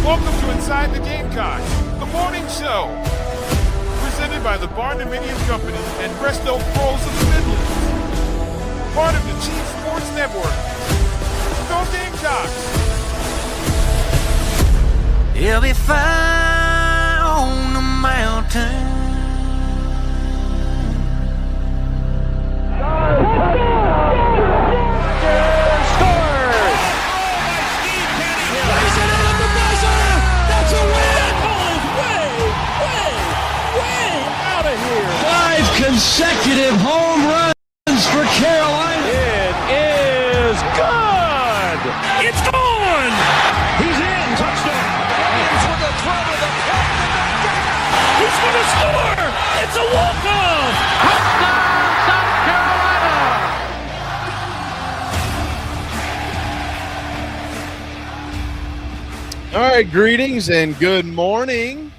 Welcome to Inside the Gamecocks, the morning show. Presented by the Barndominium Company and Resto Pros of the Midlands. Part of the Chief Sports Network. Go Gamecocks! He'll be fire on the mountain. Consecutive home runs for Carolina. It is good. It's gone. He's in. Touchdown. Williams with a throw to the plate. He's going to score. It's a walk-off. Touchdown, South Carolina. All right, greetings and good morning.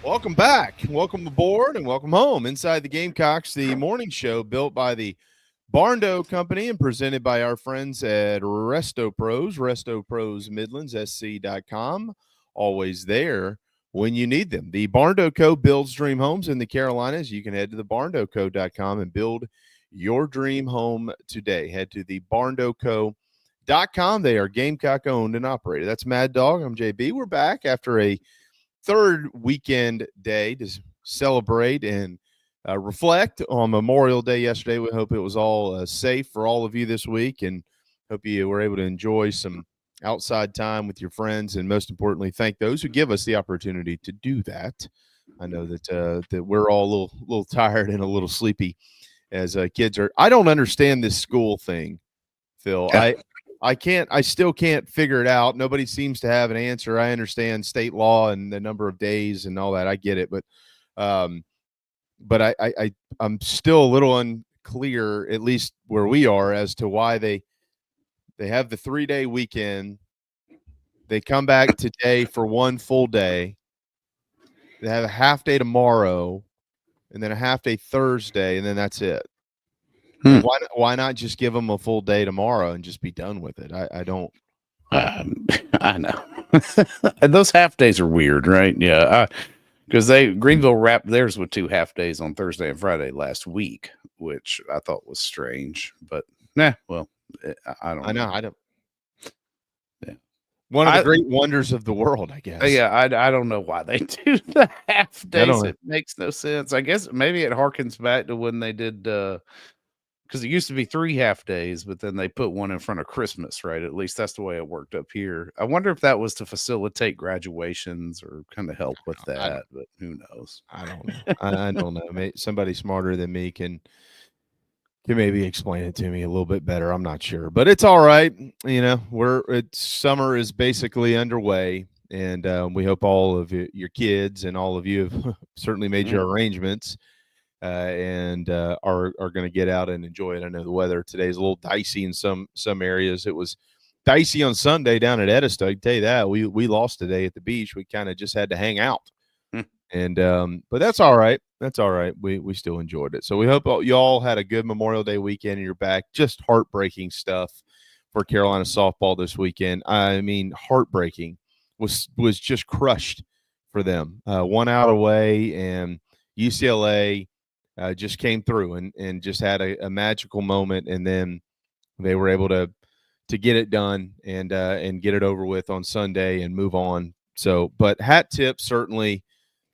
Welcome back, welcome aboard, and welcome home. Inside the Gamecocks, the morning show built by the Barndo Company and presented by our friends at Resto Pros Midlands, SC.com. Always there when you need them. The Barndo Co. builds dream homes in the Carolinas. You can head to the barndoco.com and build your dream home today. Head to the barndoco.com. They are Gamecock owned and operated. That's Mad Dog. I'm JB. We're back after a third weekend day to celebrate and reflect on Memorial Day yesterday. We hope it was all safe for all of you this week, and hope you were able to enjoy some outside time with your friends, and most importantly, thank those who give us the opportunity to do that. I know that that we're all a little tired and a little sleepy as kids are. I don't understand this school thing, Phil. Yeah. I still can't figure it out. Nobody seems to have an answer. I understand state law and the number of days and all that. I get it, but I'm still a little unclear, at least where we are, as to why they have the 3-day weekend. They come back today for one full day. They have a half day tomorrow, and then a half day Thursday, and then that's it. Why not just give them a full day tomorrow and just be done with it? I don't. I know. And those half days are weird, right? Yeah. Because Greenville wrapped theirs with 2 half days on Thursday and Friday last week, which I thought was strange. But I don't know. I don't. Yeah. One of the great wonders of the world, I guess. Yeah, I don't know why they do the half days. It makes no sense. I guess maybe it harkens back to when they did because it used to be 3 half days, but then they put one in front of Christmas, right? At least that's the way it worked up here. I wonder if that was to facilitate graduations or kind of help with that, but who knows? I don't know. I don't know. Maybe somebody smarter than me can maybe explain it to me a little bit better. I'm not sure, but it's all right. You know, summer is basically underway, and we hope all of your kids and all of you have certainly made your arrangements. And are going to get out and enjoy it. I know the weather today is a little dicey in some areas. It was dicey on Sunday down at Edison. I can tell you that. We lost today at the beach. We kind of just had to hang out. And but that's all right. That's all right. We still enjoyed it. So we hope you all had a good Memorial Day weekend and you're back. Just heartbreaking stuff for Carolina softball this weekend. I mean, heartbreaking. Was just crushed for them. 1 out away, and UCLA just came through and just had a magical moment, and then they were able to get it done and get it over with on Sunday and move on. So, but hat tip certainly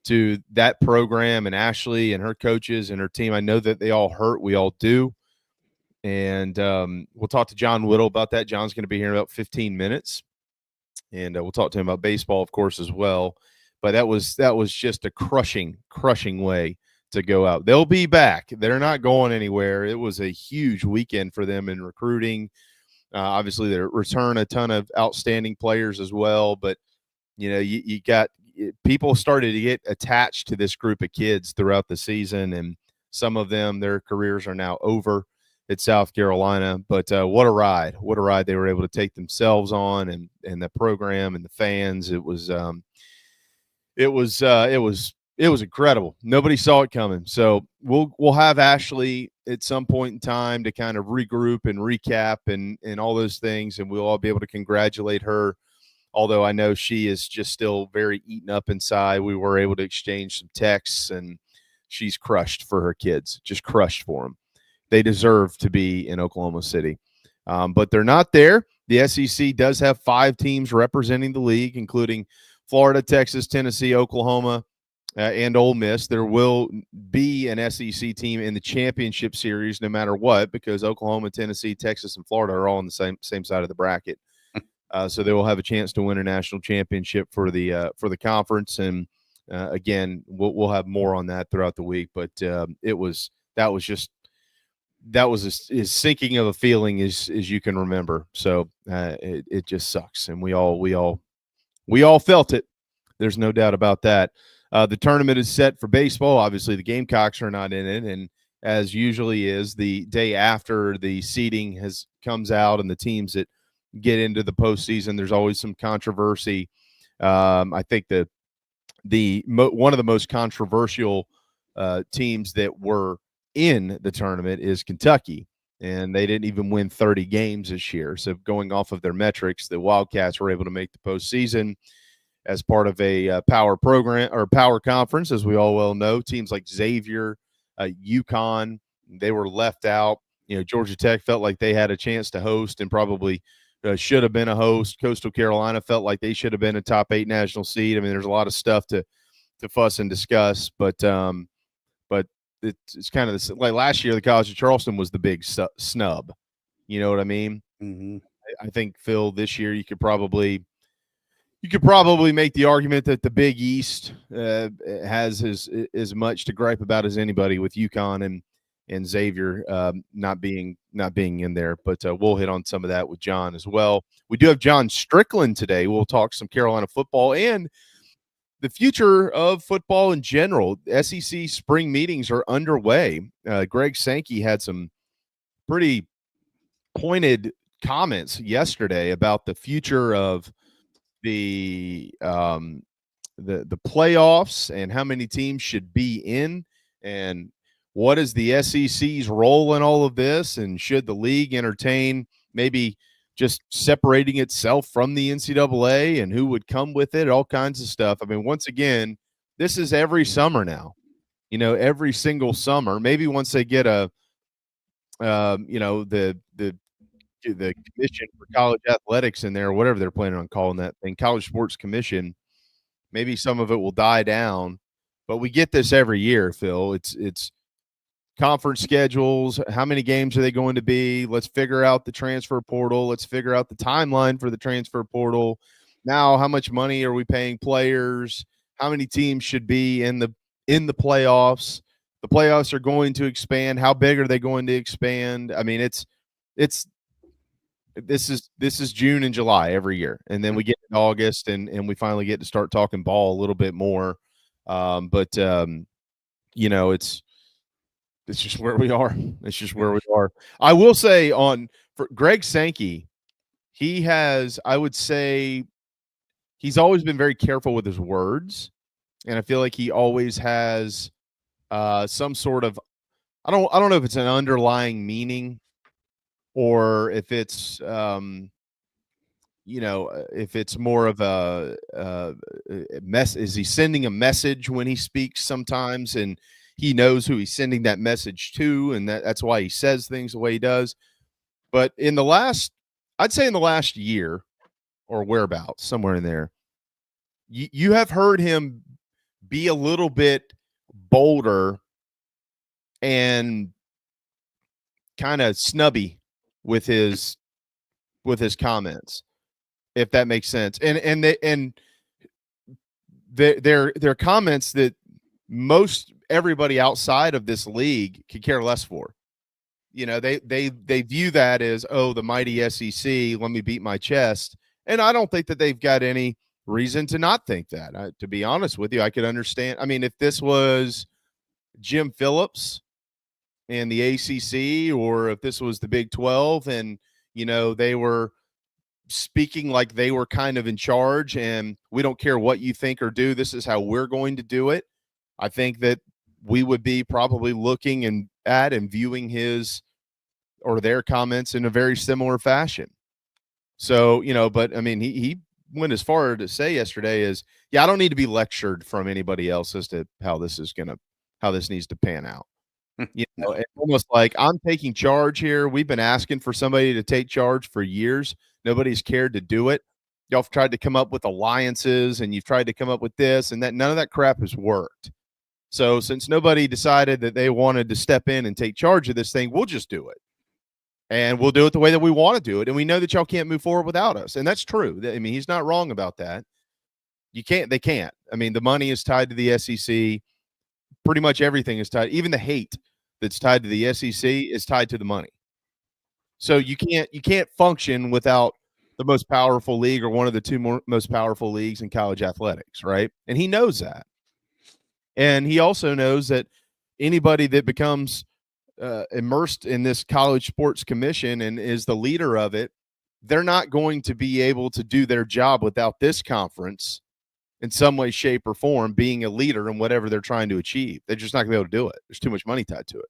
to that program and Ashley and her coaches and her team. I know that they all hurt. We all do. And we'll talk to John Whittle about that. John's going to be here in about 15 minutes. And we'll talk to him about baseball, of course, as well. But that was just a crushing way to go out. They'll be back. They're not going anywhere. It was a huge weekend for them in recruiting. Obviously, they return a ton of outstanding players as well. But, you know, you got people started to get attached to this group of kids throughout the season. And some of them, their careers are now over at South Carolina. But what a ride. What a ride they were able to take themselves on, and the program and the fans. It was incredible. Nobody saw it coming. So we'll have Ashley at some point in time to kind of regroup and recap and all those things, and we'll all be able to congratulate her. Although I know she is just still very eaten up inside. We were able to exchange some texts, and she's crushed for her kids, just crushed for them. They deserve to be in Oklahoma City, but they're not there. The SEC does have 5 teams representing the league, including Florida, Texas, Tennessee, Oklahoma, and Ole Miss. There will be an SEC team in the championship series no matter what, because Oklahoma, Tennessee, Texas, and Florida are all on the same side of the bracket. So they will have a chance to win a national championship for the conference. And again, we'll have more on that throughout the week. But that was as sinking of a feeling as you can remember. So it just sucks, and we all felt it. There's no doubt about that. The tournament is set for baseball. Obviously, the Gamecocks are not in it, and as usually is, the day after the seeding comes out and the teams that get into the postseason, there's always some controversy. I think that one of the most controversial teams that were in the tournament is Kentucky, and they didn't even win 30 games this year. So going off of their metrics, the Wildcats were able to make the postseason as part of a power program or power conference, as we all well know. Teams like Xavier, UConn, they were left out. Georgia Tech felt like they had a chance to host and probably should have been a host. Coastal Carolina felt like they should have been a top 8 national seed. I mean, there's a lot of stuff to fuss and discuss, but it's kind of like last year, the College of Charleston was the big snub. You know what I mean? Mm-hmm. I think, Phil, this year you could probably make the argument that the Big East has as much to gripe about as anybody, with UConn and Xavier not being in there. But we'll hit on some of that with John as well. We do have John Strickland today. We'll talk some Carolina football and the future of football in general. SEC spring meetings are underway. Greg Sankey had some pretty pointed comments yesterday about the future of the playoffs and how many teams should be in, and what is the SEC's role in all of this, and should the league entertain maybe just separating itself from the NCAA, and who would come with it, all kinds of stuff. I mean, once again, this is every summer now, every single summer. Maybe once they get the Commission for College Athletics in there, or whatever they're planning on calling that thing, College Sports Commission, maybe some of it will die down. But we get this every year, Phil. It's conference schedules. How many games are they going to be? Let's figure out the transfer portal. Let's figure out the timeline for the transfer portal. Now, how much money are we paying players? How many teams should be in the playoffs? The playoffs are going to expand. How big are they going to expand? I mean, this is June and July every year, and then we get in August, and we finally get to start talking ball a little bit more. It's just where we are. It's just where we are. I will say for Greg Sankey, I would say he's always been very careful with his words, and I feel like he always has some sort of, I don't know if it's an underlying meaning, or if it's if it's more of a mess. Is he sending a message when he speaks sometimes, and he knows who he's sending that message to, and that's why he says things the way he does. But I'd say in the last year or whereabouts, somewhere in there, you have heard him be a little bit bolder and kind of snubby with his comments, if that makes sense. And they're comments that most everybody outside of this league could care less for. They view that as, oh, the mighty SEC, let me beat my chest. And I don't think that they've got any reason to not think that. To be honest with you, I could understand. I mean, if this was Jim Phillips and the ACC, or if this was the Big 12 and, they were speaking like they were kind of in charge, and we don't care what you think or do, this is how we're going to do it, I think that we would be probably looking at and viewing his or their comments in a very similar fashion. So, but I mean, he went as far to say yesterday is, I don't need to be lectured from anybody else as to how this needs to pan out. It's almost like I'm taking charge here. We've been asking for somebody to take charge for years. Nobody's cared to do it. Y'all have tried to come up with alliances, and you've tried to come up with this and that. None of that crap has worked. So since nobody decided that they wanted to step in and take charge of this thing, we'll just do it. And we'll do it the way that we want to do it. And we know that y'all can't move forward without us. And that's true. I mean, he's not wrong about that. They can't. I mean, the money is tied to the SEC. Pretty much everything is tied. Even the hate that's tied to the SEC is tied to the money. So you can't function without the most powerful league, or one of the two most powerful leagues in college athletics, right? And he knows that. And he also knows that anybody that becomes immersed in this College Sports Commission and is the leader of it, they're not going to be able to do their job without this conference in some way, shape, or form being a leader in whatever they're trying to achieve. They're just not going to be able to do it. There's too much money tied to it.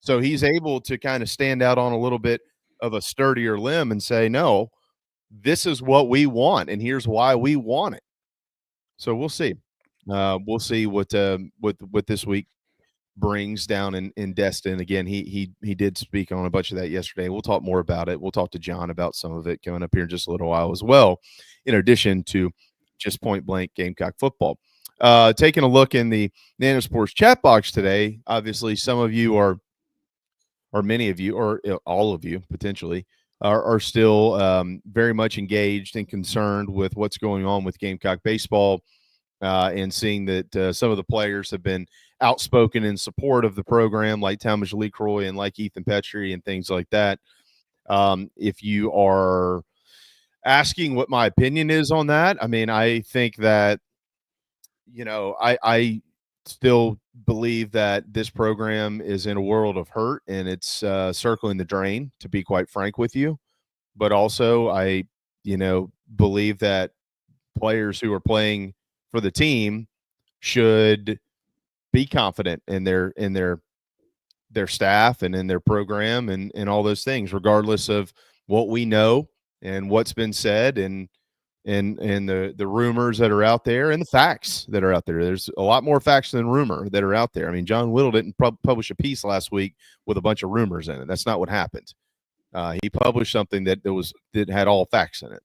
So he's able to kind of stand out on a little bit of a sturdier limb and say, no, this is what we want, and here's why we want it. So we'll see. We'll see what this week brings down in Destin. Again, he did speak on a bunch of that yesterday. We'll talk more about it. We'll talk to John about some of it coming up here in just a little while as well, in addition to just point blank Gamecock football. Taking a look in the Nano Sports chat box today, obviously some of you or many of you, or all of you potentially, are still very much engaged and concerned with what's going on with Gamecock baseball, and seeing that some of the players have been outspoken in support of the program, like Talmadge LeCroy and like Ethan Petrie and things like that. If you are asking what my opinion is on that, I mean, I think that, I still believe that this program is in a world of hurt, and it's circling the drain, to be quite frank with you. But also I, believe that players who are playing for the team should be confident in their staff and in their program and all those things, regardless of what we know and what's been said and the rumors that are out there and the facts that are out there. There's a lot more facts than rumor that are out there. I mean, John Whittle didn't publish a piece last week with a bunch of rumors in it. That's not what happened. He published something that had all facts in it.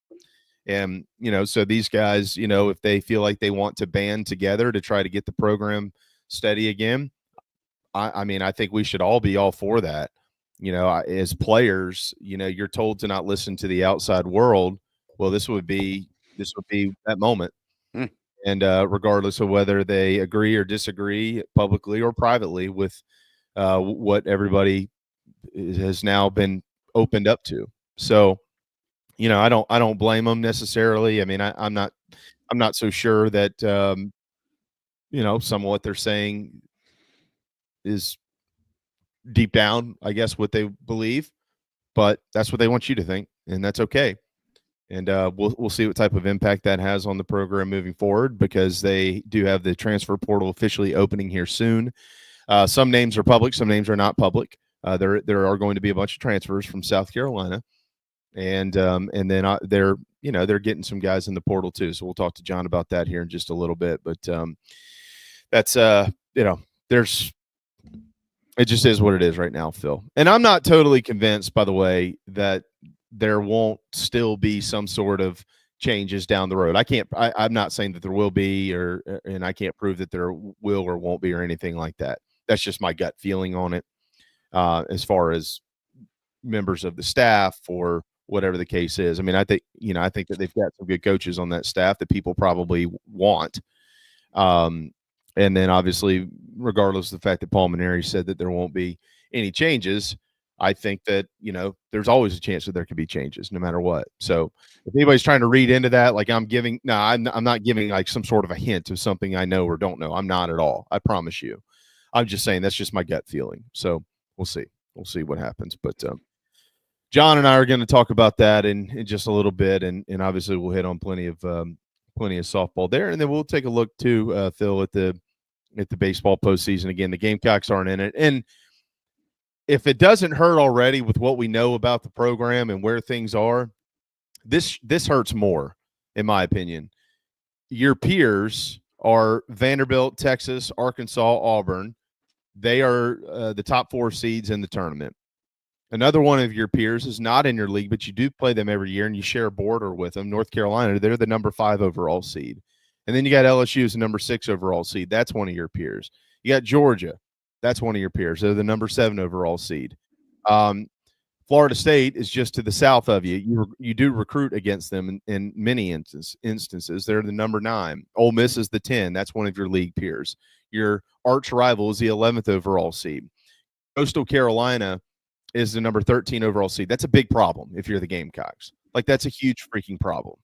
And, so these guys, if they feel like they want to band together to try to get the program steady again, I mean, I think we should all be all for that. As players, you're told to not listen to the outside world. Well, this would be that moment. And regardless of whether they agree or disagree publicly or privately with what everybody has now been opened up to. So, I don't blame them necessarily. I mean, I'm not so sure that, some of what they're saying is deep down, I guess, what they believe, but that's what they want you to think, and that's okay. And we'll see what type of impact that has on the program moving forward, because they do have the transfer portal officially opening here soon. Some names are public, some names are not public. There are going to be a bunch of transfers from South Carolina. And then they're getting some guys in the portal too. So we'll talk to John about that here in just a little bit. But that's it just is what it is right now, Phil. And I'm not totally convinced, by the way, that there won't still be some sort of changes down the road. I'm not saying that there will be, and I can't prove that there will or won't be or anything like that. That's just my gut feeling on it, as far as members of the staff or whatever the case is. I mean, I think that they've got some good coaches on that staff that people probably want. And then obviously, regardless of the fact that Paul Maneri said that there won't be any changes, I think that, there's always a chance that there could be changes no matter what. So if anybody's trying to read into that, like I'm not giving like some sort of a hint of something I know or don't know. I'm not at all. I promise you. I'm just saying that's just my gut feeling. So we'll see. We'll see what happens. But John and I are going to talk about that in just a little bit, and obviously we'll hit on plenty of softball there, and then we'll take a look too, Phil, at the baseball postseason. Again, the Gamecocks aren't in it, and if it doesn't hurt already with what we know about the program and where things are, this hurts more, in my opinion. Your peers are Vanderbilt, Texas, Arkansas, Auburn. They are the top 4 seeds in the tournament. Another one of your peers is not in your league, but you do play them every year and you share a border with them. North Carolina, they're the number 5 overall seed. And then you got LSU as the number 6 overall seed. That's one of your peers. You got Georgia. That's one of your peers. They're the number 7 overall seed. Florida State is just to the south of you. You do recruit against them in many instances. They're the number 9. Ole Miss is the 10. That's one of your league peers. Your arch rival is the 11th overall seed. Coastal Carolina is the number 13 overall seed. That's a big problem if you're the Gamecocks. Like, that's a huge freaking problem.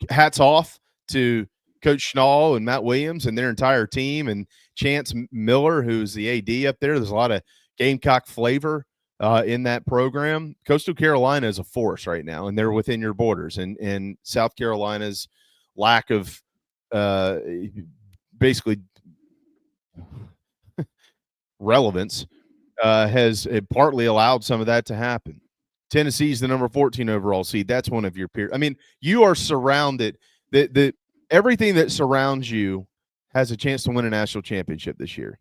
Hats off to Coach Schnall and Matt Williams and their entire team, and Chance Miller, who's the AD up there. There's a lot of Gamecock flavor in that program. Coastal Carolina is a force right now, and they're within your borders. And South Carolina's lack of basically relevance has partly allowed some of that to happen. Tennessee's the number 14 overall seed. That's one of your peers. I mean, you are surrounded. Everything that surrounds you has a chance to win a national championship this year,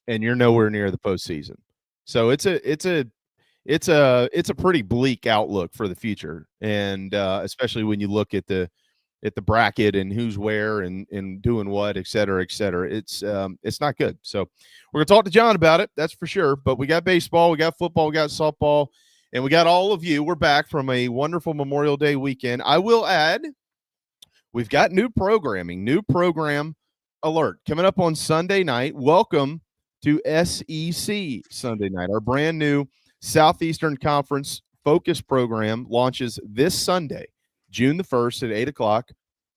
and you're nowhere near the postseason. So it's a pretty bleak outlook for the future, and especially when you look at the bracket and who's where and doing what, et cetera, et cetera. It's not good. So we're gonna talk to John about it. That's for sure. But we got baseball, we got football, we got softball, and we got all of you. We're back from a wonderful Memorial Day weekend. I will add, we've got new program alert coming up on Sunday night. Welcome to SEC Sunday night. Our brand new Southeastern Conference focus program launches this Sunday, June the 1st at 8 o'clock,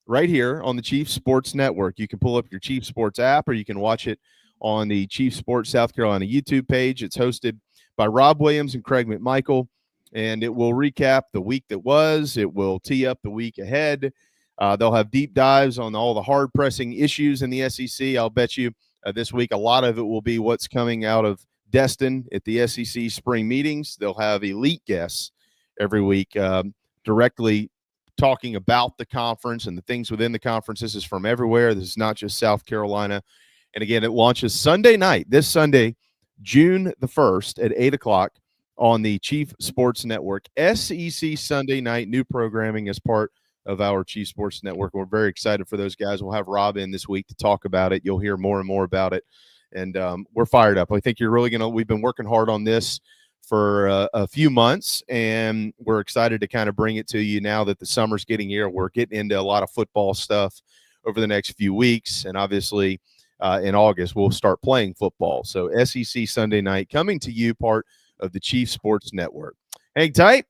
right here on the Chief Sports Network. You can pull up your Chief Sports app, or you can watch it on the Chief Sports South Carolina YouTube page. It's hosted by Rob Williams and Craig McMichael, and it will recap the week that was. It will tee up the week ahead. They'll have deep dives on all the hard-pressing issues in the SEC. I'll bet you this week a lot of it will be what's coming out of Destin at the SEC spring meetings. They'll have elite guests every week directly talking about the conference and the things within the conference. This is from everywhere. This is not just South Carolina. And again, it launches Sunday night, this Sunday, June the 1st at 8 o'clock on the Chief Sports Network. SEC Sunday night, new programming as part of our Chief Sports Network. We're very excited for those guys. We'll have Rob in this week to talk about it. You'll hear more and more about it. And we're fired up. I think you're really we've been working hard on this for a few months, and we're excited to kind of bring it to you now that the summer's getting here. We're getting into a lot of football stuff over the next few weeks, and obviously in August we'll start playing football. So SEC Sunday night coming to you, part of the Chief Sports Network. Hang tight.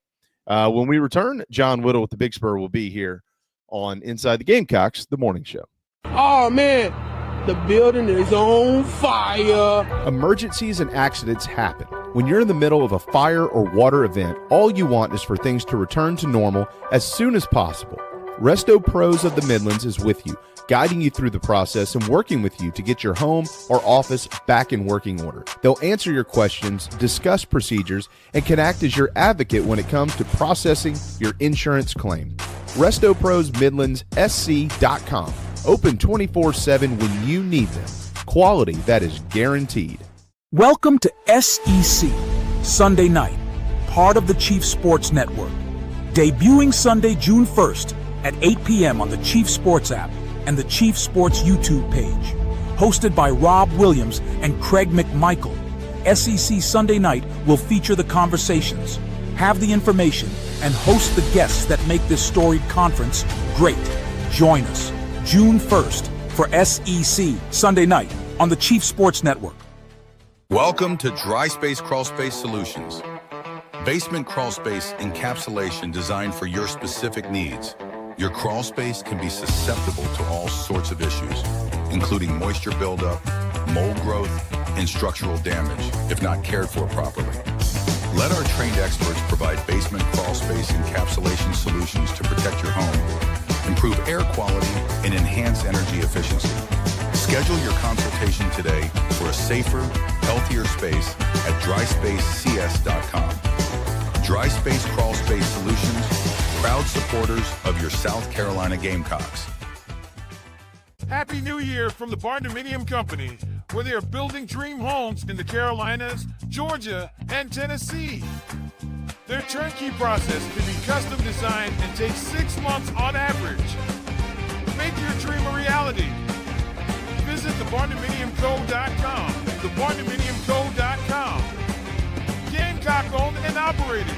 When we return, John Whittle with the Big Spur will be here on Inside the Gamecocks, the morning show. Oh, man. The building is on fire. Emergencies and accidents happen. When you're in the middle of a fire or water event, all you want is for things to return to normal as soon as possible. Resto Pros of the Midlands is with you, guiding you through the process and working with you to get your home or office back in working order. They'll answer your questions, discuss procedures, and can act as your advocate when it comes to processing your insurance claim. Resto Pros Midlands SC.com. Open 24/7 when you need them. Quality that is guaranteed. Welcome to SEC Sunday night, part of the Chief Sports Network. Debuting Sunday, June 1st at 8 p.m. on the Chief Sports app and the Chief Sports YouTube page. Hosted by Rob Williams and Craig McMichael, SEC Sunday night will feature the conversations, have the information, and host the guests that make this storied conference great. Join us June 1st for SEC Sunday night on the Chief Sports Network. Welcome to Dry Space Crawl Space Solutions. Basement crawl space encapsulation designed for your specific needs. Your crawl space can be susceptible to all sorts of issues, including moisture buildup, mold growth, and structural damage if not cared for properly. Let our trained experts provide basement crawl space encapsulation solutions to protect your home, improve air quality, and enhance energy efficiency. Schedule your consultation today for a safer, healthier space at dryspacecs.com. Dry Space Crawl Space Solutions, proud supporters of your South Carolina Gamecocks. Happy New Year from the Barndominium Company, where they are building dream homes in the Carolinas, Georgia, and Tennessee. Their turnkey process can be custom designed and takes 6 months on average. Make your dream a reality. Visit thebarndominiumco.com. Thebarndominiumco.com. Gamecock owned and operated.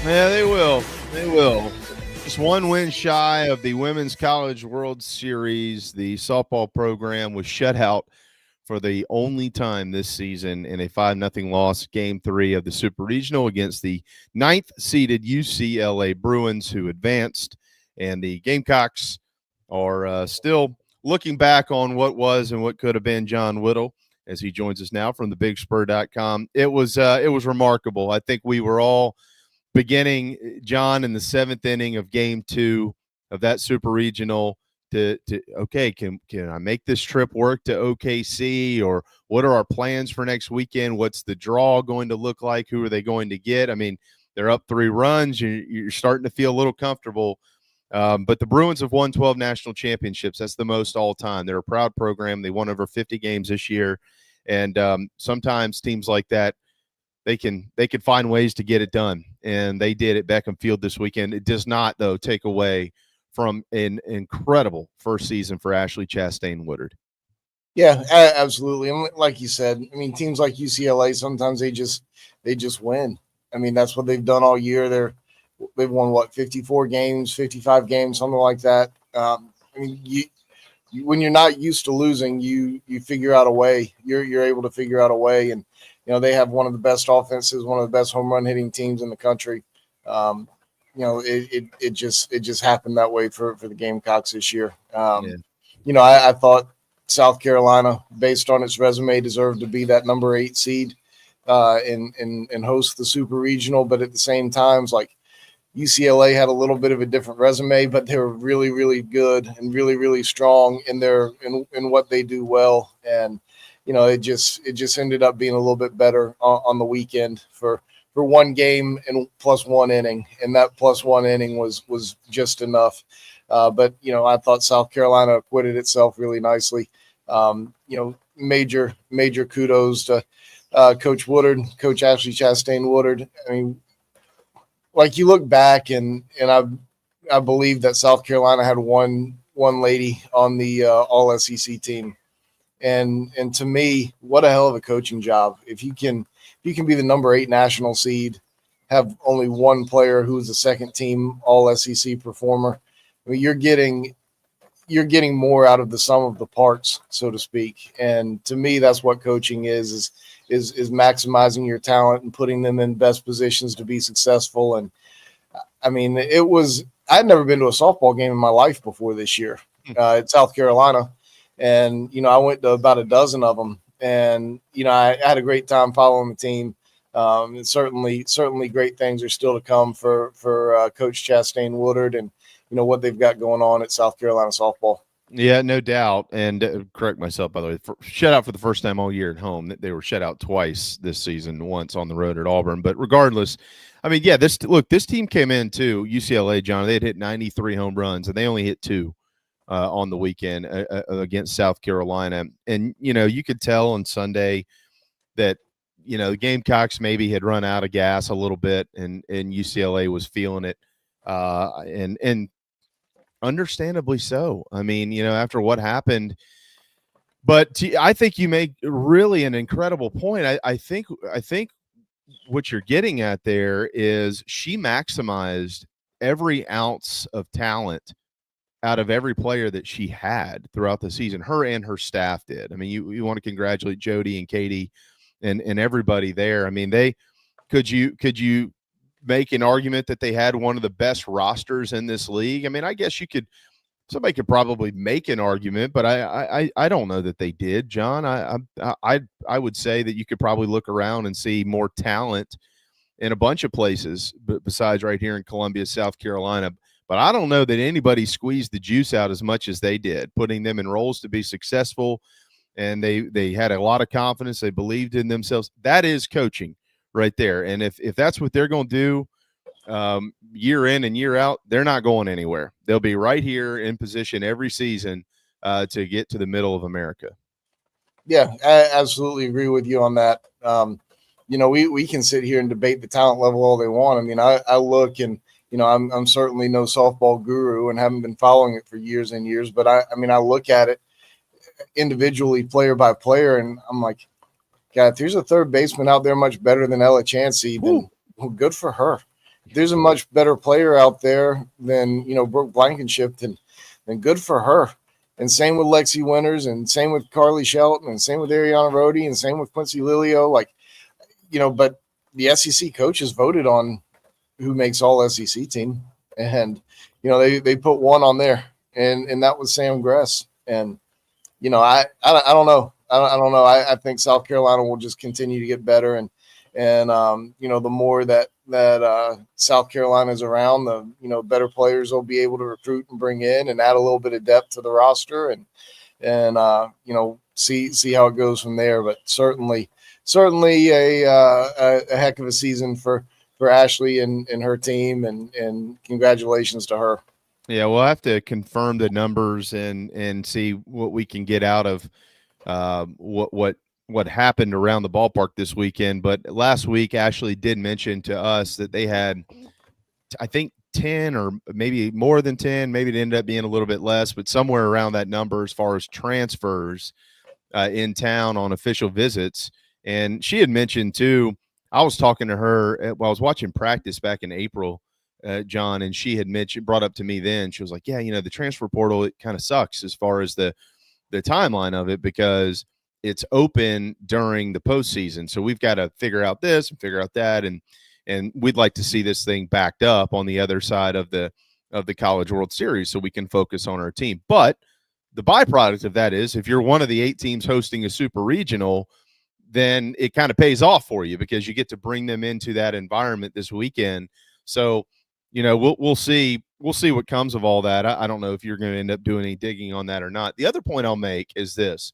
Yeah, they will. They will. Just one win shy of the Women's College World Series. The softball program was shut out for the only time this season in a 5-0 loss, Game 3 of the Super Regional against the 9th-seeded UCLA Bruins, who advanced. And the Gamecocks are still looking back on what was and what could have been. John Whittle, as he joins us now from thebigspur.com. It was remarkable. I think we were all beginning, John, in the 7th inning of Game 2 of that Super Regional to okay, can I make this trip work to OKC, or what are our plans for next weekend? What's the draw going to look like? Who are they going to get? I mean, they're up 3 runs. You're starting to feel a little comfortable. But the Bruins have won 12 national championships. That's the most all time. They're a proud program. They won over 50 games this year. And sometimes teams like that, they can find ways to get it done. And they did at Beckham Field this weekend. It does not, though, take away from an incredible first season for Ashley Chastain Woodard. Yeah, absolutely. And like you said, I mean, teams like UCLA, sometimes they just win. I mean, that's what they've done all year. They've won 54 games, 55 games, something like that. I mean, you when you're not used to losing, you figure out a way. You're able to figure out a way, and they have one of the best offenses, one of the best home run hitting teams in the country. It just happened that way for the Gamecocks this year. I thought South Carolina, based on its resume, deserved to be that number 8 seed and host the Super Regional. But at the same time, like UCLA had a little bit of a different resume, but they were really, really good and really, really strong in what they do well. And it just ended up being a little bit better on the weekend for one game and plus 1 inning, and that plus 1 inning was just enough. But I thought South Carolina acquitted itself really nicely. Major kudos to Coach Woodard, Coach Ashley Chastain Woodard. I mean, like, you look back and I believe that South Carolina had one lady on the All SEC team, and to me, what a hell of a coaching job. If you can be the number 8 national seed, have only one player who is a second team All SEC performer, I mean, you're getting more out of the sum of the parts, so to speak. And to me, that's what coaching is maximizing your talent and putting them in best positions to be successful. And I mean, I'd never been to a softball game in my life before this year at South Carolina. And, I went to about a dozen of them, and, I had a great time following the team. And certainly great things are still to come for Coach Chastain Woodard and, what they've got going on at South Carolina softball. Yeah, no doubt. And correct myself, by the way, shut out for the first time all year at home. They were shut out twice this season, once on the road at Auburn. But regardless, I mean, yeah, this team came in too, UCLA, John. They had hit 93 home runs, and they only hit 2 on the weekend against South Carolina. And, you could tell on Sunday that, the Gamecocks maybe had run out of gas a little bit, and UCLA was feeling it. And understandably so. I mean, after what happened, but I think you make really an incredible point. I think what you're getting at there is she maximized every ounce of talent out of every player that she had throughout the season. Her and her staff did. I mean, you want to congratulate Jody and Katie and everybody there. I mean, could you make an argument that they had one of the best rosters in this league? I mean, I guess somebody could probably make an argument, but I don't know that they did, John. I would say that you could probably look around and see more talent in a bunch of places besides right here in Columbia, South Carolina. But I don't know that anybody squeezed the juice out as much as they did, putting them in roles to be successful. And they had a lot of confidence. They believed in themselves. That is coaching right there. And if that's what they're going to do year in and year out, they're not going anywhere. They'll be right here in position every season to get to the middle of America. Yeah, I absolutely agree with you on that. We can sit here and debate the talent level all they want. I mean, I look and, I'm certainly no softball guru and haven't been following it for years and years, but I look at it individually, player by player, and I'm like, God, if there's a third baseman out there much better than Ella Chansey, then well, good for her. there's a much better player out there than, Brooke Blankenship, then good for her. And same with Lexi Winters, and same with Carly Shelton, and same with Ariana Rhodey, and same with Quincy Lilio. But the SEC coaches voted on who makes all SEC team. And, they put one on there, and that was Sam Gress. And, I don't know. I don't know. I think South Carolina will just continue to get better. And the more that South Carolina is around, the, better players will be able to recruit and bring in and add a little bit of depth to the roster and see how it goes from there. But certainly a heck of a season for Ashley and her team, and congratulations to her. Yeah, we'll have to confirm the numbers and see what we can get out of what happened around the ballpark this weekend. But last week, Ashley did mention to us that they had, I think, 10 or maybe more than 10. Maybe it ended up being a little bit less, but somewhere around that number as far as transfers in town on official visits. And she had mentioned, too, I was talking to her while I was watching practice back in April, John, and she had brought up to me then. She was like, yeah, the transfer portal, it kind of sucks as far as the timeline of it, because it's open during the postseason. So we've got to figure out this and figure out that. And we'd like to see this thing backed up on the other side of the College World Series so we can focus on our team. But the byproduct of that is, if you're one of the 8 teams hosting a super regional, then it kind of pays off for you because you get to bring them into that environment this weekend. So, we'll see what comes of all that. I don't know if you're going to end up doing any digging on that or not. The other point I'll make is this.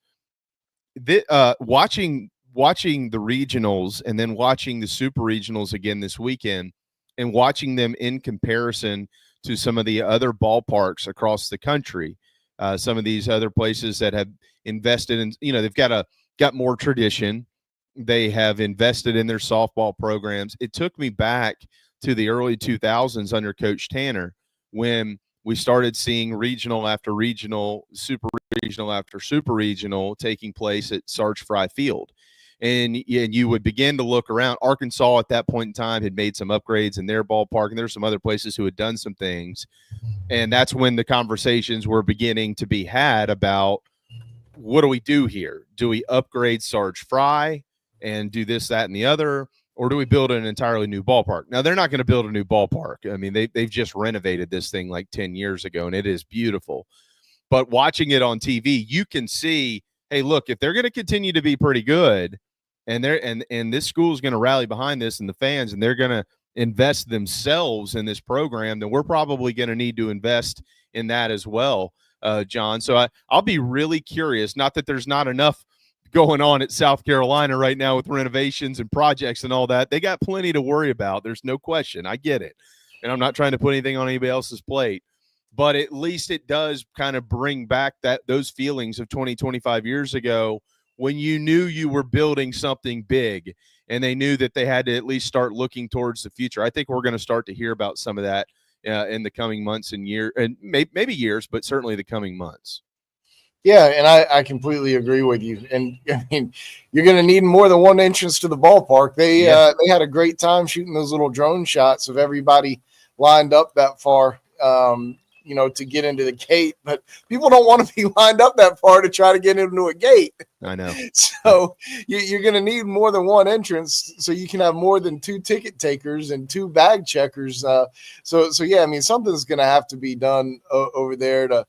Watching the regionals and then watching the super regionals again this weekend, and watching them in comparison to some of the other ballparks across the country, some of these other places that have invested in, they've got more tradition. They have invested in their softball programs. It took me back to the early 2000s under Coach Tanner, when we started seeing regional after regional, super regional after super regional taking place at Sarge Fry Field. And you would begin to look around. Arkansas at that point in time had made some upgrades in their ballpark, and there's some other places who had done some things. And that's when the conversations were beginning to be had about, what do we do here? Do we upgrade Sarge Fry and do this, that, and the other? Or do we build an entirely new ballpark? Now, they're not going to build a new ballpark. I mean, they've just renovated this thing like 10 years ago, and it is beautiful. But watching it on TV, you can see, hey, look, if they're going to continue to be pretty good, and this school is going to rally behind this, and the fans, and they're going to invest themselves in this program, then we're probably going to need to invest in that as well, John. So I'll be really curious. Not that there's not enough going on at South Carolina right now with renovations and projects and all that. They got plenty to worry about. There's no question. I get it. And I'm not trying to put anything on anybody else's plate, but at least it does kind of bring back those feelings of 20, 25 years ago, when you knew you were building something big and they knew that they had to at least start looking towards the future. I think we're going to start to hear about some of that in the coming months and and maybe years, but certainly the coming months. Yeah, and I completely agree with you. And I mean, you're going to need more than one entrance to the ballpark. They had a great time shooting those little drone shots of everybody lined up that far, to get into the gate. But people don't want to be lined up that far to try to get into a gate. I know. So you're going to need more than one entrance, so you can have more than 2 ticket takers and 2 bag checkers. So yeah, I mean, something's going to have to be done over there to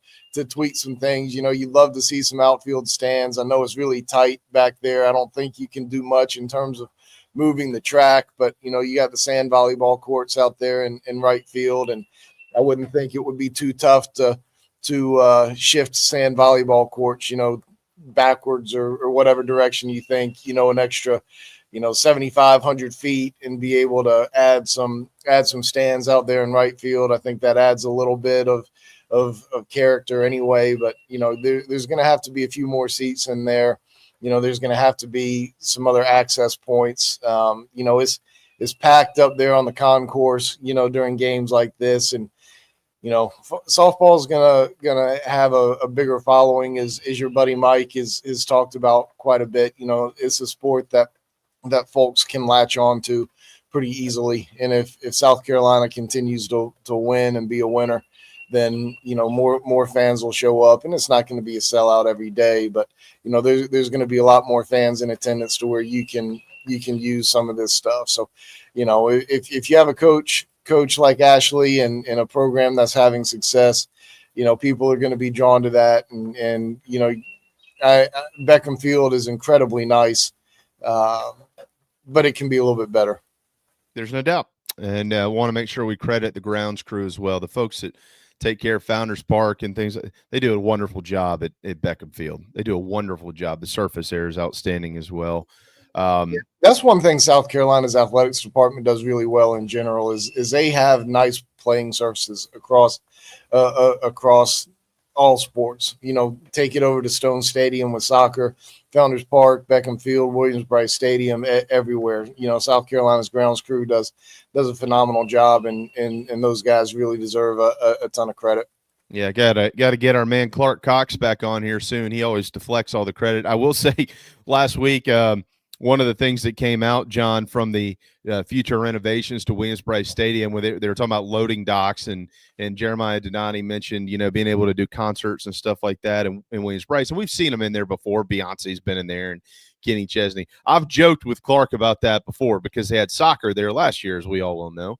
tweak some things. You'd love to see some outfield stands. I know it's really tight back there. I don't think you can do much in terms of moving the track, but you got the sand volleyball courts out there in right field, and I wouldn't think it would be too tough to shift sand volleyball courts, backwards or whatever direction you think, an extra, 7,500 feet, and be able to add some stands out there in right field. I think that adds a little bit of character anyway, but there's going to have to be a few more seats in there. There's going to have to be some other access points. It's packed up there on the concourse, during games like this. And, softball is gonna have a bigger following, as your buddy Mike is talked about quite a bit. It's a sport that folks can latch on to pretty easily. And if South Carolina continues to win and be a winner, then, more fans will show up, and it's not going to be a sellout every day, but, there's going to be a lot more fans in attendance to where you can use some of this stuff. So, if you have a coach like Ashley and a program that's having success, people are going to be drawn to that. And Beckham Field is incredibly nice, but it can be a little bit better. There's no doubt. And I want to make sure we credit the grounds crew as well. The folks that take care of Founders Park and things, they do a wonderful job at Beckham Field. They do a wonderful job. The surface there is outstanding as well. That's one thing South Carolina's athletics department does really well in general is they have nice playing surfaces across all sports. Take it over to Stone Stadium with soccer, Founders Park, Beckham Field, Williams-Brice Stadium, everywhere. South Carolina's grounds crew does a phenomenal job, and those guys really deserve a ton of credit. Yeah, gotta get our man Clark Cox back on here soon. He always deflects all the credit. I will say, last week, one of the things that came out, John, from the future renovations to Williams-Brice Stadium, where they were talking about loading docks, and Jeremiah Donati mentioned, being able to do concerts and stuff like that in Williams-Brice. And we've seen them in there before. Beyonce's been in there, and Kenny Chesney. I've joked with Clark about that before because they had soccer there last year, as we all well know.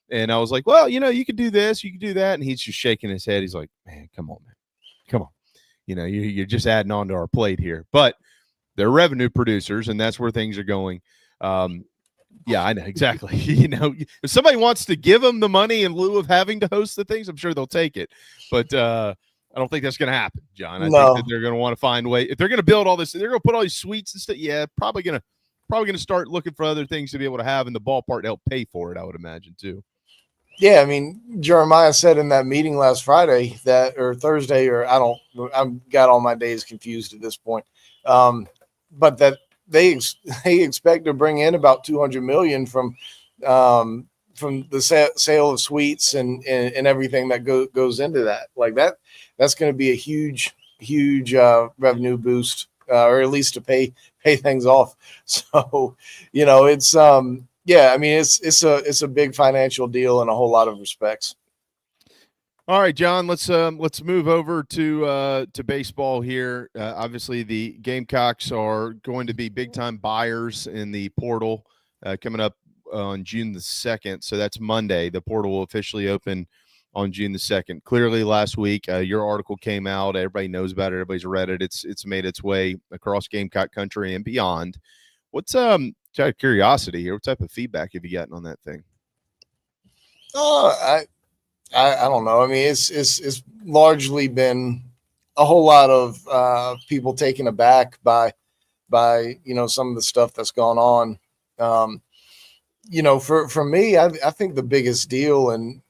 And I was like, well, you could do this, you could do that. And he's just shaking his head. He's like, man, come on, man. Come on. You're just adding on to our plate here. But they're revenue producers, and that's where things are going. Yeah, I know exactly. If somebody wants to give them the money in lieu of having to host the things, I'm sure they'll take it. But I don't think that's going to happen, John. I think that they're going to want to find a way. If they're going to build all this, they're going to put all these suites and stuff. Yeah, probably going to start looking for other things to be able to have in the ballpark to help pay for it, I would imagine, too. Yeah, I mean, Jeremiah said in that meeting last Friday or Thursday, I've got all my days confused at this point. But that they expect to bring in about $200 million from the sale of suites and everything that goes into that. Like that's going to be a huge revenue boost, or at least to pay things off. So, it's yeah, I mean, it's a big financial deal in a whole lot of respects. All right, John, let's move over to baseball here. Obviously, the Gamecocks are going to be big-time buyers in the portal coming up on June the 2nd. So that's Monday. The portal will officially open on June the 2nd. Clearly, last week, your article came out. Everybody knows about it. Everybody's read it. It's made its way across Gamecock country and beyond. What's out of curiosity here, what type of feedback have you gotten on that thing? I don't know. I mean, it's largely been a whole lot of people taken aback by some of the stuff that's gone on. For me, I think the biggest deal, and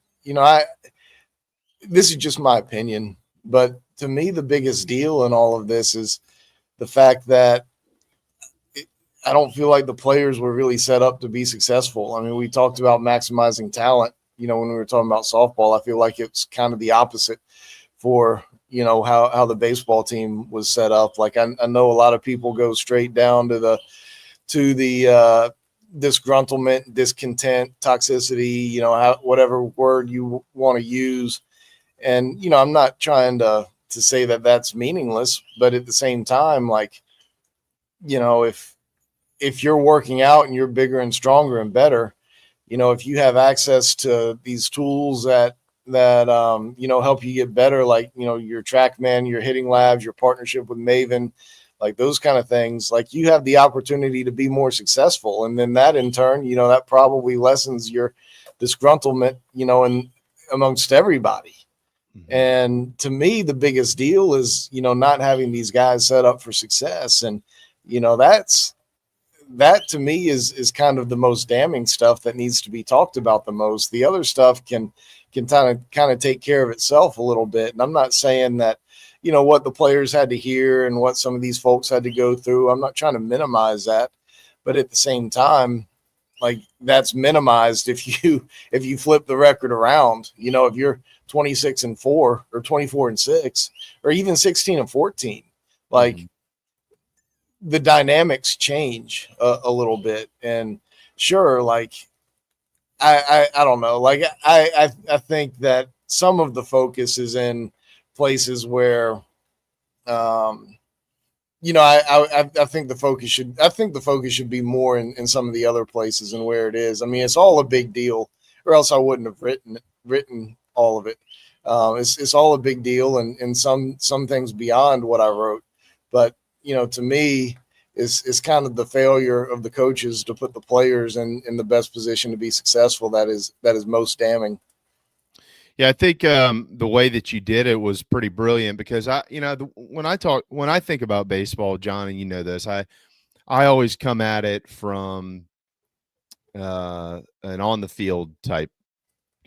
this is just my opinion, but to me, the biggest deal in all of this is the fact that I don't feel like the players were really set up to be successful. I mean, we talked about maximizing talent, when we were talking about softball. I feel like it's kind of the opposite for, how the baseball team was set up. Like I know a lot of people go straight down to the disgruntlement, discontent, toxicity, whatever word you want to use. And, I'm not trying to say that that's meaningless, but at the same time, like, if you're working out and you're bigger and stronger and better, if you have access to these tools that help you get better, like, your TrackMan, your hitting labs, your partnership with Maven, like those kind of things, like you have the opportunity to be more successful. And then that in turn, that probably lessens your disgruntlement, and amongst everybody. Mm-hmm. And to me, the biggest deal is, not having these guys set up for success. And, that to me is kind of the most damning stuff that needs to be talked about the most. The other stuff can kind of take care of itself a little bit. And I'm not saying that, what the players had to hear and what some of these folks had to go through, I'm not trying to minimize that, but at the same time, like that's minimized if you flip the record around, if you're 26-4 or 24-6 or even 16-14, like, mm-hmm. The dynamics change a little bit. And sure, like I don't know. Like I think that some of the focus is in places where, I think the focus should be more in some of the other places and where it is. I mean, it's all a big deal, or else I wouldn't have written all of it. It's all a big deal, and some things beyond what I wrote. But to me, it's kind of the failure of the coaches to put the players in the best position to be successful. That is most damning. Yeah, I think the way that you did it was pretty brilliant because when I think about baseball, John, and you know this, I always come at it from an on the field type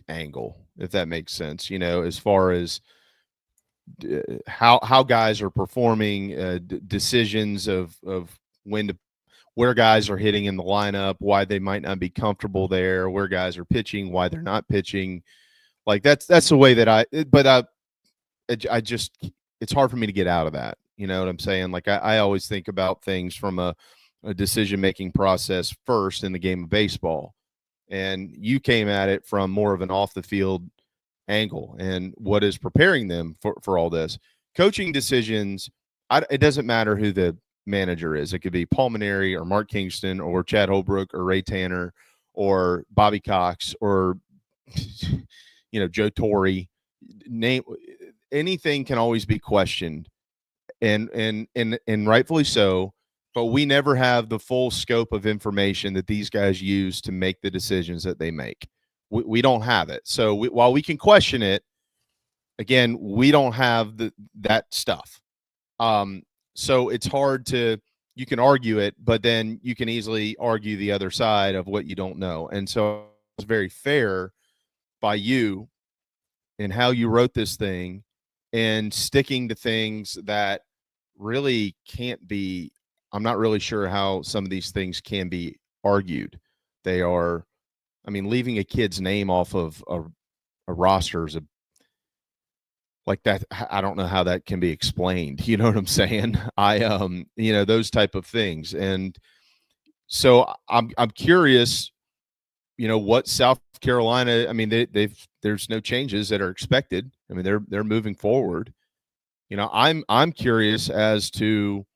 angle, if that makes sense. As far as how guys are performing, decisions of where guys are hitting in the lineup, why they might not be comfortable there, where guys are pitching, why they're not pitching. Like that's the way that I just, it's hard for me to get out of that. You know what I'm saying? Like I always think about things from a decision-making process first in the game of baseball. And you came at it from more of an off the field angle and what is preparing them for all this. Coaching decisions, it doesn't matter who the manager is. It could be Paul Maneri or Mark Kingston or Chad Holbrook or Ray Tanner or Bobby Cox or Joe Torre. Name anything can always be questioned, and rightfully so. But we never have the full scope of information that these guys use to make the decisions that they make. We don't have it. So while we can question it, again, we don't have that stuff. So it's hard to, you can argue it, but then you can easily argue the other side of what you don't know. And so it's very fair by you and how you wrote this thing and sticking to things that really can't be. I'm not really sure how some of these things can be argued. They are, I mean, leaving a kid's name off of a roster is like that. I don't know how that can be explained. You know what I'm saying? Those type of things. And so I'm curious, what South Carolina, I mean, there's no changes that are expected. I mean, they're moving forward. I'm curious as to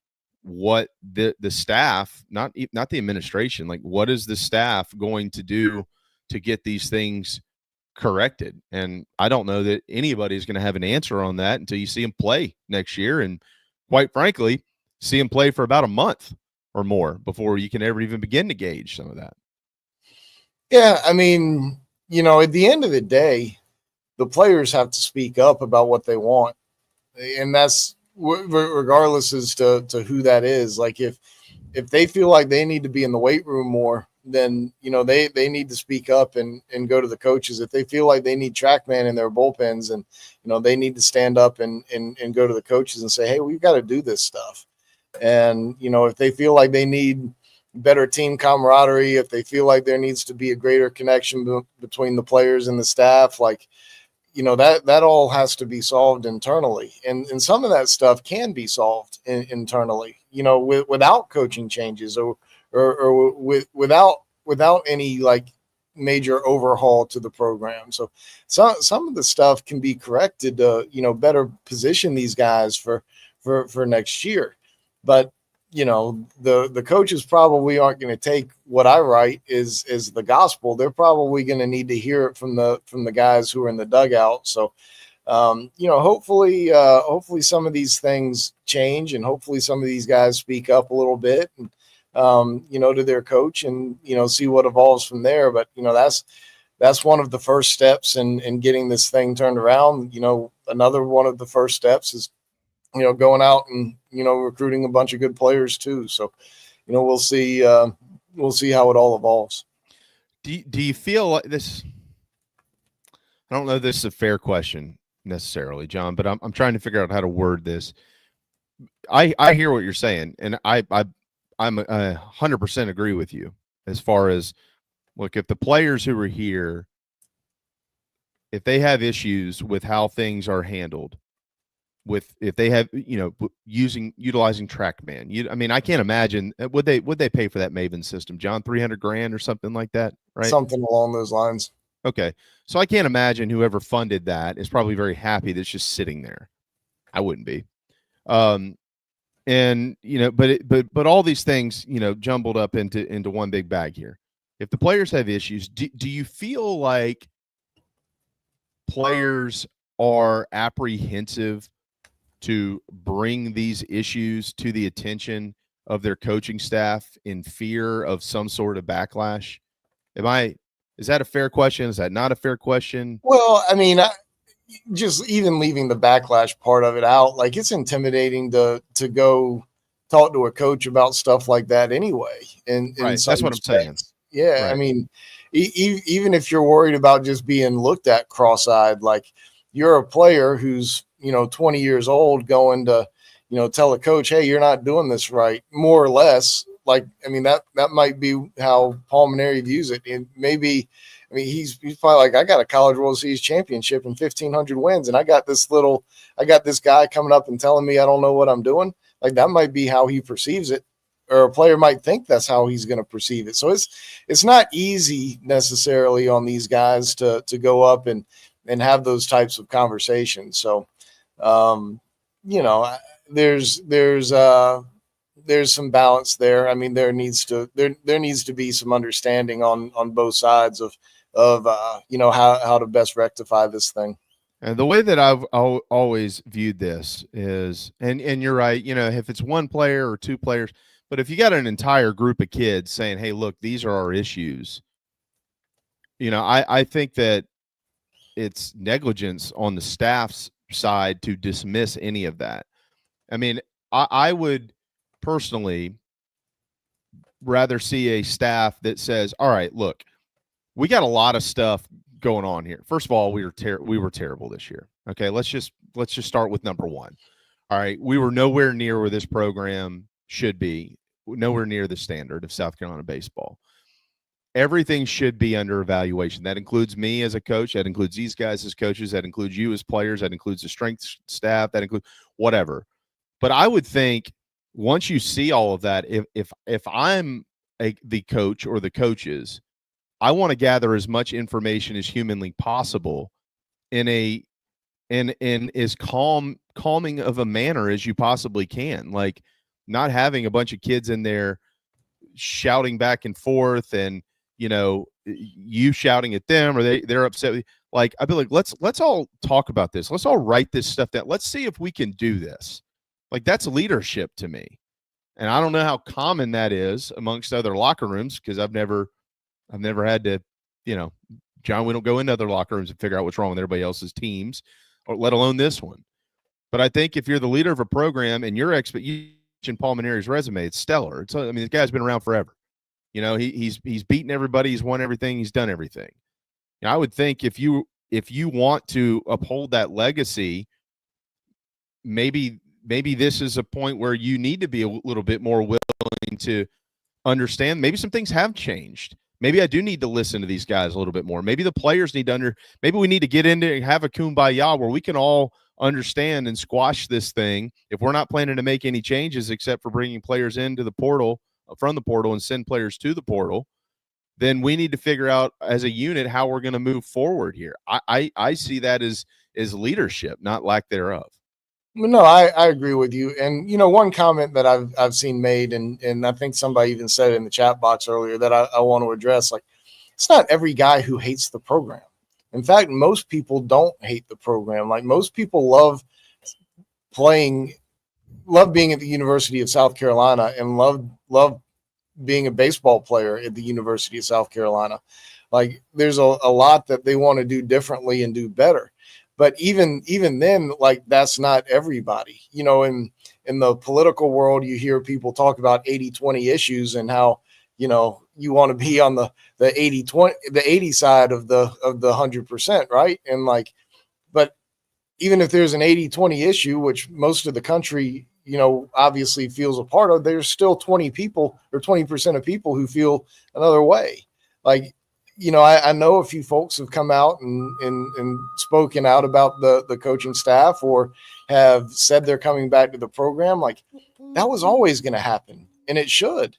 what the staff, not the administration, like what is the staff going to do to get these things corrected? And I don't know that anybody's going to have an answer on that until you see them play next year. And quite frankly, see them play for about a month or more before you can ever even begin to gauge some of that. Yeah, I mean, at the end of the day, the players have to speak up about what they want. And that's regardless as to who that is. Like if they feel like they need to be in the weight room more, then, they need to speak up and go to the coaches. If they feel like they need TrackMan in their bullpens, and, they need to stand up and go to the coaches and say, hey, we've got to do this stuff. And, if they feel like they need better team camaraderie, if they feel like there needs to be a greater connection between the players and the staff, like, that all has to be solved internally. And some of that stuff can be solved internally, without coaching changes or without any like major overhaul to the program. So some of the stuff can be corrected to, better position these guys for next year. But, the coaches probably aren't going to take what I write is the gospel. They're probably going to need to hear it from the guys who are in the dugout. So, hopefully some of these things change, and hopefully some of these guys speak up a little bit and, to their coach and, see what evolves from there. But, that's one of the first steps in getting this thing turned around. Another one of the first steps is, going out and, recruiting a bunch of good players too. So, we'll see how it all evolves. Do you feel like this? I don't know if this is a fair question necessarily, John, but I'm trying to figure out how to word this. I hear what you're saying, and I'm 100% agree with you as far as, look, if the players who are here, if they have issues with how things are handled, if they have, utilizing TrackMan. I mean, I can't imagine would they pay for that Maven system, John, $300,000 or something like that, right? Something along those lines. Okay, so I can't imagine whoever funded that is probably very happy that it's just sitting there. I wouldn't be. And but all these things, jumbled up into one big bag here. If the players have issues, do you feel like players are apprehensive to bring these issues to the attention of their coaching staff in fear of some sort of backlash? Is that a fair question? Is that not a fair question? Well, I mean, just even leaving the backlash part of it out, like it's intimidating to go talk to a coach about stuff like that anyway. And right. That's what I'm saying. Yeah. Right. I mean, even if you're worried about just being looked at cross-eyed, like you're a player who's, 20 years old going to, tell a coach, hey, you're not doing this right, more or less. Like, I mean, that might be how Paul Mainieri views it. And maybe, he's probably like, I got a College World Series championship and 1,500 wins, and I got this guy coming up and telling me I don't know what I'm doing. Like, that might be how he perceives it, or a player might think that's how he's going to perceive it. So it's not easy necessarily on these guys to go up and have those types of conversations. So, there's some balance there. I mean, there needs to be some understanding on both sides of how to best rectify this thing. And the way that I've always viewed this is, and you're right, if it's one player or two players, but if you got an entire group of kids saying, hey, look, these are our issues, I think that it's negligence on the staff's side to dismiss any of that. I mean, I would personally rather see a staff that says, all right, look, we got a lot of stuff going on here. First of all, we were terrible this year. Okay, let's just start with number one. All right, we were nowhere near where this program should be, nowhere near the standard of South Carolina baseball. Everything should be under evaluation. That includes me as a coach. That includes these guys as coaches. That includes you as players. That includes the strength staff. That includes whatever. But I would think once you see all of that, if I'm the coach or the coaches, I want to gather as much information as humanly possible in as calming of a manner as you possibly can. Like, not having a bunch of kids in there shouting back and forth and, you shouting at them or they're upset with you. Like, I'd be like, let's all talk about this. Let's all write this stuff down. Let's see if we can do this. Like, that's leadership to me. And I don't know how common that is amongst other locker rooms, because I've never had to, John, we don't go into other locker rooms and figure out what's wrong with everybody else's teams, or let alone this one. But I think if you're the leader of a program and your expectation, Paul Mainieri's resume, it's stellar. This guy's been around forever. He's beaten everybody, he's won everything, he's done everything. I would think if you want to uphold that legacy, maybe this is a point where you need to be a little bit more willing to understand. Maybe some things have changed. Maybe I do need to listen to these guys a little bit more. Maybe the players need to maybe we need to get into and have a kumbaya where we can all understand and squash this thing. If we're not planning to make any changes except for bringing players into the portal, from the portal, and send players to the portal, then we need to figure out as a unit how we're going to move forward here. I see that as leadership, not lack thereof. No, I agree with you. And, one comment that I've seen made, and I think somebody even said it in the chat box earlier that I want to address, like, it's not every guy who hates the program. In fact, most people don't hate the program. Like, most people love being at the University of South Carolina and love being a baseball player at the University of South Carolina. Like, there's a lot that they want to do differently and do better. But even then, like, that's not everybody. In the political world, you hear people talk about 80-20 issues and how, you want to be on the 80-20, the 80 side of the 100%, right? And like, but even if there's an 80-20 issue, which most of the country, obviously feels a part of, there's still 20 people or 20% of people who feel another way. Like, I know a few folks have come out and spoken out about the coaching staff or have said they're coming back to the program. Like, that was always going to happen, and it should.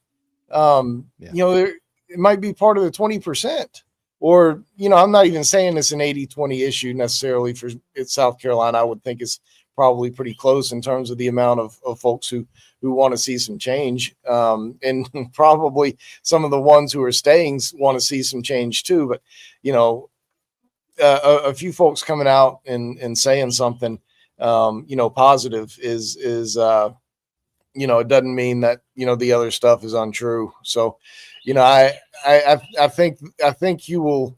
It might be part of the 20%. Or, I'm not even saying it's an 80-20 issue necessarily for South Carolina. I would think it's probably pretty close in terms of the amount of folks who want to see some change. And probably some of the ones who are staying want to see some change too. But, a few folks coming out and saying something, positive is it doesn't mean that, the other stuff is untrue. So, I think you will.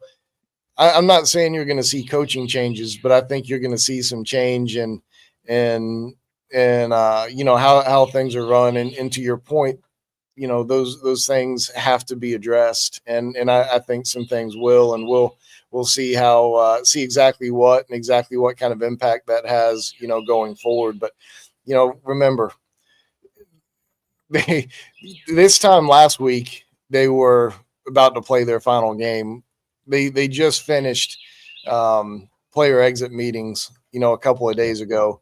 I'm not saying you're going to see coaching changes, but I think you're going to see some change and how things are run. And to your point, those things have to be addressed. And I think some things will, and we'll see see exactly what kind of impact that has, going forward. But, remember, this time last week, they were about to play their final game. They just finished player exit meetings, a couple of days ago.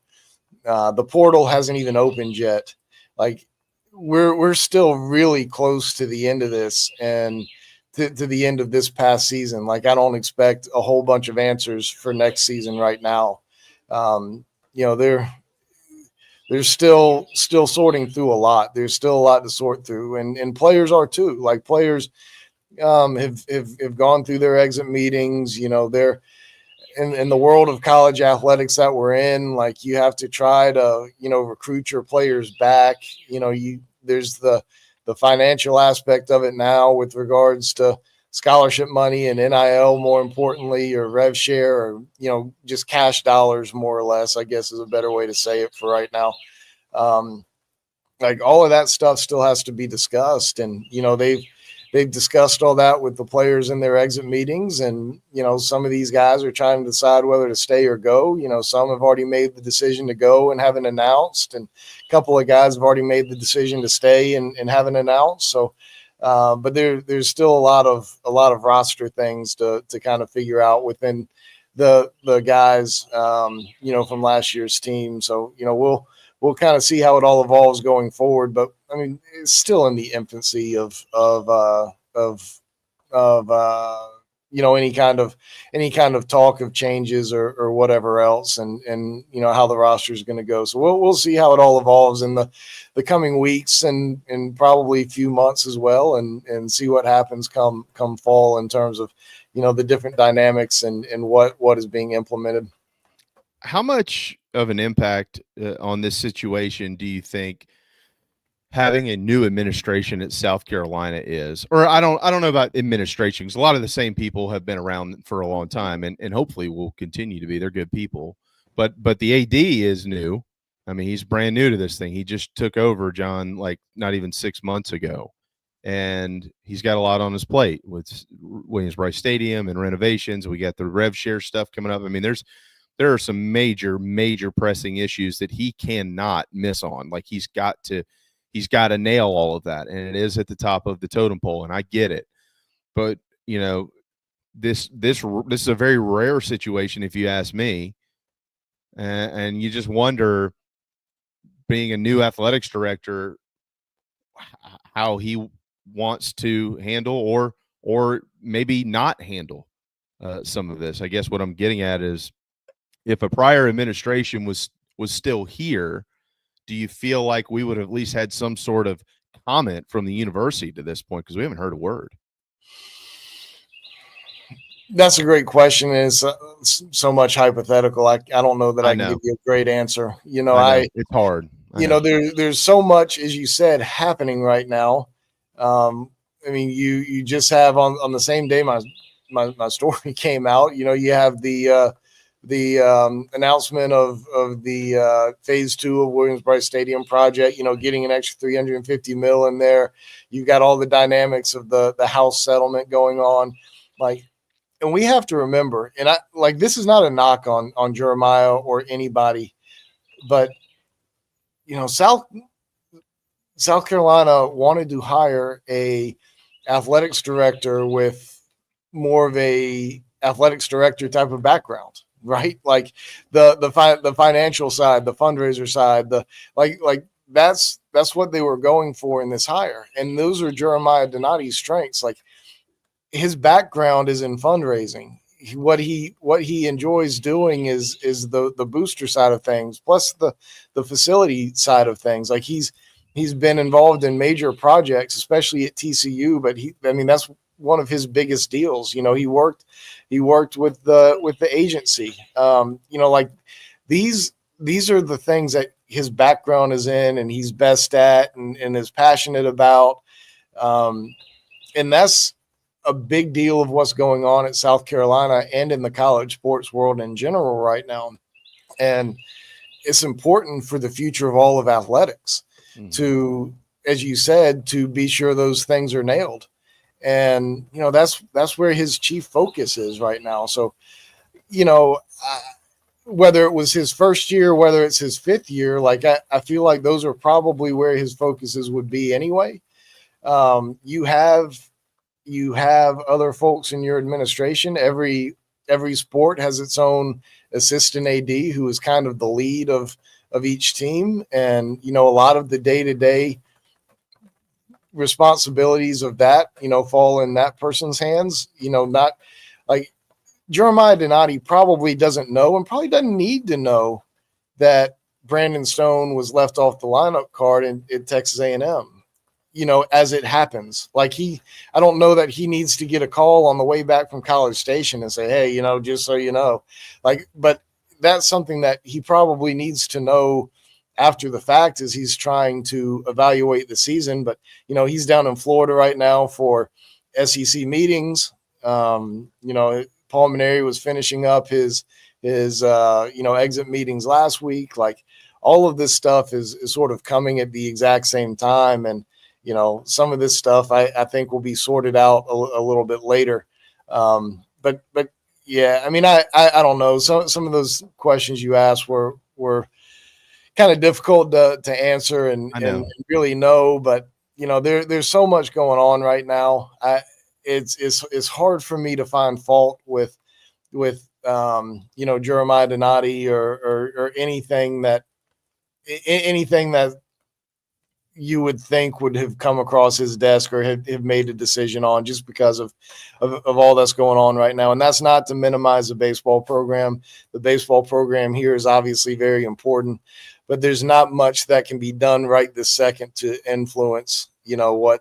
The portal hasn't even opened yet. Like, we're still really close to the end of this and to the end of this past season. Like, I don't expect a whole bunch of answers for next season right now. They're still sorting through a lot. There's still a lot to sort through, and players are too. Like, players have gone through their exit meetings. They're in the world of college athletics that we're in. Like, you have to try to recruit your players back. There's the financial aspect of it now with regards to scholarship money and NIL, more importantly, or rev share, or just cash dollars, more or less, I guess is a better way to say it for right now. Like, all of that stuff still has to be discussed, and they've discussed all that with the players in their exit meetings, and some of these guys are trying to decide whether to stay or go. Some have already made the decision to go and haven't announced, and a couple of guys have already made the decision to stay and haven't announced. So but there's still a lot of roster things to kind of figure out within the guys, from last year's team. So, we'll kind of see how it all evolves going forward. But I mean, it's still in the infancy of any kind of talk of changes or whatever else, and how the roster is going to go. So we'll see how it all evolves in the coming weeks and probably a few months as well, and see what happens come fall in terms of the different dynamics and what is being implemented. How much of an impact on this situation do you think having a new administration at South Carolina is? Or I don't know about administration, because a lot of the same people have been around for a long time and hopefully will continue to be. They're good people. But the AD is new. I mean, he's brand new to this thing. He just took over, John, like not even 6 months ago. And he's got a lot on his plate with Williams-Brice Stadium and renovations. We got the rev share stuff coming up. I mean, there are some major pressing issues that he cannot miss on. Like, he's got to nail all of that, and it is at the top of the totem pole, and I get it. But this is a very rare situation, if you ask me, and you just wonder, being a new athletics director, how he wants to handle or maybe not handle some of this. I guess what I'm getting at is, if a prior administration was still here, do you feel like we would have at least had some sort of comment from the university to this point? Because we haven't heard a word. That's a great question. It's so much hypothetical. I don't know that I can give you a great answer. It's hard. There's so much, as you said, happening right now. I mean, you just have on the same day my story came out. You have the announcement of the phase 2 of Williams-Brice Stadium project, getting an extra $350 million in there. You've got all the dynamics of the house settlement going on. And we have to remember, and this is not a knock on Jeremiah or anybody, but South Carolina wanted to hire a athletics director with more of a athletics director type of background, right? Like the financial side, the fundraiser side, that's what they were going for in this hire. And those are Jeremiah Donati's strengths. Like, his background is in fundraising. What he enjoys doing is the booster side of things, plus the facility side of things. Like, he's been involved in major projects, especially at TCU, but that's one of his biggest deals. You know, he worked with the agency. Like, these are the things that his background is in and he's best at and is passionate about. And that's a big deal of what's going on at South Carolina and in the college sports world in general right now. And it's important for the future of all of athletics to, as you said, to be sure those things are nailed. And, that's where his chief focus is right now. So, whether it was his first year, whether it's his fifth year, like I feel like those are probably where his focuses would be anyway. You have other folks in your administration. Every sport has its own assistant AD who is kind of the lead of each team. And, a lot of the day-to-day responsibilities of that, fall in that person's hands. Not like Jeremiah Donati probably doesn't know and probably doesn't need to know that Brandon Stone was left off the lineup card in Texas A&M. As it happens. Like, I don't know that he needs to get a call on the way back from College Station and say, hey, just so you know, but that's something that he probably needs to know after the fact as he's trying to evaluate the season. But, he's down in Florida right now for SEC meetings. Paul Maneri was finishing up his exit meetings last week. Like, all of this stuff is sort of coming at the exact same time. And, some of this stuff I think will be sorted out a little bit later. But yeah, I don't know. Some of those questions you asked were kind of difficult to answer and really know, but there's so much going on right now. It's hard for me to find fault with Jeremiah Donati or anything that you would think would have come across his desk or have made a decision on, just because of all that's going on right now. And that's not to minimize the baseball program. The baseball program here is obviously very important, but there's not much that can be done right this second to influence, what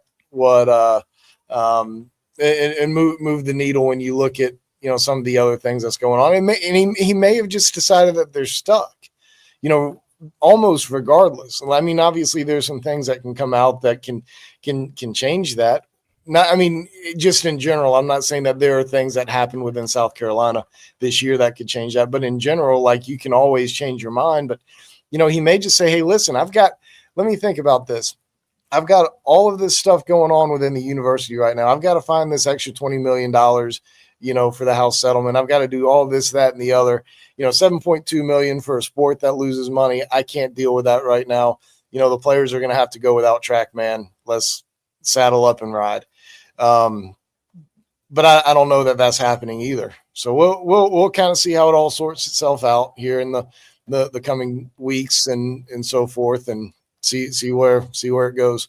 and move the needle when you look at, some of the other things that's going on. And he may have just decided that they're stuck, almost regardless. Obviously there's some things that can come out that can change that. Just in general, I'm not saying that there are things that happen within South Carolina this year that could change that, but in general, like, you can always change your mind. But, he may just say, hey, listen, let me think about this. I've got all of this stuff going on within the university right now. I've got to find this extra $20 million, for the house settlement. I've got to do all this, that, and the other. $7.2 million for a sport that loses money. I can't deal with that right now. The players are going to have to go without TrackMan. Let's saddle up and ride. But I don't know that that's happening either. So we'll kind of see how it all sorts itself out here in the coming weeks and so forth, and see where it goes.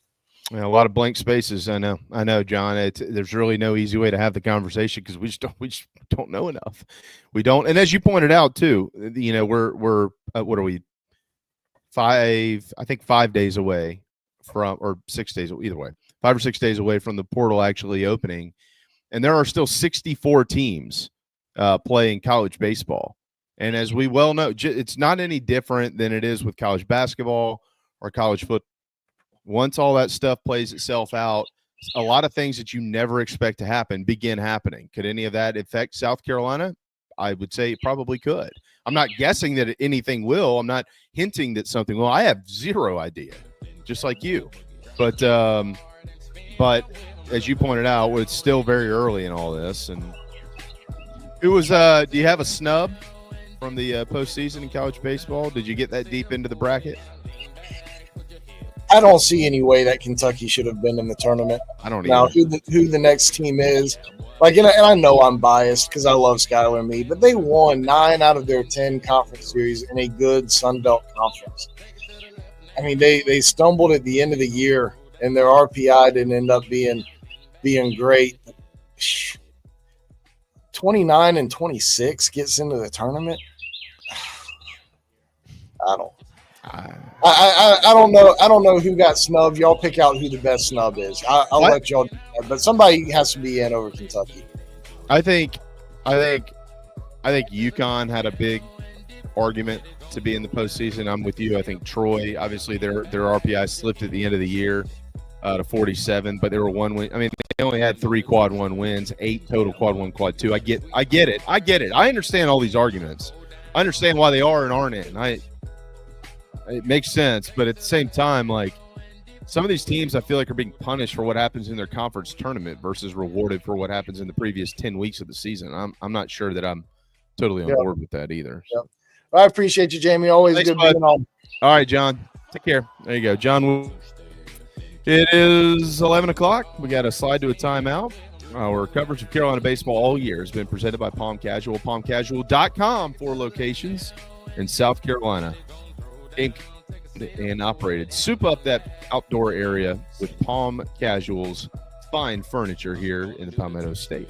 Yeah, a lot of blank spaces. I know, John. There's really no easy way to have the conversation because we just don't know enough. We don't. And as you pointed out too, we're what are we? 5 days away from, or 6 days, either way, 5 or 6 days away from the portal actually opening, and there are still 64 teams playing college baseball. And as we well know, it's not any different than it is with college basketball or college football. Once all that stuff plays itself out, a lot of things that you never expect to happen begin happening. Could any of that affect South Carolina? I would say it probably could. I'm not guessing that anything will. I'm not hinting that something will. I have zero idea, just like you. But as you pointed out, it's still very early in all this. And it was. Do you have a snub from the postseason in college baseball? Did you get that deep into the bracket? I don't see any way that Kentucky should have been in the tournament. I don't know who the next team is. Like, and I know I'm biased because I love Skylar and me, but they won 9 out of their 10 conference series in a good Sun Belt conference. I mean, they stumbled at the end of the year, and their RPI didn't end up being great. 29-26 gets into the tournament. I don't know. I don't know who got snubbed. Y'all pick out who the best snub is. I'll let y'all do that. But somebody has to be in over Kentucky. I think UConn had a big argument to be in the postseason. I'm with you. I think Troy, obviously their RPI slipped at the end of the year to 47, but they were 1 win. I mean, they only had 3 quad 1 wins, 8 total quad 1, quad 2. I get it. I understand all these arguments. I understand why they are and aren't in. It makes sense, but at the same time, like, some of these teams I feel like are being punished for what happens in their conference tournament versus rewarded for what happens in the previous 10 weeks of the season. I'm not sure that I'm totally on board with that either. Yep. I appreciate you, Jamie. Always Thanks, good bud. being on. All right, John. Take care. There you go. John, it is 11 o'clock. We got to slide to a timeout. Our coverage of Carolina baseball all year has been presented by Palm Casual, palmcasual.com for locations in South Carolina. And operated. Soup up that outdoor area with Palm Casual's fine furniture here in the Palmetto State.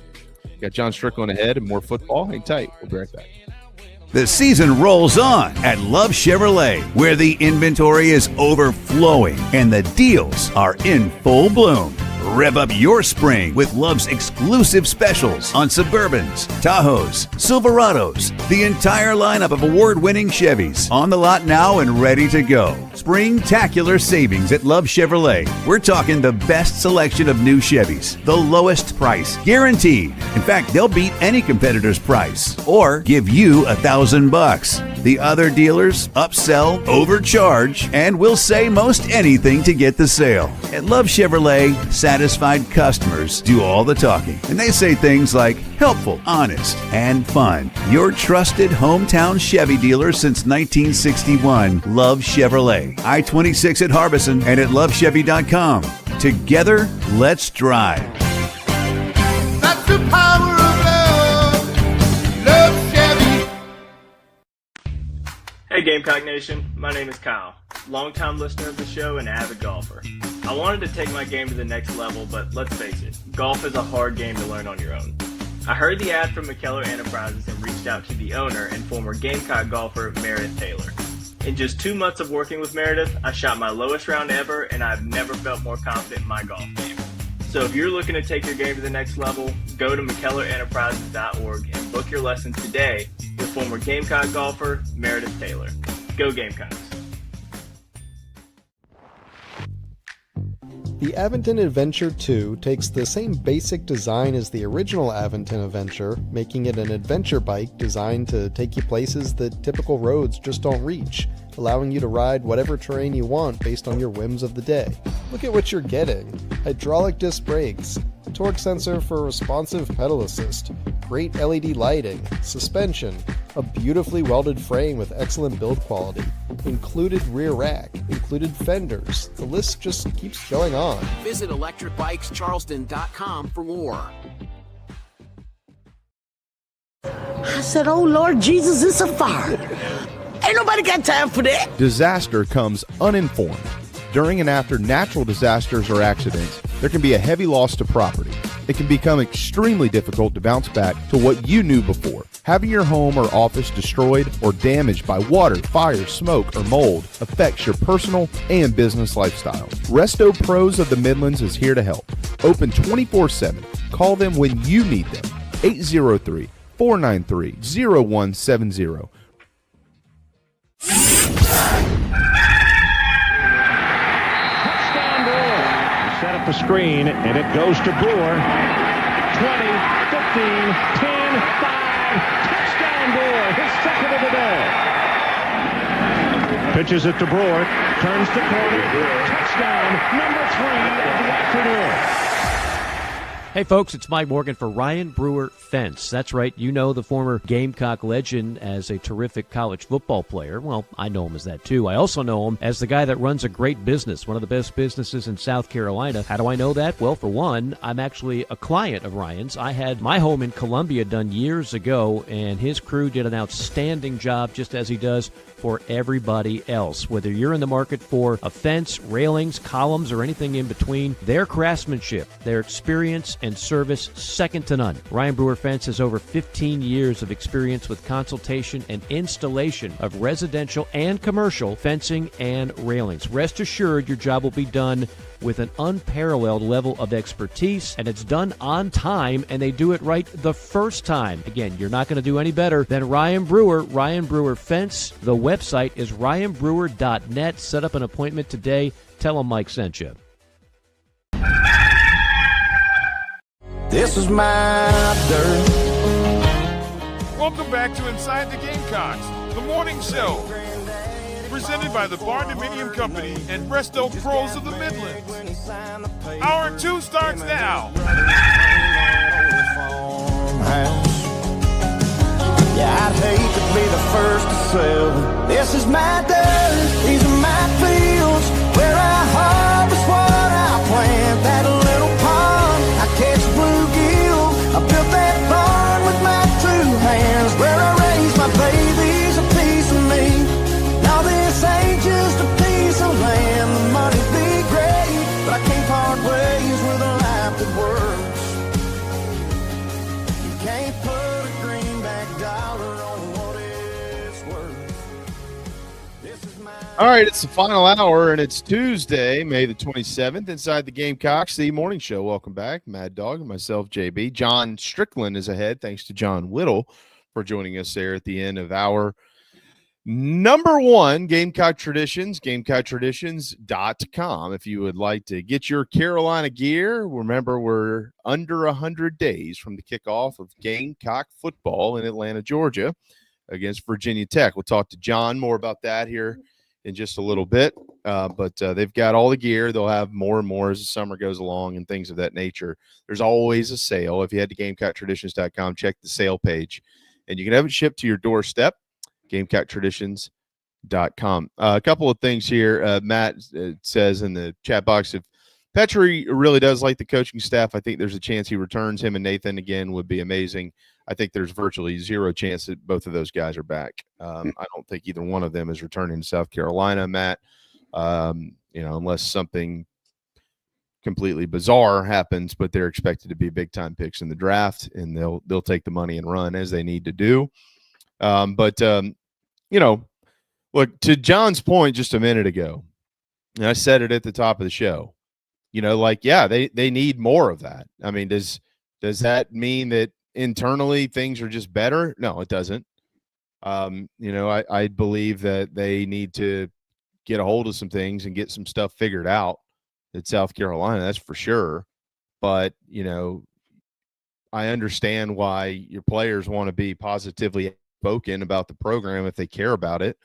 Got John Strickland ahead and more football. Hang tight. We'll be right back. The season rolls on at Love Chevrolet, where the inventory is overflowing and the deals are in full bloom. Rev up your spring with Love's exclusive specials on Suburbans, Tahoes, Silverados, the entire lineup of award-winning Chevys on the lot now and ready to go. Spring-tacular savings at Love Chevrolet. We're talking the best selection of new Chevys, the lowest price, guaranteed. In fact, they'll beat any competitor's price or give you $1,000. The other dealers upsell, overcharge, and will say most anything to get the sale. At Love Chevrolet, satisfied customers do all the talking, and they say things like helpful, honest, and fun. Your trusted hometown Chevy dealer since 1961, Love Chevrolet. I-26 at Harbison and at lovechevy.com. Together, let's drive. That's the power of love. Love Chevy. Hey Gamecock Nation, my name is Kyle, longtime listener of the show and avid golfer. I wanted to take my game to the next level, but let's face it, golf is a hard game to learn on your own. I heard the ad from McKellar Enterprises and reached out to the owner and former Gamecock golfer Meredith Taylor. In just 2 months of working with Meredith, I shot my lowest round ever, and I've never felt more confident in my golf game. So if you're looking to take your game to the next level, go to McKellarEnterprises.org and book your lessons today with former Gamecock golfer Meredith Taylor. Go Gamecocks! The Aventon Adventure 2 takes the same basic design as the original Aventon Adventure, making it an adventure bike designed to take you places that typical roads just don't reach, allowing you to ride whatever terrain you want based on your whims of the day. Look at what you're getting: hydraulic disc brakes, torque sensor for responsive pedal assist, great LED lighting, suspension, a beautifully welded frame with excellent build quality, included rear rack, included fenders. The list just keeps going on. Visit electricbikescharleston.com for more. I said, oh Lord Jesus, it's a fire. Ain't nobody got time for that. Disaster comes uninformed. During and after natural disasters or accidents, there can be a heavy loss to property. It can become extremely difficult to bounce back to what you knew before. Having your home or office destroyed or damaged by water, fire, smoke, or mold affects your personal and business lifestyle. Resto Pros of the Midlands is here to help. Open 24/7. Call them when you need them. 803-493-0170. Set up the screen, and it goes to Brewer. 20, 15, 10, 5. Touchdown, Brewer. His second of the day. Pitches it to Brewer. Turns the corner. Touchdown, number 3 of the afternoon. Hey, folks, it's Mike Morgan for Ryan Brewer Fence. That's right. You know the former Gamecock legend as a terrific college football player. Well, I know him as that, too. I also know him as the guy that runs a great business, one of the best businesses in South Carolina. How do I know that? Well, for one, I'm actually a client of Ryan's. I had my home in Columbia done years ago, and his crew did an outstanding job, just as he does for everybody else. Whether you're in the market for a fence, railings, columns, or anything in between, their craftsmanship, their experience, and service second to none. Ryan Brewer Fence has over 15 years of experience with consultation and installation of residential and commercial fencing and railings. Rest assured your job will be done with an unparalleled level of expertise, and it's done on time, and they do it right the first time. Again, you're not going to do any better than Ryan Brewer Fence. The website is ryanbrewer.net. Set up an appointment today. Tell them Mike sent you. This is my dirt. Welcome back to Inside the Gamecocks, the morning show. Presented by the Barndominium Company and Resto Pros of the Midlands. Hour 2 starts now. Yeah, I'd hate to be the first to sell. This is my dirt, these are my fields, where I harvest what I plant. That little pond, I catch bluegill. I built that barn with my 2 hands, where I raise my babies, a piece of me. Now this ain't just a piece of land, the money be great, but I can't part ways with a life that works. You can't put a greenback dollar on what it's worth. This is my... All right, it's the final hour, and it's Tuesday, May the 27th, Inside the Gamecocks, the morning show. Welcome back, Mad Dog and myself, JB. John Strickland is ahead, thanks to John Whittle for joining us there at the end of our number 1 Gamecock Traditions, GamecockTraditions.com. If you would like to get your Carolina gear, remember we're under 100 days from the kickoff of Gamecock football in Atlanta, Georgia against Virginia Tech. We'll talk to John more about that here in just a little bit, but they've got all the gear. They'll have more and more as the summer goes along and things of that nature. There's always a sale. If you head to GamecockTraditions.com, check the sale page, and you can have it shipped to your doorstep. GamecockTraditions.com. A couple of things here. Matt says in the chat box, if Petrie really does like the coaching staff, I think there's a chance he returns. Him and Nathan again would be amazing. I think there's virtually zero chance that both of those guys are back. I don't think either one of them is returning to South Carolina, Matt, unless something completely bizarre happens, but they're expected to be big-time picks in the draft, and they'll take the money and run as they need to do. Look, to John's point just a minute ago, and I said it at the top of the show, they need more of that. I mean, does that mean that internally things are just better? No, it doesn't. I believe that they need to get a hold of some things and get some stuff figured out at South Carolina. That's for sure. But, I understand why your players want to be positively spoken about the program if they care about it.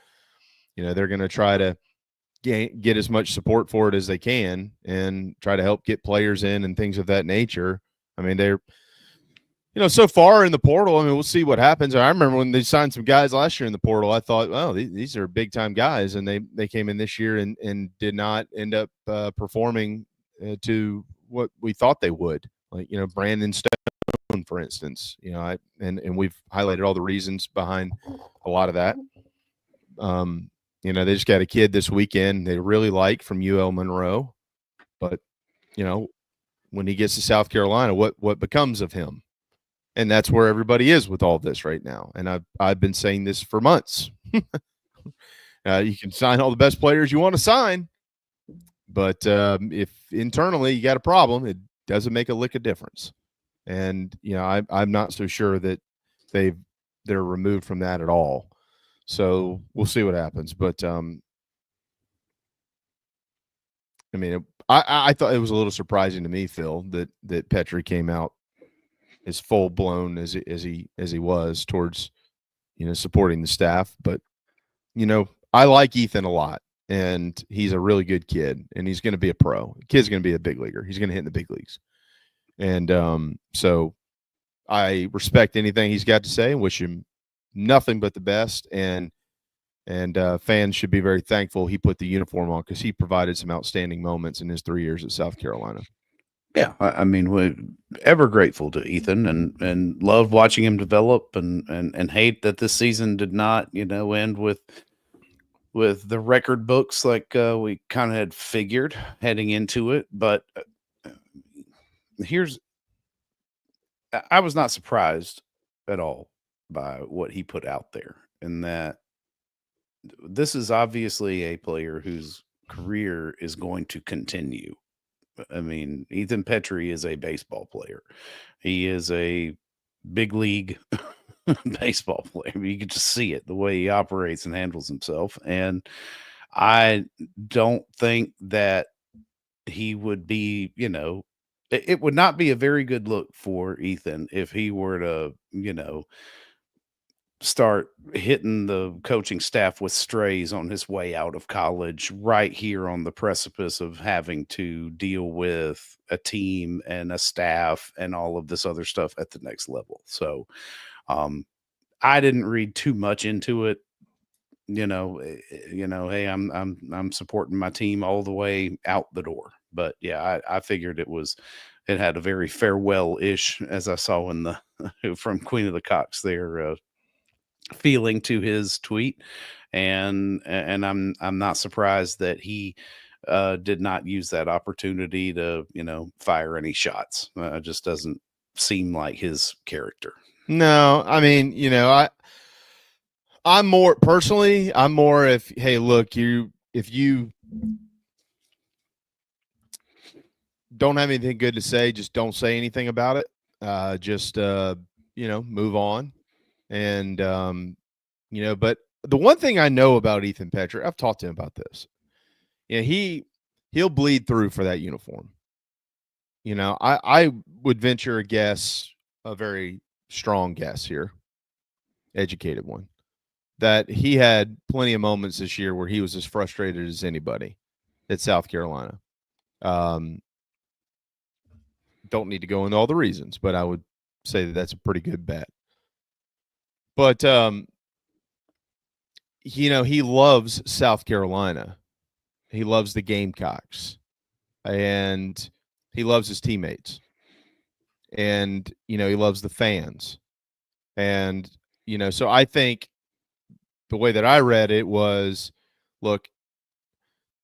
They're going to try to get as much support for it as they can and try to help get players in and things of that nature. I mean, they're, so far in the portal, we'll see what happens. I remember when they signed some guys last year in the portal, I thought, well, these are big time guys. And they came in this year and did not end up performing to what we thought they would. Like, Brandon Stone, for instance, and we've highlighted all the reasons behind a lot of that. They just got a kid this weekend they really like from UL Monroe, but when he gets to South Carolina, what becomes of him? And that's where everybody is with all this right now. And I've been saying this for months. You can sign all the best players you want to sign, but if internally you got a problem, it doesn't make a lick of difference. And I'm not so sure that they're removed from that at all. So we'll see what happens. But I thought it was a little surprising to me, Phil, that Petrie came out as full blown as he was towards supporting the staff. But I like Ethan a lot, and he's a really good kid, and he's going to be a pro. The kid's going to be a big leaguer. He's going to hit in the big leagues. And so I respect anything he's got to say and wish him nothing but the best. And fans should be very thankful he put the uniform on, because he provided some outstanding moments in his 3 years at South Carolina. Yeah, I mean, we're ever grateful to Ethan and love watching him develop, and hate that this season did not, end with the record books like we kind of had figured heading into it. But I was not surprised at all by what he put out there, and that this is obviously a player whose career is going to continue. I mean, Ethan Petrie is a baseball player. He is a big league baseball player. I mean, you can just see it, the way he operates and handles himself. And I don't think that he would be, it would not be a very good look for Ethan if he were to, start hitting the coaching staff with strays on his way out of college, right here on the precipice of having to deal with a team and a staff and all of this other stuff at the next level. So I didn't read too much into it. Hey, I'm supporting my team all the way out the door. But yeah, I figured it had a very farewell-ish, as I saw in the from Queen of the Cocks there, feeling to his tweet, and I'm not surprised that he did not use that opportunity to fire any shots. It just doesn't seem like his character. No, I mean, I'm more personally, if hey, look, if you don't have anything good to say, just don't say anything about it. Just move on. And, but the one thing I know about Ethan Petrie, I've talked to him about this. He'll bleed through for that uniform. I would venture a guess, a very strong guess here, educated one, that he had plenty of moments this year where he was as frustrated as anybody at South Carolina. Don't need to go into all the reasons, but I would say that that's a pretty good bet. But, he loves South Carolina. He loves the Gamecocks. And he loves his teammates. And, he loves the fans. And, so I think the way that I read it was, look,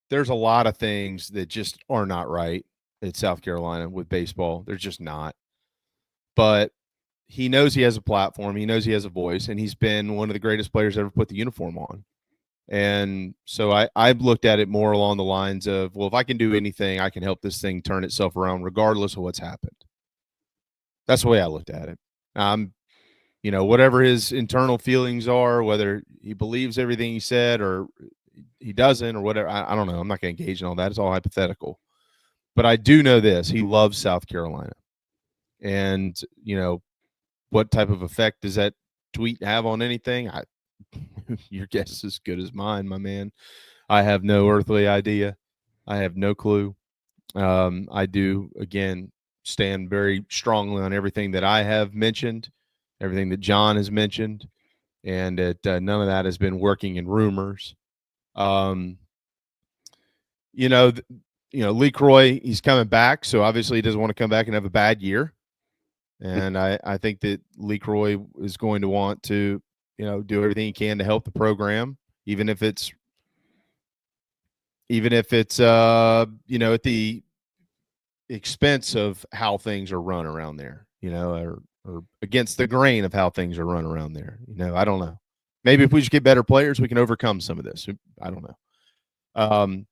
there's a lot of things that just are not right at South Carolina with baseball. They're just not. But he knows he has a platform. He knows he has a voice, and he's been one of the greatest players ever put the uniform on. And so I looked at it more along the lines of, well, if I can do anything, I can help this thing turn itself around regardless of what's happened. That's the way I looked at it. Whatever his internal feelings are, whether he believes everything he said or he doesn't or whatever, I don't know. I'm not going to engage in all that. It's all hypothetical. But I do know this. He loves South Carolina. And, what type of effect does that tweet have on anything? Your guess is as good as mine, my man. I have no earthly idea. I have no clue. I do, again, stand very strongly on everything that I have mentioned, everything that John has mentioned, and that none of that has been working in rumors. Lee Croy, he's coming back, so obviously he doesn't want to come back and have a bad year. And I think that Lee Croy is going to want to, do everything he can to help the program, even if it's at the expense of how things are run around there, or against the grain of how things are run around there. I don't know. Maybe if we just get better players, we can overcome some of this. I don't know.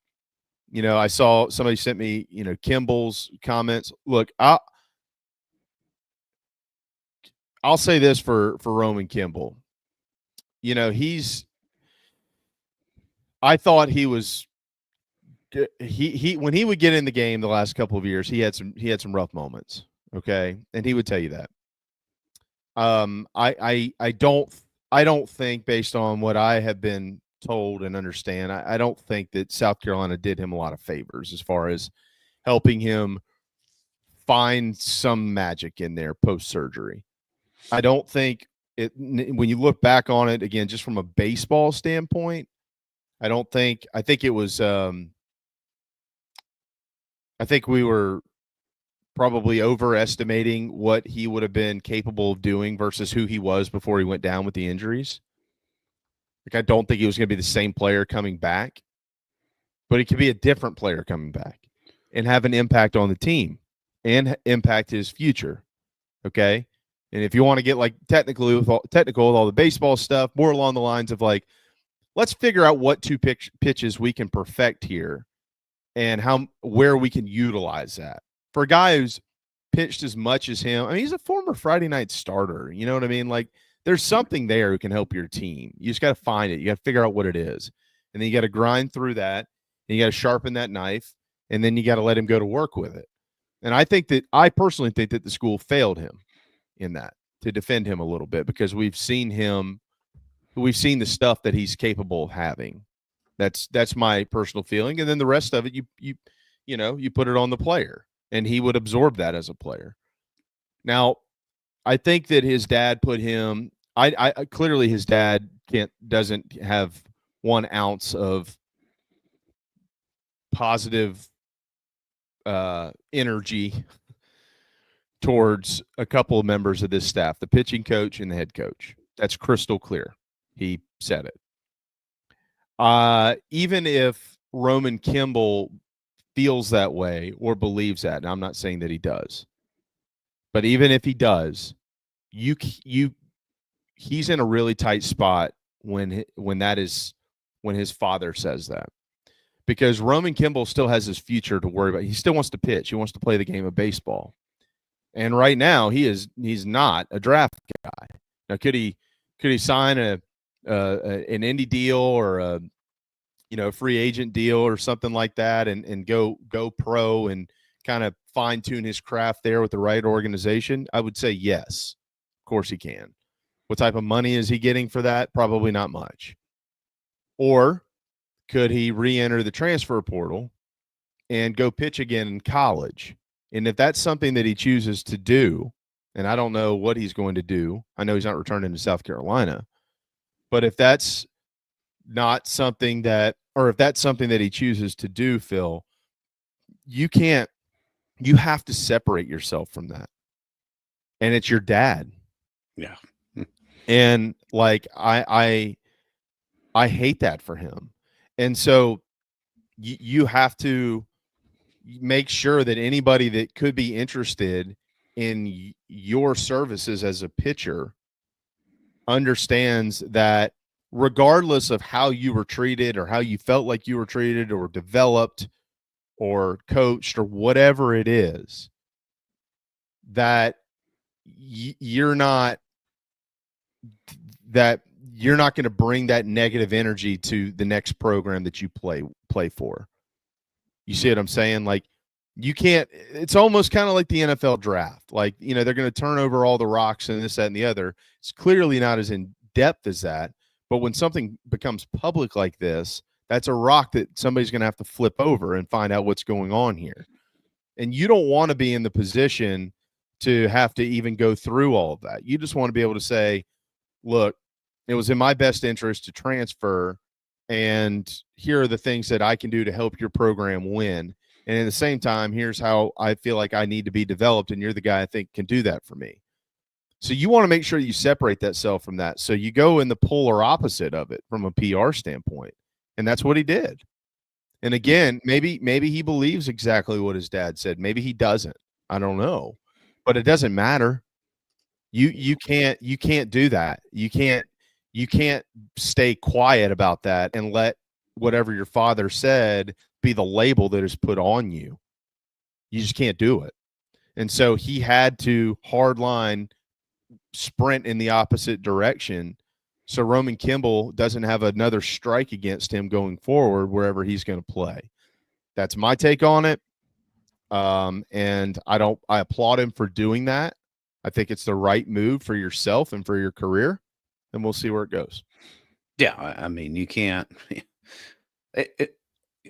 I saw somebody sent me, Kimball's comments. Look, I'll say this for Roman Kimball. I thought he was he when he would get in the game the last couple of years, he had some rough moments. Okay. And he would tell you that. I don't think, based on what I have been told and understand, I don't think that South Carolina did him a lot of favors as far as helping him find some magic in there post-surgery. I don't think when you look back on it again, just from a baseball standpoint, I think it was, I think we were probably overestimating what he would have been capable of doing versus who he was before he went down with the injuries. Like, I don't think he was going to be the same player coming back, but he could be a different player coming back and have an impact on the team and impact his future. Okay. And if you want to get like technical with all the baseball stuff, more along the lines of like, let's figure out what two pitches we can perfect here and where we can utilize that. For a guy who's pitched as much as him, I mean, he's a former Friday night starter. You know what I mean? Like, there's something there who can help your team. You just got to find it. You got to figure out what it is. And then you got to grind through that, and you got to sharpen that knife, and then you got to let him go to work with it. And I personally think that the school failed him in that, to defend him a little bit, because we've seen the stuff that he's capable of having. That's my personal feeling. And then the rest of it, you put it on the player, and he would absorb that as a player. Now, I think that his dad put him. I clearly his dad doesn't have 1 ounce of positive energy towards a couple of members of this staff, the pitching coach and the head coach. That's crystal clear. He said it. Even if Roman Kimball feels that way or believes that, and I'm not saying that he does, but even if he does, he's in a really tight spot when his father says that, because Roman Kimball still has his future to worry about. He still wants to pitch. He wants to play the game of baseball. And right now he's not a draft guy. Now, could he sign an indie deal or a free agent deal or something like that and go pro and kind of fine tune his craft there with the right organization? I would say yes. Of course he can. What type of money is he getting for that? Probably not much. Or could he re-enter the transfer portal and go pitch again in college? And if that's something that he chooses to do, and I don't know what he's going to do, I know he's not returning to South Carolina, but if that's not something that, or if that's something that he chooses to do, Phil, you have to separate yourself from that. And it's your dad. Yeah. And like, I hate that for him. And so you have to make sure that anybody that could be interested in your services as a pitcher understands that regardless of how you were treated or how you felt like you were treated or developed or coached or whatever it is, that you're not going to bring that negative energy to the next program that you play for. You see what I'm saying? Like, you can't, it's almost kind of like the NFL draft. Like, they're going to turn over all the rocks and this, that, and the other. It's clearly not as in depth as that. But when something becomes public like this, that's a rock that somebody's going to have to flip over and find out what's going on here. And you don't want to be in the position to have to even go through all of that. You just want to be able to say, look, it was in my best interest to transfer, and here are the things that I can do to help your program win. And at the same time, here's how I feel like I need to be developed, and you're the guy I think can do that for me. So you want to make sure you separate that self from that. So you go in the polar opposite of it from a PR standpoint. And that's what he did. And again, maybe he believes exactly what his dad said. Maybe he doesn't. I don't know. But it doesn't matter. You can't do that. You can't stay quiet about that and let whatever your father said be the label that is put on you. You just can't do it. And so he had to hardline sprint in the opposite direction so Roman Kimball doesn't have another strike against him going forward wherever he's going to play. That's my take on it. And I applaud him for doing that. I think it's the right move for yourself and for your career, and we'll see where it goes. Yeah, you can't.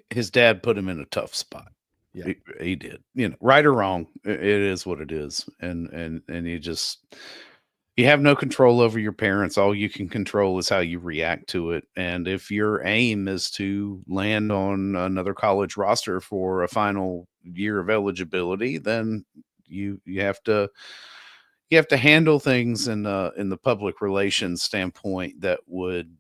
His dad put him in a tough spot. Yeah. He did. Right or wrong, it is what it is. And you have no control over your parents. All you can control is how you react to it. And if your aim is to land on another college roster for a final year of eligibility, then you have to handle things in the public relations standpoint that would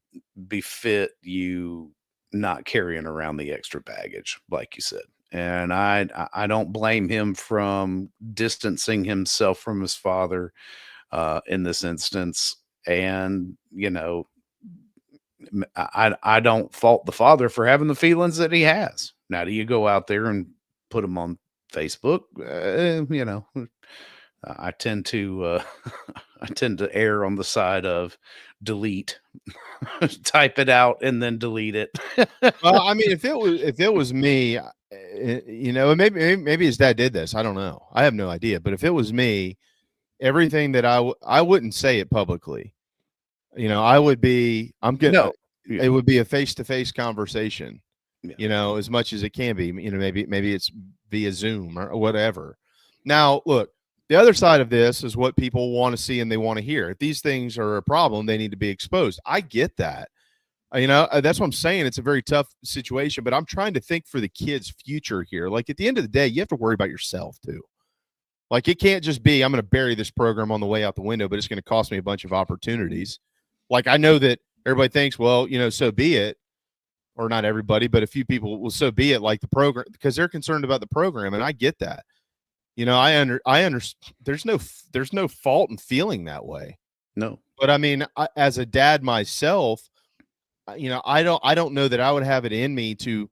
befit you not carrying around the extra baggage, like you said. And I don't blame him from distancing himself from his father in this instance. And, I don't fault the father for having the feelings that he has. Now, do you go out there and put them on Facebook? I tend to err on the side of delete, type it out and then delete it. Well, I mean, if it was me, maybe his dad did this. I don't know. I have no idea. But if it was me, everything that I wouldn't say it publicly. I would be. It would be a face-to-face conversation. Yeah. As much as it can be. Maybe it's via Zoom or whatever. Now, look. The other side of this is what people want to see and they want to hear. If these things are a problem, they need to be exposed. I get that. That's what I'm saying. It's a very tough situation, but I'm trying to think for the kid's future here. Like, at the end of the day, you have to worry about yourself too. Like, it can't just be, I'm going to bury this program on the way out the window, but it's going to cost me a bunch of opportunities. Like, I know that everybody thinks, well, so be it. Or not everybody, but a few people will, so be it, like the program, because they're concerned about the program. And I get that. I understand. There's no fault in feeling that way. No, but I mean, as a dad myself, I don't know that I would have it in me to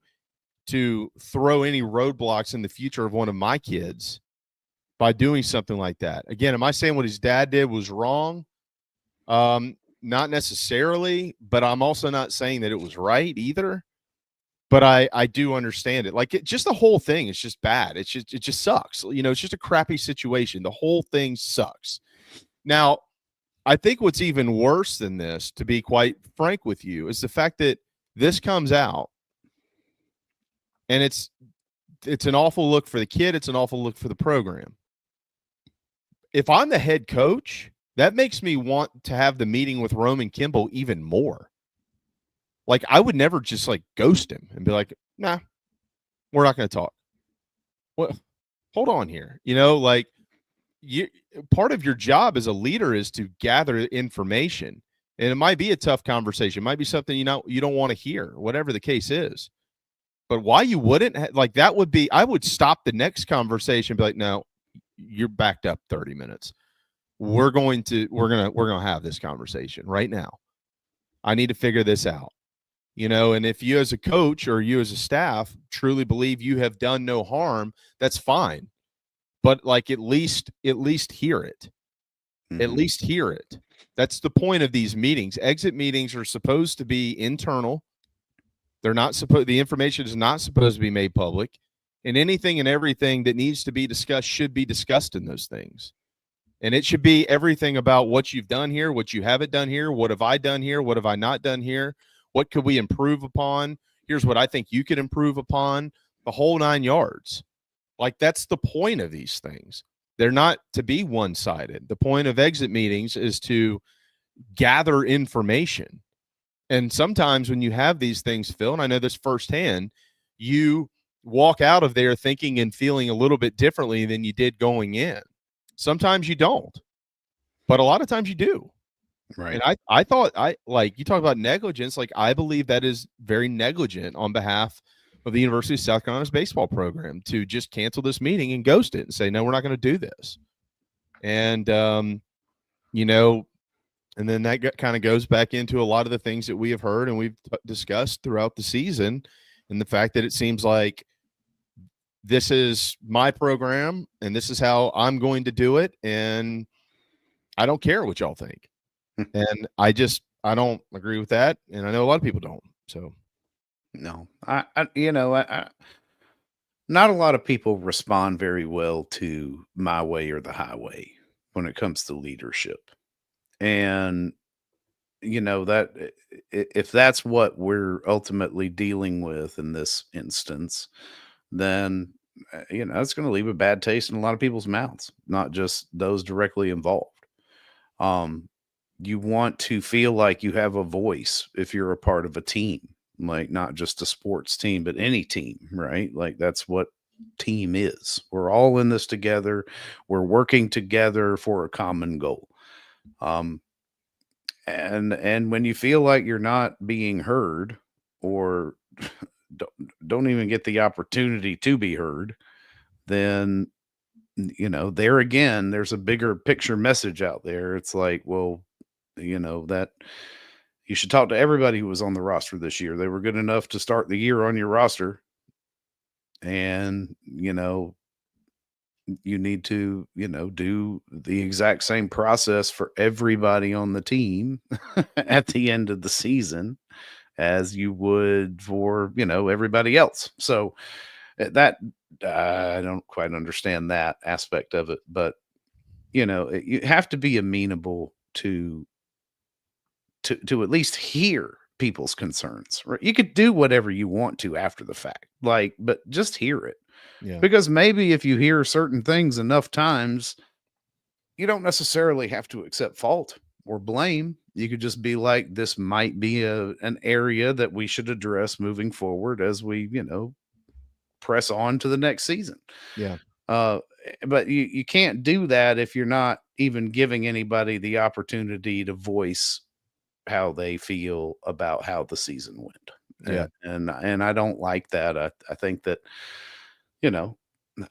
throw any roadblocks in the future of one of my kids by doing something like that. Again, am I saying what his dad did was wrong? Not necessarily, but I'm also not saying that it was right either. But I do understand it. Like, just the whole thing is just bad. It just sucks. It's just a crappy situation. The whole thing sucks. Now, I think what's even worse than this, to be quite frank with you, is the fact that this comes out and it's an awful look for the kid. It's an awful look for the program. If I'm the head coach, that makes me want to have the meeting with Roman Kimball even more. Like, I would never just ghost him and be like, nah, we're not going to talk. Well, hold on here. Part of your job as a leader is to gather information, and it might be a tough conversation. It might be something you don't want to hear, whatever the case is. But why you wouldn't that would be, I would stop the next conversation and be like, no, you're backed up 30 minutes. We're going to have this conversation right now. I need to figure this out. And if you as a coach or you as a staff truly believe you have done no harm, that's fine. But at least hear it. Mm-hmm. At least hear it. That's the point of these meetings. Exit meetings are supposed to be internal. They're not the information is not supposed to be made public. And anything and everything that needs to be discussed should be discussed in those things. And it should be everything about what you've done here, what you haven't done here, what have I done here, what have I not done here. What could we improve upon? Here's what I think you could improve upon. The whole 9 yards. That's the point of these things. They're not to be one-sided. The point of exit meetings is to gather information. And sometimes when you have these things, Phil, and I know this firsthand, you walk out of there thinking and feeling a little bit differently than you did going in. Sometimes you don't, but a lot of times you do. Right. And I thought you talk about negligence. I believe that is very negligent on behalf of the University of South Carolina's baseball program to just cancel this meeting and ghost it and say, no, we're not going to do this. And, and then that kind of goes back into a lot of the things that we have heard and we've discussed throughout the season. And the fact that it seems like this is my program and this is how I'm going to do it. And I don't care what y'all think. And I don't agree with that. And I know a lot of people don't. So, no, not a lot of people respond very well to my way or the highway when it comes to leadership. And, that if that's what we're ultimately dealing with in this instance, then it's going to leave a bad taste in a lot of people's mouths, not just those directly involved. You want to feel like you have a voice if you're a part of a team, like not just a sports team, but any team, right? Like that's what team is. We're all in this together. We're working together for a common goal. And when you feel like you're not being heard or don't even get the opportunity to be heard, then, there again, there's a bigger picture message out there. It's like, well, that you should talk to everybody who was on the roster this year. They were good enough to start the year on your roster. And, you need to, do the exact same process for everybody on the team at the end of the season as you would for, everybody else. So that I don't quite understand that aspect of it, but you have to be amenable to at least hear people's concerns, right? You could do whatever you want to after the fact, but just hear it. Yeah. Because maybe if you hear certain things enough times, you don't necessarily have to accept fault or blame. You could just be like, this might be an area that we should address moving forward as we, press on to the next season. Yeah. But you can't do that if you're not even giving anybody the opportunity to voice how they feel about how the season went. Yeah. And I don't like that. I think that,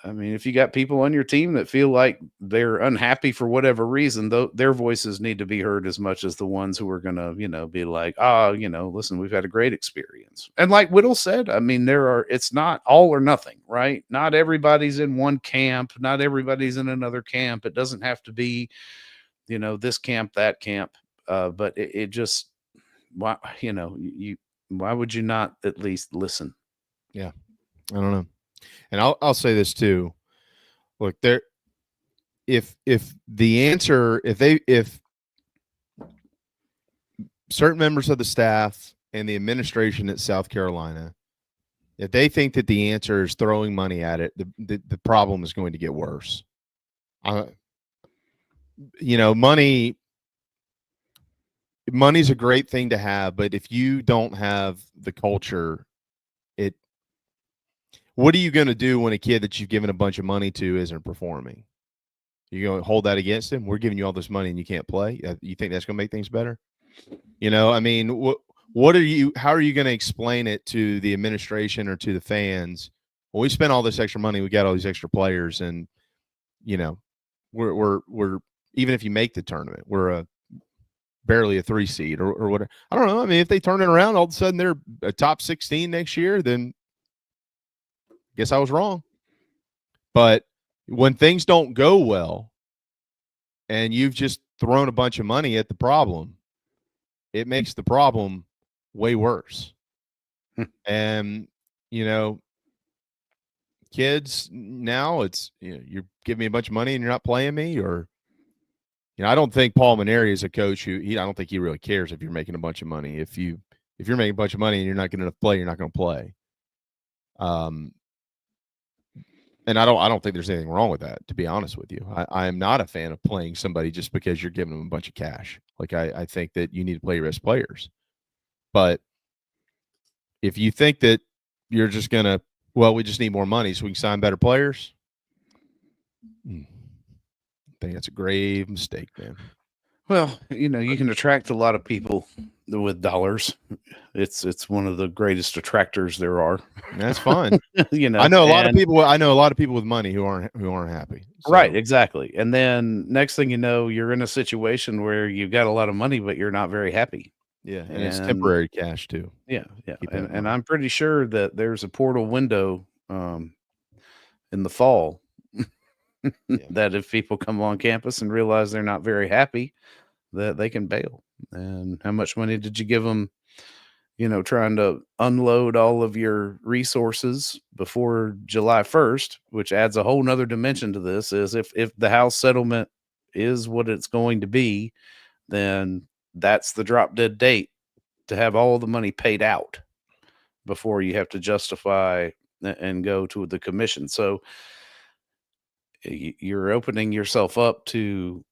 if you got people on your team that feel like they're unhappy for whatever reason, though, their voices need to be heard as much as the ones who are going to, be like, listen, we've had a great experience. And like Whittle said, it's not all or nothing, right? Not everybody's in one camp. Not everybody's in another camp. It doesn't have to be, this camp, that camp. But it just, why would you not at least listen? Yeah. I don't know. And I'll say this too. Look, if certain members of the staff and the administration at South Carolina, if they think that the answer is throwing money at it, the problem is going to get worse. Money's a great thing to have, but if you don't have the culture, what are you going to do when a kid that you've given a bunch of money to isn't performing? You're going to hold that against him? We're giving you all this money and you can't play? You think that's going to make things better? How are you going to explain it to the administration or to the fans? Well, we spent all this extra money, we got all these extra players, and we're even if you make the tournament, we're barely a 3 seed or whatever. I don't know. If they turn it around, all of a sudden they're a top 16 next year, then guess I was wrong. But when things don't go well and you've just thrown a bunch of money at the problem, it makes the problem way worse. And, kids now it's, you're giving me a bunch of money and you're not playing me, or, I don't think Paul Maneri is a coach who I don't think he really cares if you're making a bunch of money. If you're making a bunch of money and you're not getting enough play, you're not going to play. And I don't think there's anything wrong with that, to be honest with you. I am not a fan of playing somebody just because you're giving them a bunch of cash. Like I think that you need to play your best players. But if you think that you're just gonna, we just need more money so we can sign better players, I think that's a grave mistake, man. Well, you can attract a lot of people with dollars. It's one of the greatest attractors there are. That's fine. I know a lot of people with money who aren't happy. So. Right, exactly. And then next thing you know, you're in a situation where you've got a lot of money, but you're not very happy. Yeah, and it's temporary cash too. Yeah. And I'm pretty sure that there's a portal window in the fall. That if people come on campus and realize they're not very happy, that they can bail. And how much money did you give them, trying to unload all of your resources before July 1st, which adds a whole nother dimension to this, is if the house settlement is what it's going to be, then that's the drop dead date to have all the money paid out before you have to justify and go to the commission. So you're opening yourself up to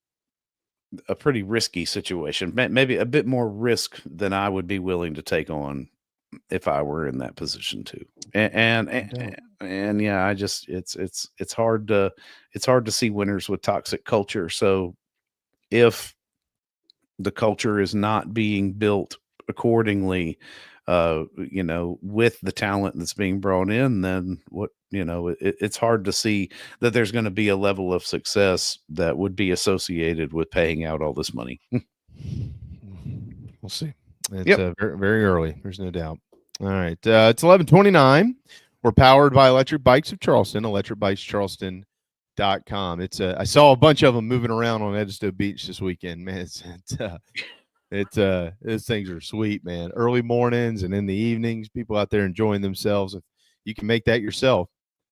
a pretty risky situation, maybe a bit more risk than I would be willing to take on if I were in that position too. And yeah, it's hard to see winners with toxic culture. So if the culture is not being built accordingly, with the talent that's being brought in, then it's hard to see that there's going to be a level of success that would be associated with paying out all this money. We'll see. It's very, very early. There's no doubt. All right. It's 11:29. We're powered by Electric Bikes of Charleston, electricbikescharleston.com. I saw a bunch of them moving around on Edisto Beach this weekend, man. Those things are sweet, man. Early mornings and in the evenings, people out there enjoying themselves. If you can make that yourself,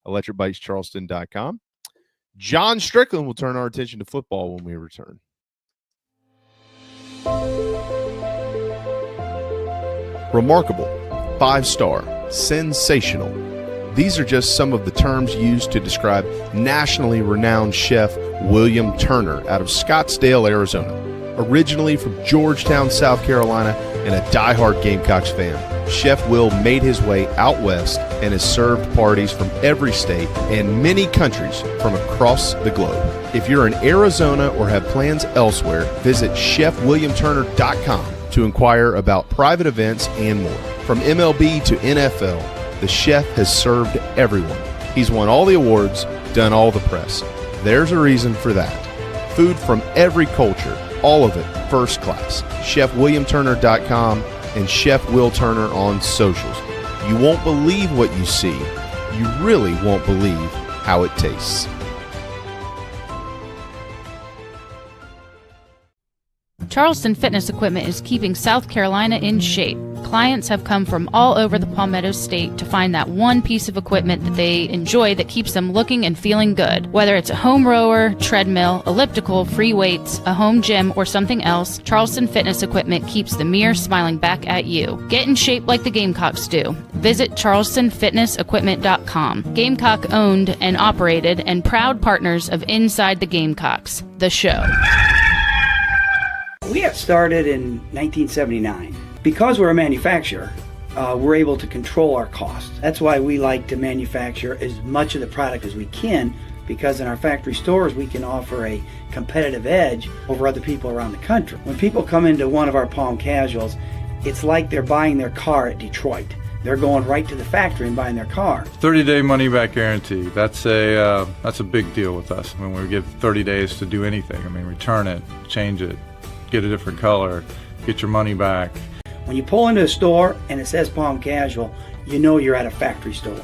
electricbikescharleston.com. John Strickland will turn our attention to football when we return. Remarkable, 5-star, sensational. These are just some of the terms used to describe nationally renowned chef William Turner out of Scottsdale, Arizona. Originally from Georgetown, South Carolina, and a diehard Gamecocks fan, Chef Will made his way out west and has served parties from every state and many countries from across the globe. If you're in Arizona or have plans elsewhere, visit chefwilliamturner.com to inquire about private events and more. From MLB to NFL, the chef has served everyone. He's won all the awards, done all the press. There's a reason for that. Food from every culture, all of it first class. ChefWilliamTurner.com and Chef Will Turner on socials. You won't believe what you see. You really won't believe how it tastes. Charleston Fitness Equipment is keeping South Carolina in shape. Clients have come from all over the Palmetto State to find that one piece of equipment that they enjoy that keeps them looking and feeling good. Whether it's a home rower, treadmill, elliptical, free weights, a home gym, or something else, Charleston Fitness Equipment keeps the mirror smiling back at you. Get in shape like the Gamecocks do. Visit charlestonfitnessequipment.com. Gamecock owned and operated and proud partners of Inside the Gamecocks, The Show. We got started in 1979. Because we're a manufacturer, we're able to control our costs. That's why we like to manufacture as much of the product as we can, because in our factory stores we can offer a competitive edge over other people around the country. When people come into one of our Palm Casuals, it's like they're buying their car at Detroit. They're going right to the factory and buying their car. 30-day money-back guarantee. That's a big deal with us. I mean, we give 30 days to do anything. I mean, return it, change it, get a different color, get your money back. When you pull into a store and it says Palm Casual, you know you're at a factory store.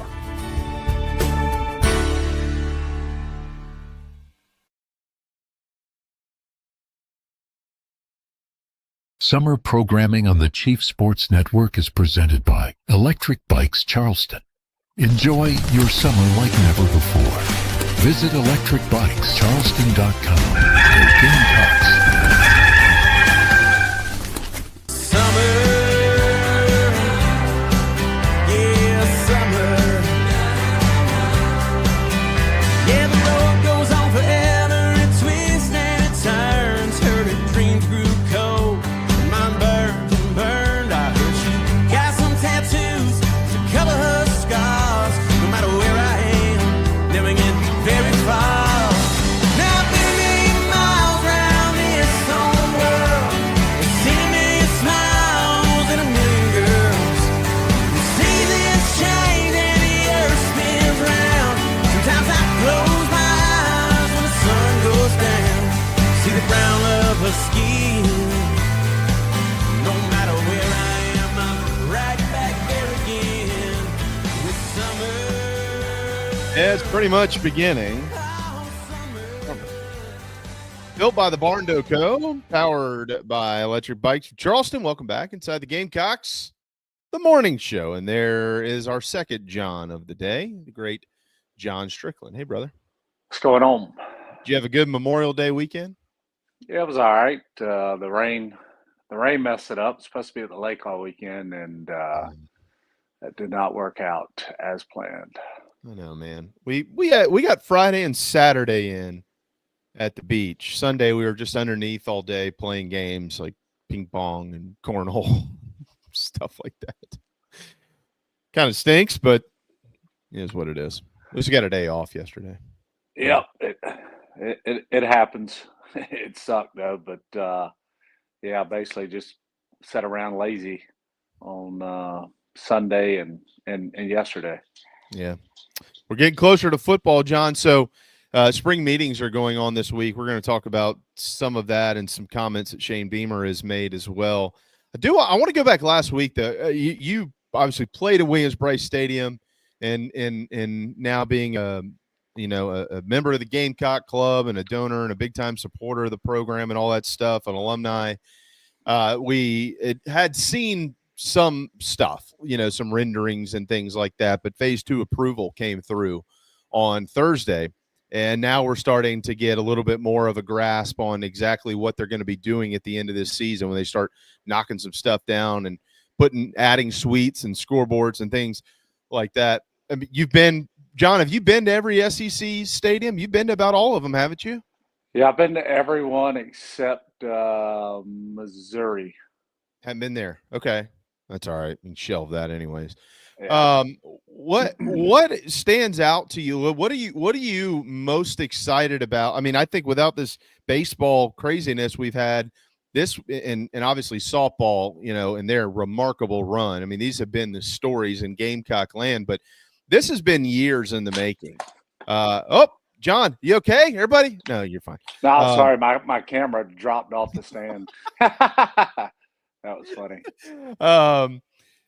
Summer programming on the Chief Sports Network is presented by Electric Bikes Charleston. Enjoy your summer like never before. Visit electricbikescharleston.com. Go Gamecocks. It's pretty much beginning. Built by the Barn Dough Co., powered by Electric Bikes from Charleston. Welcome back inside the Gamecocks, the morning show. And there is our second John of the day, the great John Strickland. Hey, brother. What's going on? Did you have a good Memorial Day weekend? Yeah, it was all right. The rain messed it up. It's supposed to be at the lake all weekend, and that did not work out as planned. I know, man. We got Friday and Saturday in at the beach. Sunday we were just underneath all day playing games like ping pong and cornhole, stuff like that. Kind of stinks, but it is what it is. At least we got a day off yesterday. Yep, it happens. It sucked though, but yeah, basically just sat around lazy on Sunday and yesterday. Yeah, we're getting closer to football, John. So spring meetings are going on this week. We're going to talk about some of that and some comments that Shane Beamer has made as well. I want to go back last week though. You obviously played at Williams-Brice Stadium, and now being a member of the Gamecock Club and a donor and a big time supporter of the program and all that stuff, an alumni. We had seen some stuff, some renderings and things like that, but phase 2 approval came through on Thursday. And now we're starting to get a little bit more of a grasp on exactly what they're going to be doing at the end of this season when they start knocking some stuff down and adding suites and scoreboards and things like that. I mean, John, have you been to every SEC stadium? You've been to about all of them, haven't you? Yeah, I've been to everyone except Missouri. Haven't been there. Okay. That's all right. You can shelve that anyways. Yeah. What stands out to you? What are you most excited about? I mean, I think without this baseball craziness we've had, this and obviously softball, in their remarkable run. I mean, these have been the stories in Gamecock land, but this has been years in the making. John, you okay? Everybody? No, you're fine. No, sorry, my camera dropped off the stand. That was funny.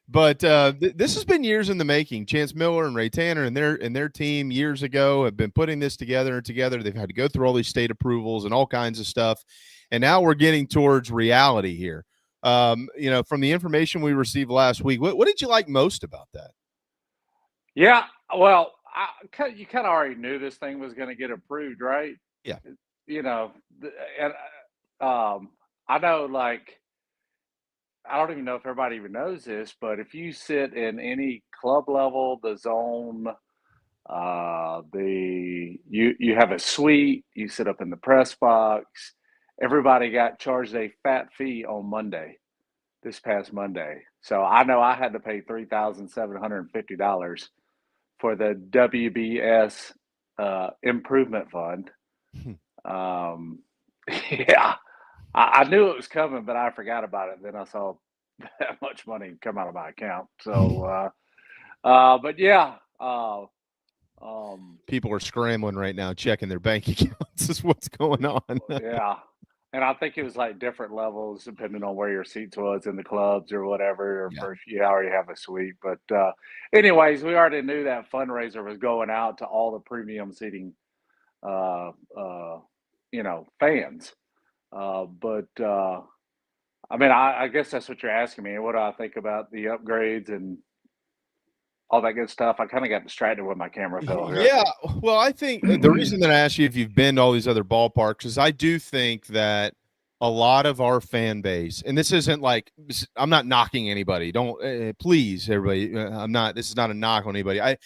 But this has been years in the making. Chance Miller and Ray Tanner and their team years ago have been putting this together. They've had to go through all these state approvals and all kinds of stuff. And now we're getting towards reality here. From the information we received last week, what did you like most about that? Yeah, well, you kind of already knew this thing was going to get approved, right? Yeah. And I know, like, I don't even know if everybody even knows this, but if you sit in any club level, the zone, you have a suite, you sit up in the press box. Everybody got charged a fat fee on Monday, this past Monday. So I know I had to pay $3,750 for the WBS Improvement Fund. Yeah. I knew it was coming, but I forgot about it. Then I saw that much money come out of my account. So, but yeah. People are scrambling right now, checking their bank accounts. Is what's going on. Yeah. And I think it was like different levels depending on where your seats was in the clubs or whatever, or if you already have a suite. But anyways, we already knew that fundraiser was going out to all the premium seating, fans. But I mean, I guess that's what you're asking me. What do I think about the upgrades and all that good stuff? I kind of got distracted when my camera fell here. Yeah, well, I think the reason that I asked you if you've been to all these other ballparks is I do think that a lot of our fan base, and this isn't like, I'm not knocking anybody. Don't please, everybody. This is not a knock on anybody. I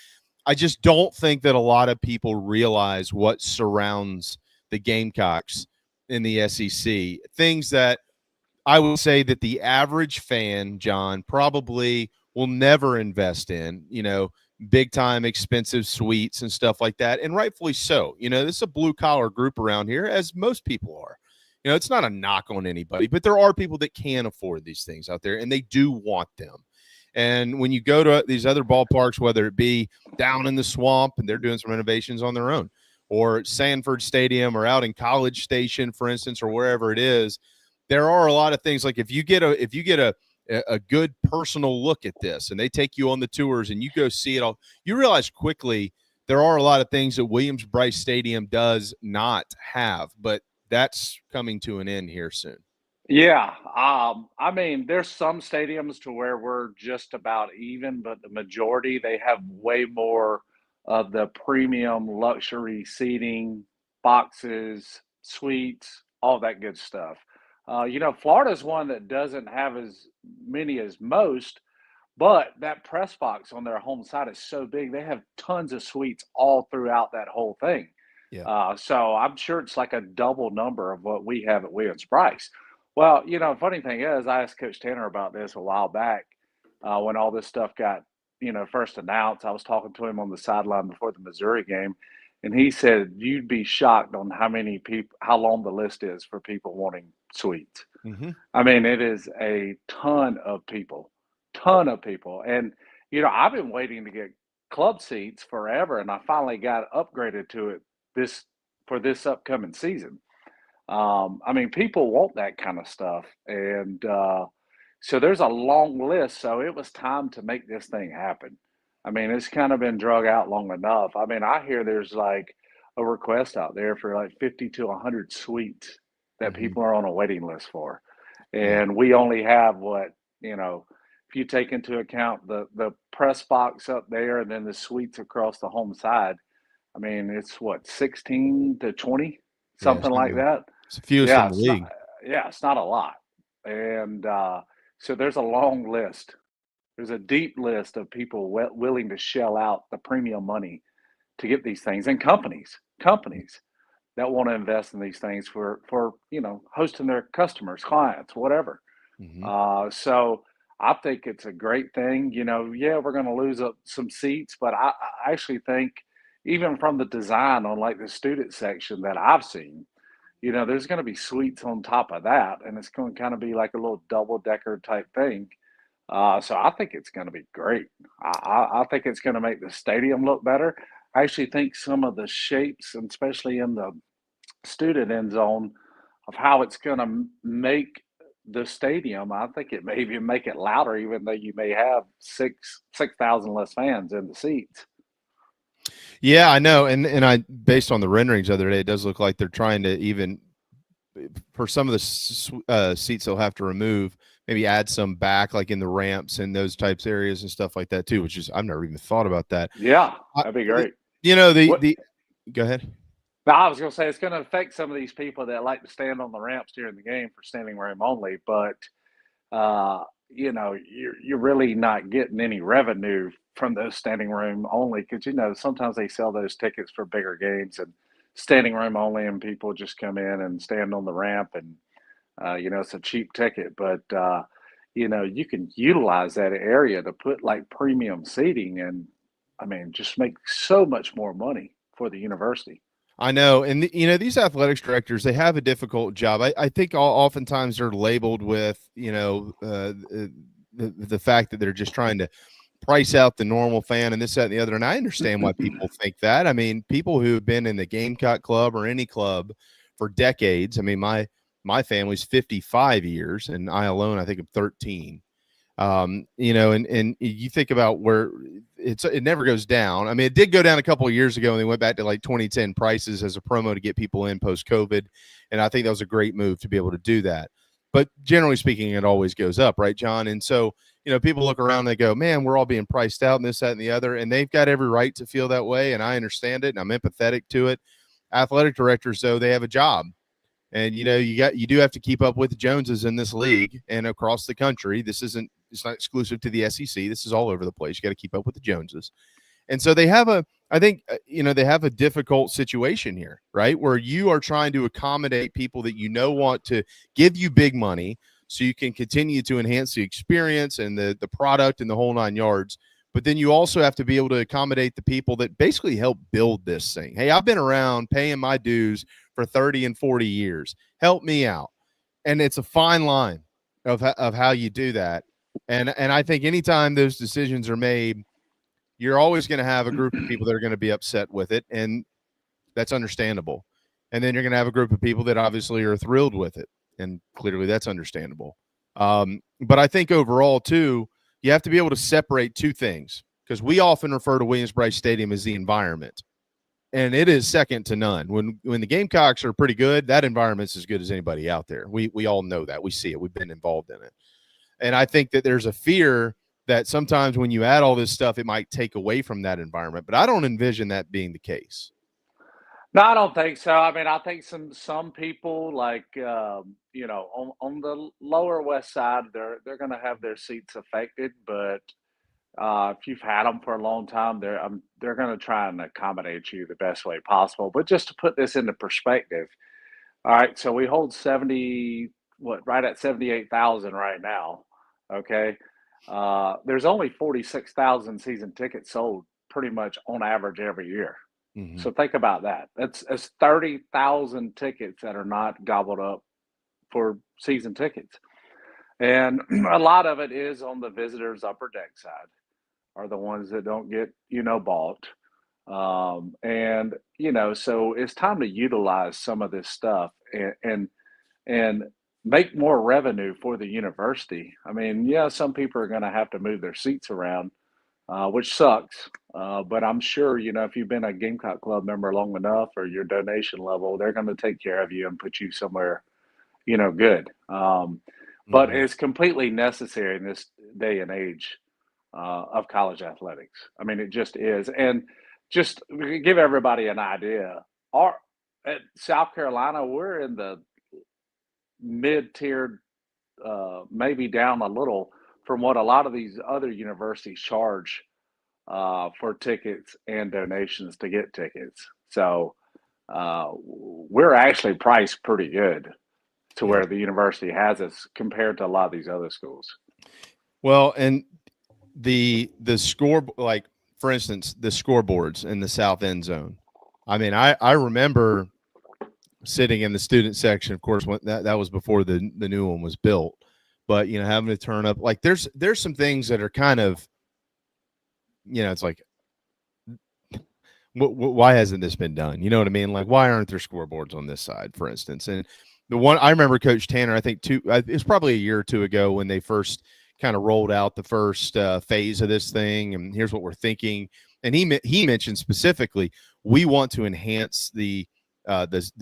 just don't think that a lot of people realize what surrounds the Gamecocks in the SEC. Things that I would say that the average fan, John, probably will never invest in, big time expensive suites and stuff like that. And rightfully so. This is a blue collar group around here, as most people are. It's not a knock on anybody, but there are people that can afford these things out there and they do want them. And when you go to these other ballparks, whether it be down in the swamp and they're doing some renovations on their own, or Sanford Stadium, or out in College Station, for instance, or wherever it is, there are a lot of things. Like if you get a good personal look at this and they take you on the tours and you go see it all, you realize quickly there are a lot of things that Williams-Brice Stadium does not have, but that's coming to an end here soon. Yeah. I mean, there's some stadiums to where we're just about even, but the majority, they have way more of the premium luxury seating, boxes, suites, all that good stuff. Florida's one that doesn't have as many as most, But that press box on their home side is so big, they have tons of suites all throughout that whole thing. Yeah. So I'm sure it's like a double number of what we have at Williams-Brice. Well, funny thing is, I asked Coach Tanner about this a while back when all this stuff got, first announced. I was talking to him on the sideline before the Missouri game, and he said you'd be shocked on how many people, how long the list is for people wanting suites. Mm-hmm. I mean, it is a ton of people. And, I've been waiting to get club seats forever, and I finally got upgraded to it for this upcoming season. I mean, people want that kind of stuff. And so there's a long list. So it was time to make this thing happen. I mean, it's kind of been drug out long enough. I mean, I hear there's like a request out there for like 50 to 100 suites that people are on a waiting list for. And we only have what, if you take into account the press box up there and then the suites across the home side, I mean, it's what, 16 to 20, something like that. It's the fewest in the league. It's not a lot. And so there's a long list. There's a deep list of people willing to shell out the premium money to get these things, and companies that want to invest in these things for hosting their customers, clients, whatever. So I think it's a great thing. We're going to lose some seats, but I actually think even from the design on like the student section that I've seen, there's going to be suites on top of that, and it's going to kind of be like a little double-decker type thing. So I think it's going to be great. I think it's going to make the stadium look better. I actually think some of the shapes, and especially in the student end zone, of how it's going to make the stadium, I think it may even make it louder, even though you may have 6,000 less fans in the seats. Yeah, I know. And I, based on the renderings the other day, it does look like they're trying to even, for some of the seats they'll have to remove, maybe add some back, like in the ramps and those types areas and stuff like that too, which is, I've never even thought about that. Yeah, that'd be great. Go ahead. No, I was going to say it's going to affect some of these people that like to stand on the ramps during the game for standing room only, but you're really not getting any revenue from those standing room only, because sometimes they sell those tickets for bigger games and standing room only, and people just come in and stand on the ramp, and it's a cheap ticket, but you can utilize that area to put like premium seating, and I mean, just make so much more money for the university. I know. And, these athletics directors, they have a difficult job. I think oftentimes they're labeled with, the fact that they're just trying to price out the normal fan and this, that, and the other. And I understand why people think that. I mean, people who have been in the Gamecock club or any club for decades. I mean, my family's 55 years, and I alone, I think I'm 13. And you think about where it never goes down. I mean, it did go down a couple of years ago, and they went back to like 2010 prices as a promo to get people in post COVID. And I think that was a great move to be able to do that. But generally speaking, it always goes up, right, John? And so, people look around and they go, man, we're all being priced out and this, that, and the other. And they've got every right to feel that way. And I understand it, and I'm empathetic to it. Athletic directors, though, they have a job. And, you do have to keep up with the Joneses in this league and across the country. It's not exclusive to the SEC. This is all over the place. You got to keep up with the Joneses. And so they have they have a difficult situation here, right? Where you are trying to accommodate people that want to give you big money so you can continue to enhance the experience and the product and the whole 9 yards. But then you also have to be able to accommodate the people that basically help build this thing. Hey, I've been around paying my dues for 30 and 40 years. Help me out. And it's a fine line of how you do that. And I think anytime those decisions are made, you're always going to have a group of people that are going to be upset with it, and that's understandable. And then you're going to have a group of people that obviously are thrilled with it, and clearly that's understandable. But I think overall, too, you have to be able to separate two things, because we often refer to Williams-Brice Stadium as the environment, and it is second to none. When the Gamecocks are pretty good, that environment's as good as anybody out there. We all know that. We see it. We've been involved in it. And I think that there's a fear that sometimes when you add all this stuff, it might take away from that environment. But I don't envision that being the case. No, I don't think so. I mean, I think some people, like on the lower west side, they're going to have their seats affected. But If you've had them for a long time, they're going to try and accommodate you the best way possible. But just to put this into perspective, all right, so we hold right at 78,000 right now. Okay, there's only 46,000 season tickets sold pretty much on average every year. Mhm. So think about that. That's 30,000 tickets that are not gobbled up for season tickets. And a lot of it is on the visitors' upper deck side, are the ones that don't get, bought. So it's time to utilize some of this stuff and make more revenue for the university. I mean, yeah, some people are going to have to move their seats around, which sucks. But I'm sure, if you've been a Gamecock Club member long enough or your donation level, they're going to take care of you and put you somewhere, good. But it's completely necessary in this day and age of college athletics. I mean, it just is. And just to give everybody an idea, at South Carolina, we're in the mid-tiered, maybe down a little from what a lot of these other universities charge for tickets and donations to get tickets. So we're actually priced pretty good to where the university has us compared to a lot of these other schools. Well, and the score, like for instance, the scoreboards in the south end zone. I mean, I remember sitting in the student section, of course, when that was before the new one was built, but having to turn up, like there's some things that are kind of, it's like, why hasn't this been done? You know what I mean? Like, why aren't there scoreboards on this side, for instance? And the one I remember, Coach Tanner, I think it's probably a year or two ago when they first kind of rolled out the first phase of this thing, and here's what we're thinking. And he mentioned specifically, we want to enhance the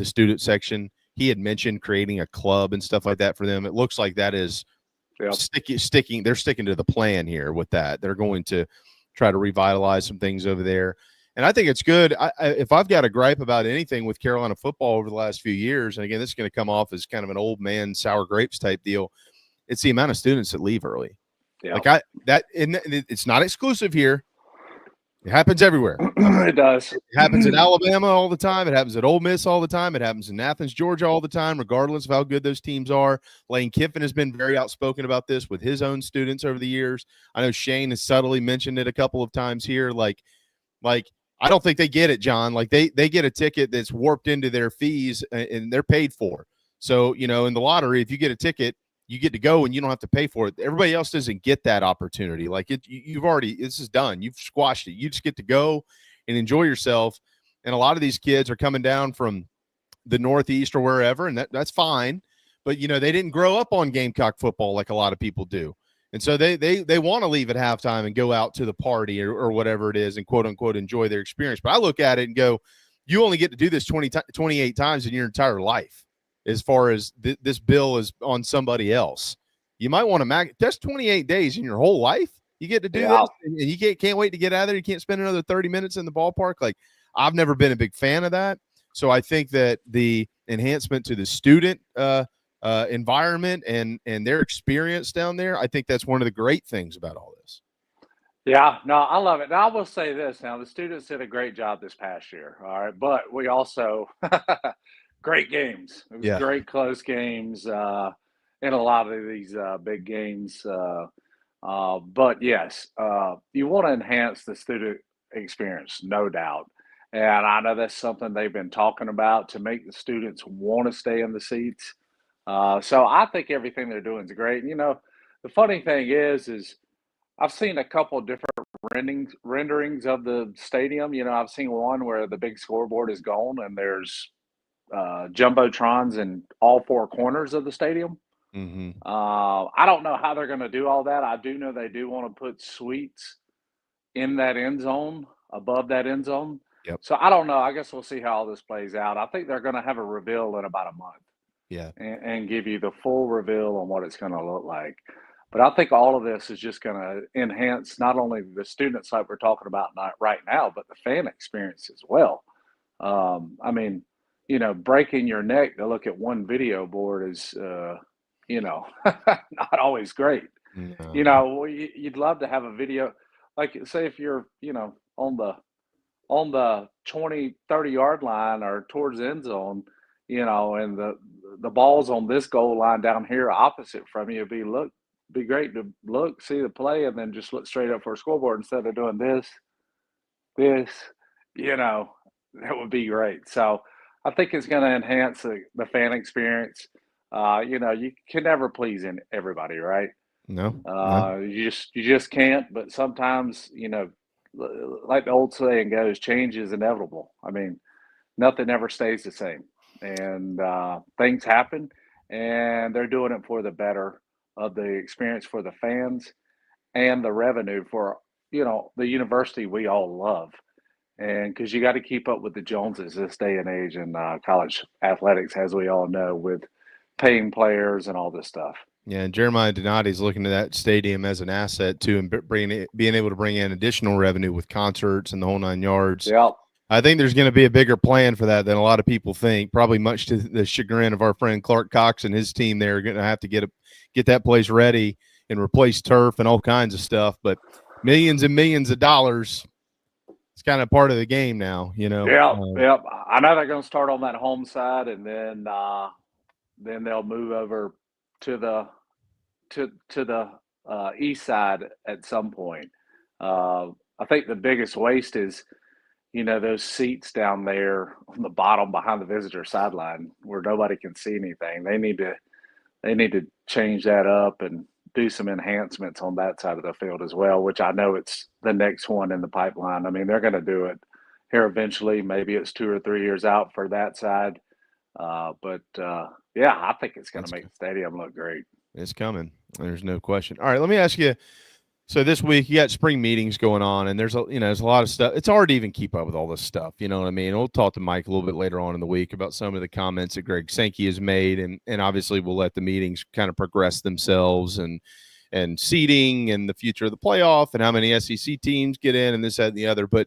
student section. He had mentioned creating a club and stuff like that for them. It looks like that is sticking. They're sticking to the plan here with that. They're going to try to revitalize some things over there. And I think it's good. If I've got a gripe about anything with Carolina football over the last few years, and again, this is going to come off as kind of an old man sour grapes type deal, it's the amount of students that leave early. Yeah. It's not exclusive here. It happens everywhere. It does. It happens in Alabama all the time. It happens at Ole Miss all the time. It happens in Athens, Georgia all the time, regardless of how good those teams are. Lane Kiffin has been very outspoken about this with his own students over the years. I know Shane has subtly mentioned it a couple of times here. Like I don't think they get it, John. Like they get a ticket that's warped into their fees and they're paid for. So, in the lottery, if you get a ticket, you get to go and you don't have to pay for it. Everybody else doesn't get that opportunity. Like this is done. You've squashed it. You just get to go and enjoy yourself. And a lot of these kids are coming down from the Northeast or wherever, and that's fine. But, they didn't grow up on Gamecock football like a lot of people do. And so they want to leave at halftime and go out to the party or whatever it is and quote unquote enjoy their experience. But I look at it and go, you only get to do this 28 times in your entire life. As far as this bill is on somebody else, you might want to that's 28 days in your whole life. You get to do this, and you can't wait to get out of there. You can't spend another 30 minutes in the ballpark. Like, I've never been a big fan of that. So I think that the enhancement to the student environment and their experience down there, I think that's one of the great things about all this. Yeah, no, I love it. Now, I will say this. Now, the students did a great job this past year. All right, but we also great games. It was great close games in a lot of these big games. But yes, you want to enhance the student experience, no doubt. And I know that's something they've been talking about to make the students want to stay in the seats. So I think everything they're doing is great. And, the funny thing is I've seen a couple of different renderings of the stadium. I've seen one where the big scoreboard is gone and there's jumbotrons in all four corners of the stadium. Mm-hmm. I don't know how they're going to do all that. I do know they do want to put suites in that end zone, above that end zone. Yep. So I don't know. I guess we'll see how all this plays out. I think they're going to have a reveal in about a month. Yeah. And give you the full reveal on what it's going to look like. But I think all of this is just going to enhance not only the students like we're talking about right now, but the fan experience as well. I mean, breaking your neck to look at one video board is, not always great. No. You'd love to have a video. like say if you're, on the 20, 30-yard line or towards the end zone, and the ball's on this goal line down here opposite from you, be great to look, see the play, and then just look straight up for a scoreboard instead of doing this, that would be great. So I think it's going to enhance the fan experience. You can never please everybody, right? No. You just can't. But sometimes, like the old saying goes, change is inevitable. I mean, nothing ever stays the same, and things happen, and they're doing it for the better of the experience for the fans and the revenue for the university we all love. And because you got to keep up with the Joneses this day and age in college athletics, as we all know, with paying players and all this stuff. Yeah, and Jeremiah Donati's looking to that stadium as an asset too, and being able to bring in additional revenue with concerts and the whole 9 yards. Yeah, I think there's going to be a bigger plan for that than a lot of people think. Probably much to the chagrin of our friend Clark Cox and his team. They're going to have to get that place ready and replace turf and all kinds of stuff. But millions and millions of dollars. It's kind of part of the game now, Yeah. I know they're going to start on that home side, and then they'll move over to the east side at some point. I think the biggest waste is, those seats down there on the bottom behind the visitor sideline where nobody can see anything. They need to change that up and do some enhancements on that side of the field as well, which I know it's the next one in the pipeline. I mean, they're going to do it here eventually. Maybe it's 2 or 3 years out for that side. But I think it's going to make the stadium look great. It's coming. There's no question. All right, let me ask you. So this week you got spring meetings going on, and there's a lot of stuff. It's hard to even keep up with all this stuff. You know what I mean? We'll talk to Mike a little bit later on in the week about some of the comments that Greg Sankey has made, and obviously we'll let the meetings kind of progress themselves and seeding and the future of the playoff and how many SEC teams get in and this, that, and the other. But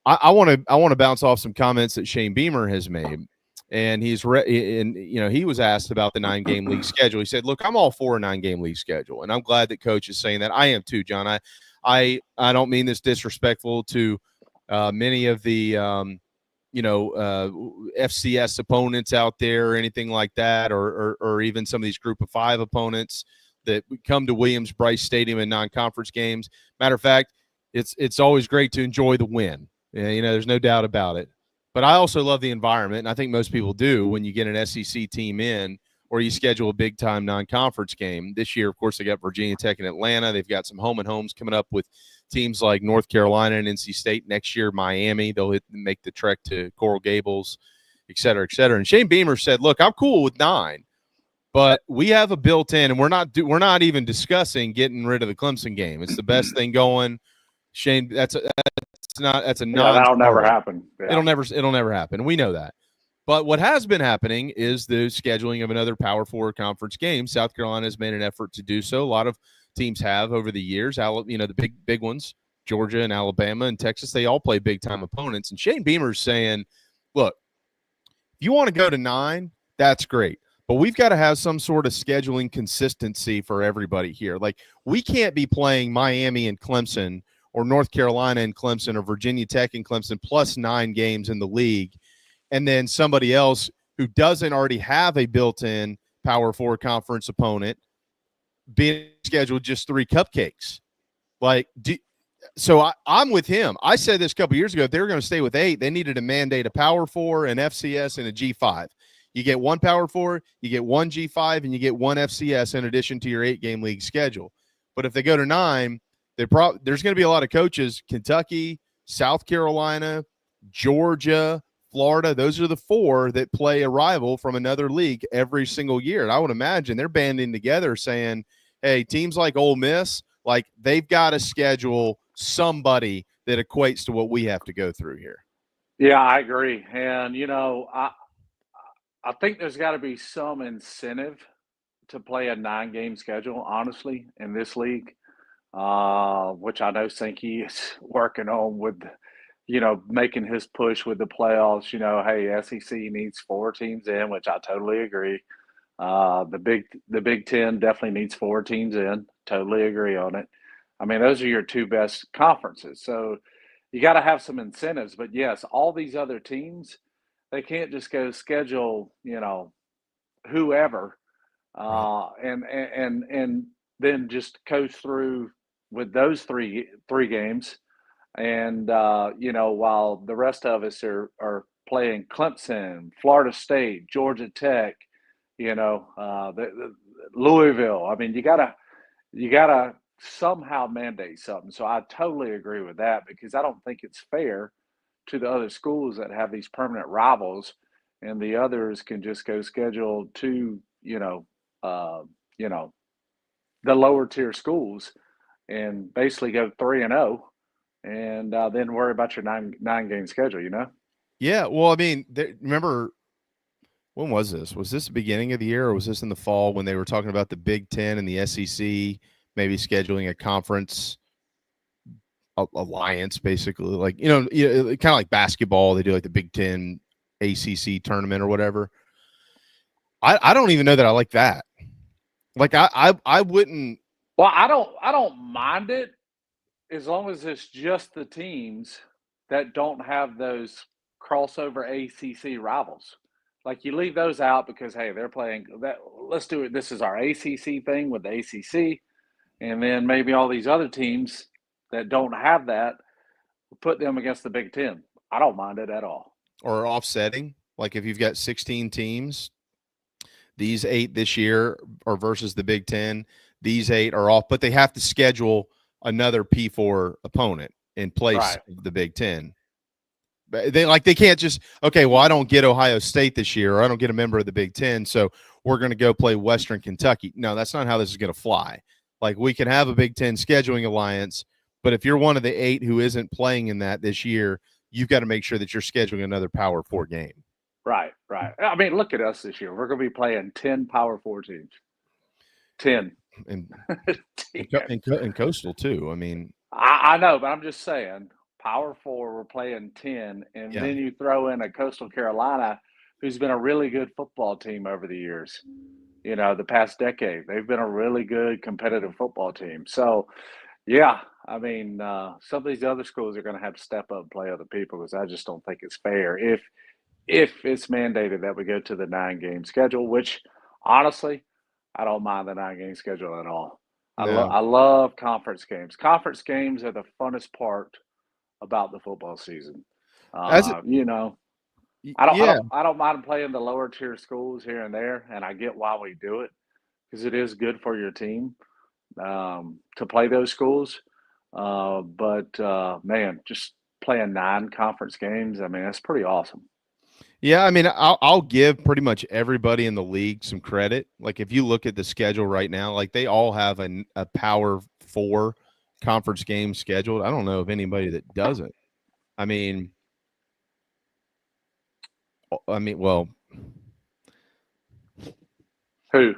I want to bounce off some comments that Shane Beamer has made. And he was asked about the 9-game league schedule. He said, "Look, I'm all for a 9-game league schedule, and I'm glad that Coach is saying that. I am too, John. I don't mean this disrespectful to many of the FCS opponents out there or anything like that, or even some of these Group of 5 opponents that come to Williams-Brice Stadium in non-conference games. Matter of fact, it's always great to enjoy the win. There's no doubt about it. But I also love the environment, and I think most people do when you get an SEC team in or you schedule a big-time non-conference game. This year, of course, they got Virginia Tech and Atlanta. They've got some home-and-homes coming up with teams like North Carolina and NC State. Next year, Miami. They'll make the trek to Coral Gables, et cetera, et cetera. And Shane Beamer said, "Look, I'm cool with 9, but we have a built-in, and we're not even discussing getting rid of the Clemson game. It's the best thing going." Shane, that'll never happen. Yeah. It'll never happen. We know that. But what has been happening is the scheduling of another Power 4 conference game. South Carolina has made an effort to do so. A lot of teams have over the years. The big ones, Georgia and Alabama and Texas, they all play big time opponents. And Shane Beamer's saying, "Look, if you want to go to 9, that's great. But we've got to have some sort of scheduling consistency for everybody here. Like, we can't be playing Miami and Clemson or North Carolina and Clemson or Virginia Tech and Clemson plus 9 games in the league, and then somebody else who doesn't already have a built-in Power 4 conference opponent being scheduled just 3 cupcakes." I'm with him. I said this a couple years ago, if they were going to stay with 8, they needed to mandate a Power 4, an FCS, and a G5. You get 1 Power 4, you get 1 G5, and you get 1 FCS in addition to your 8-game league schedule. But if they go to 9, there's going to be a lot of coaches, Kentucky, South Carolina, Georgia, Florida. Those are the 4 that play a rival from another league every single year. And I would imagine they're banding together saying, hey, teams like Ole Miss, they've got to schedule somebody that equates to what we have to go through here. Yeah, I agree. And, I think there's got to be some incentive to play a 9-game schedule, honestly, in this league. Which I know Sankey is working on with, making his push with the playoffs. Hey, SEC needs 4 teams in, which I totally agree. The Big Ten definitely needs 4 teams in. Totally agree on it. I mean, those are your two best conferences. So you got to have some incentives. But yes, all these other teams, they can't just go schedule, whoever, and then just coast through with those three games, and while the rest of us are playing Clemson, Florida State, Georgia Tech, the Louisville. I mean, you gotta somehow mandate something. So I totally agree with that, because I don't think it's fair to the other schools that have these permanent rivals, and the others can just go schedule to the lower tier schools and basically go 3-0, and then worry about your nine game schedule. Yeah, well, I mean, remember, when was this? Was this the beginning of the year, or was this in the fall when they were talking about the Big Ten and the SEC maybe scheduling a conference alliance, basically? Like, kind of like basketball, they do like the Big Ten ACC tournament or whatever. I don't even know that I like that. Like, I wouldn't. Well, I don't mind it as long as it's just the teams that don't have those crossover ACC rivals. Like, you leave those out because, hey, they're playing that. Let's do it. This is our ACC thing with the ACC, and then maybe all these other teams that don't have that, put them against the Big Ten. I don't mind it at all. Or offsetting, like if you've got 16 teams, these 8 this year are versus the Big Ten. These 8 are off, but they have to schedule another P4 opponent in place of the Big Ten. They can't just, okay, well, I don't get Ohio State this year, or I don't get a member of the Big Ten, so we're going to go play Western Kentucky. No, that's not how this is going to fly. Like, we can have a Big Ten scheduling alliance, but if you're one of the 8 who isn't playing in that this year, you've got to make sure that you're scheduling another Power 4 game. Right. I mean, look at us this year. We're going to be playing 10 Power 4 teams. 10. And Coastal, too. I mean, I know, but I'm just saying, Power 4, we're playing 10, and then you throw in a Coastal Carolina, who's been a really good football team over the years. The past decade, they've been a really good competitive football team. So, yeah, I mean, some of these other schools are going to have to step up and play other people, because I just don't think it's fair if it's mandated that we go to the 9-game schedule, which, honestly, I don't mind the 9-game schedule at all. I love conference games. Conference games are the funnest part about the football season. I don't mind playing the lower tier schools here and there, and I get why we do it, because it is good for your team to play those schools. But man, just playing 9 conference games, I mean, that's pretty awesome. Yeah, I mean, I'll give pretty much everybody in the league some credit. Like, if you look at the schedule right now, like, they all have a Power 4 conference game scheduled. I don't know of anybody that doesn't. I mean, well, who?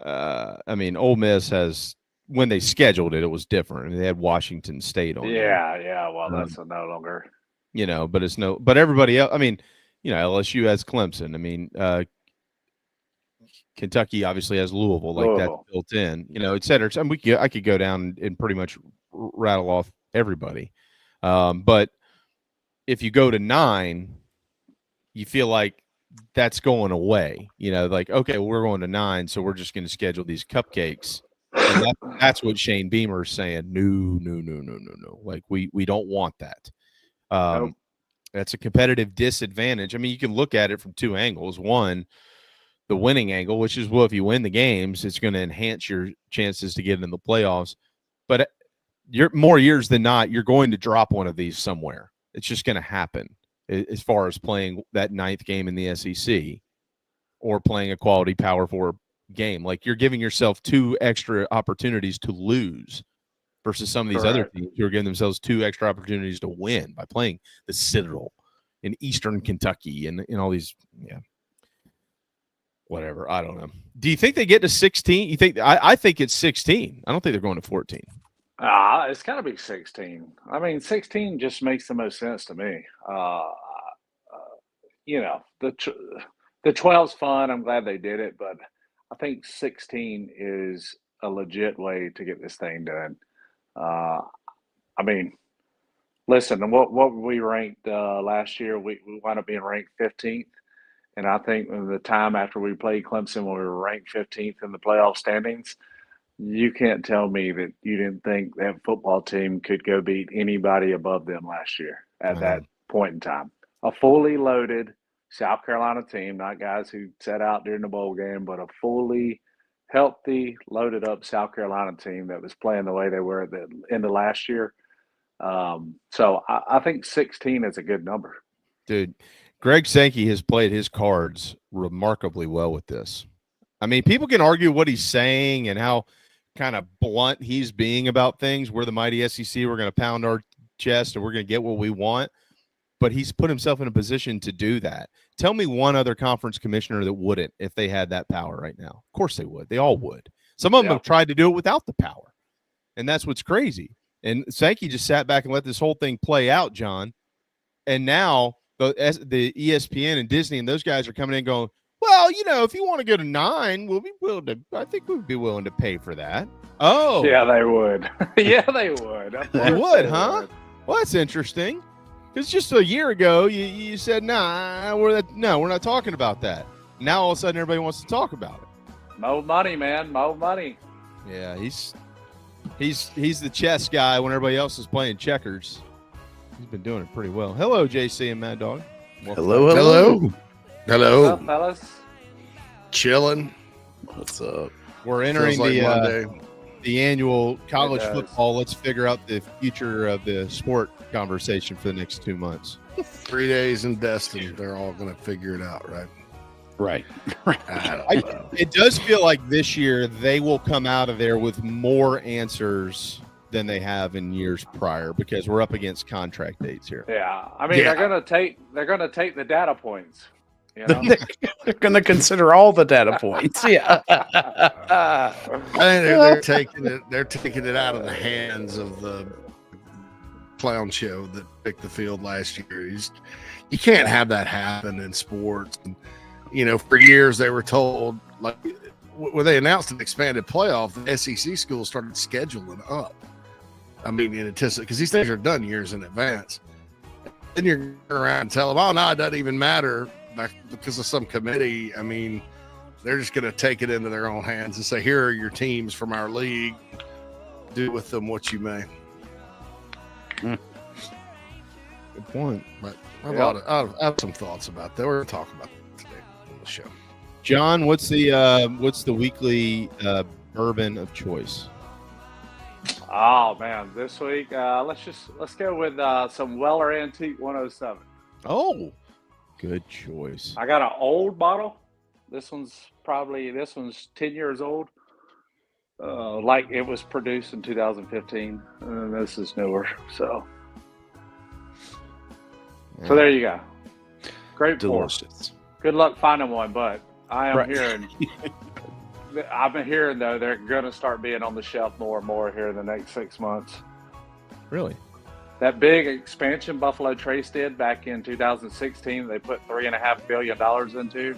I mean, Ole Miss has, when they scheduled it, it was different. I mean, they had Washington State on. Yeah. Well, that's no longer. But everybody else. I mean, LSU has Clemson. I mean, Kentucky obviously has Louisville, that's built in, et cetera. I mean, I could go down and pretty much rattle off everybody. But if you go to 9, you feel like that's going away. Like, okay, well, we're going to 9, so we're just going to schedule these cupcakes. And that's what Shane Beamer is saying. No. Like, we don't want that. Nope. That's a competitive disadvantage. I mean, you can look at it from 2 angles. One, the winning angle, which is, well, if you win the games, it's going to enhance your chances to get in the playoffs. But you're more years than not, you're going to drop one of these somewhere. It's just going to happen, as far as playing that 9th game in the SEC or playing a quality Power 4 game. Like, you're giving yourself 2 extra opportunities to lose versus some of these other teams who are giving themselves 2 extra opportunities to win by playing the Citadel in Eastern Kentucky and all these, whatever. I don't know. Do you think they get to 16? You think? I think it's 16. I don't think they're going to 14. It's got to be 16. I mean, 16 just makes the most sense to me. The 12's fun. I'm glad they did it, but I think 16 is a legit way to get this thing done. I mean, listen, what we ranked last year, we wound up being ranked 15th. And I think the time after we played Clemson, when we were ranked 15th in the playoff standings, you can't tell me that you didn't think that football team could go beat anybody above them last year at that point in time. A fully loaded South Carolina team, not guys who sat out during the bowl game, but a fully healthy, loaded up South Carolina team that was playing the way they were at the end of last year. So I think 16 is a good number. Dude, Greg Sankey has played his cards remarkably well with this. I mean, people can argue what he's saying and how kind of blunt he's being about things. We're the mighty SEC. We're going to pound our chest and we're going to get what we want. But he's put himself in a position to do that. Tell me one other conference commissioner that wouldn't if they had that power right now. Of course they would. They all would. Some of them have tried to do it without the power. And that's what's crazy. And Sankey just sat back and let this whole thing play out, John. And now the ESPN and Disney and those guys are coming in going, well, you know, if you want to go to 9, we'll be willing to. I think we'd be willing to pay for that. Oh, yeah, they would. Yeah, they would. They would, huh? Well, that's interesting. Because just a year ago, you said, we're not talking about that. Now all of a sudden, everybody wants to talk about it. More money, man. More money. Yeah, he's the chess guy when everybody else is playing checkers. He's been doing it pretty well. Hello, JC and Mad Dog. Hello. What's up, fellas? Chilling. What's up? We're entering the annual college football. Let's figure out the future of the sport conversation for the next 2 months. 3 days in Destin. They're all going to figure it out, right? Right. It does feel like this year they will come out of there with more answers than they have in years prior because we're up against contract dates here. Yeah, I mean they're gonna take the data points. You know? They're gonna consider all the data points. Yeah, I think they're taking it. They're taking it out of the hands of the clown show that picked the field last year. You can't have that happen in sports. And, you know, for years they were told, like when they announced an expanded playoff, the SEC schools started scheduling up. I mean, in anticipation, because these things are done years in advance. Then you're going around and tell them, oh, no, it doesn't even matter because of some committee. I mean, they're just going to take it into their own hands and say, here are your teams from our league. Do with them what you may. Good point. But I have some thoughts about that. We're going to talk about that today on the show. John, what's the weekly bourbon of choice? Oh man, this week let's go with some Weller Antique 107. Oh, good choice. I got an old bottle. This one's 10 years old. Like it was produced in 2015, and this is newer. So there you go. Great pour. Delicious. Good luck finding one, but I am hearing. I've been hearing, though, they're going to start being on the shelf more and more here in the next 6 months. Really? That big expansion Buffalo Trace did back in 2016, they put $3.5 billion into.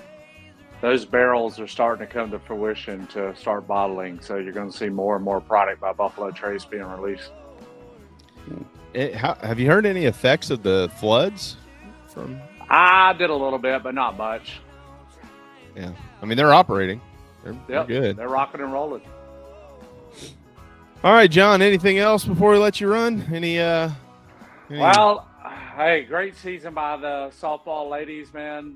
Those barrels are starting to come to fruition to start bottling. So you're going to see more and more product by Buffalo Trace being released. Have you heard any effects of the floods? I did a little bit, but not much. Yeah. I mean, they're operating. They're good. They're rocking and rolling. All right, John, anything else before we let you run? Well, hey, great season by the softball ladies, man.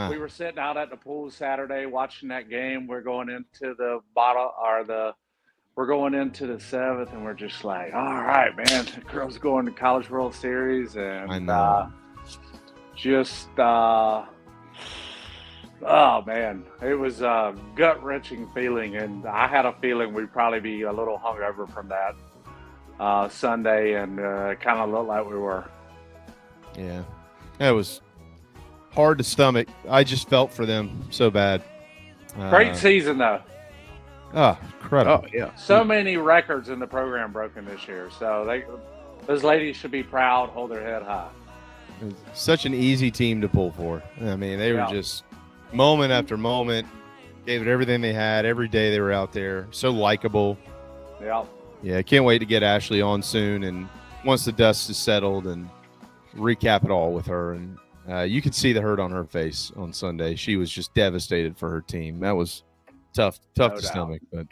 We were sitting out at the pool Saturday watching that game. We're going into the we're going into the 7th, and we're just like, all right, man, the girls going to College World Series, and I know. Oh, man, it was a gut-wrenching feeling, and I had a feeling we'd probably be a little hungover from that Sunday, and kind of looked like we were. Yeah, it was hard to stomach. I just felt for them so bad. Great season, though. Oh, incredible. Oh, yeah. So many records in the program broken this year, so those ladies should be proud, hold their head high. Such an easy team to pull for. I mean, they were just moment after moment, gave it everything they had. Every day they were out there. So likable. Yeah. Yeah, I can't wait to get Ashley on soon, and once the dust is settled, and recap it all with her. And you could see the hurt on her face on Sunday. She was just devastated for her team. That was tough to stomach. But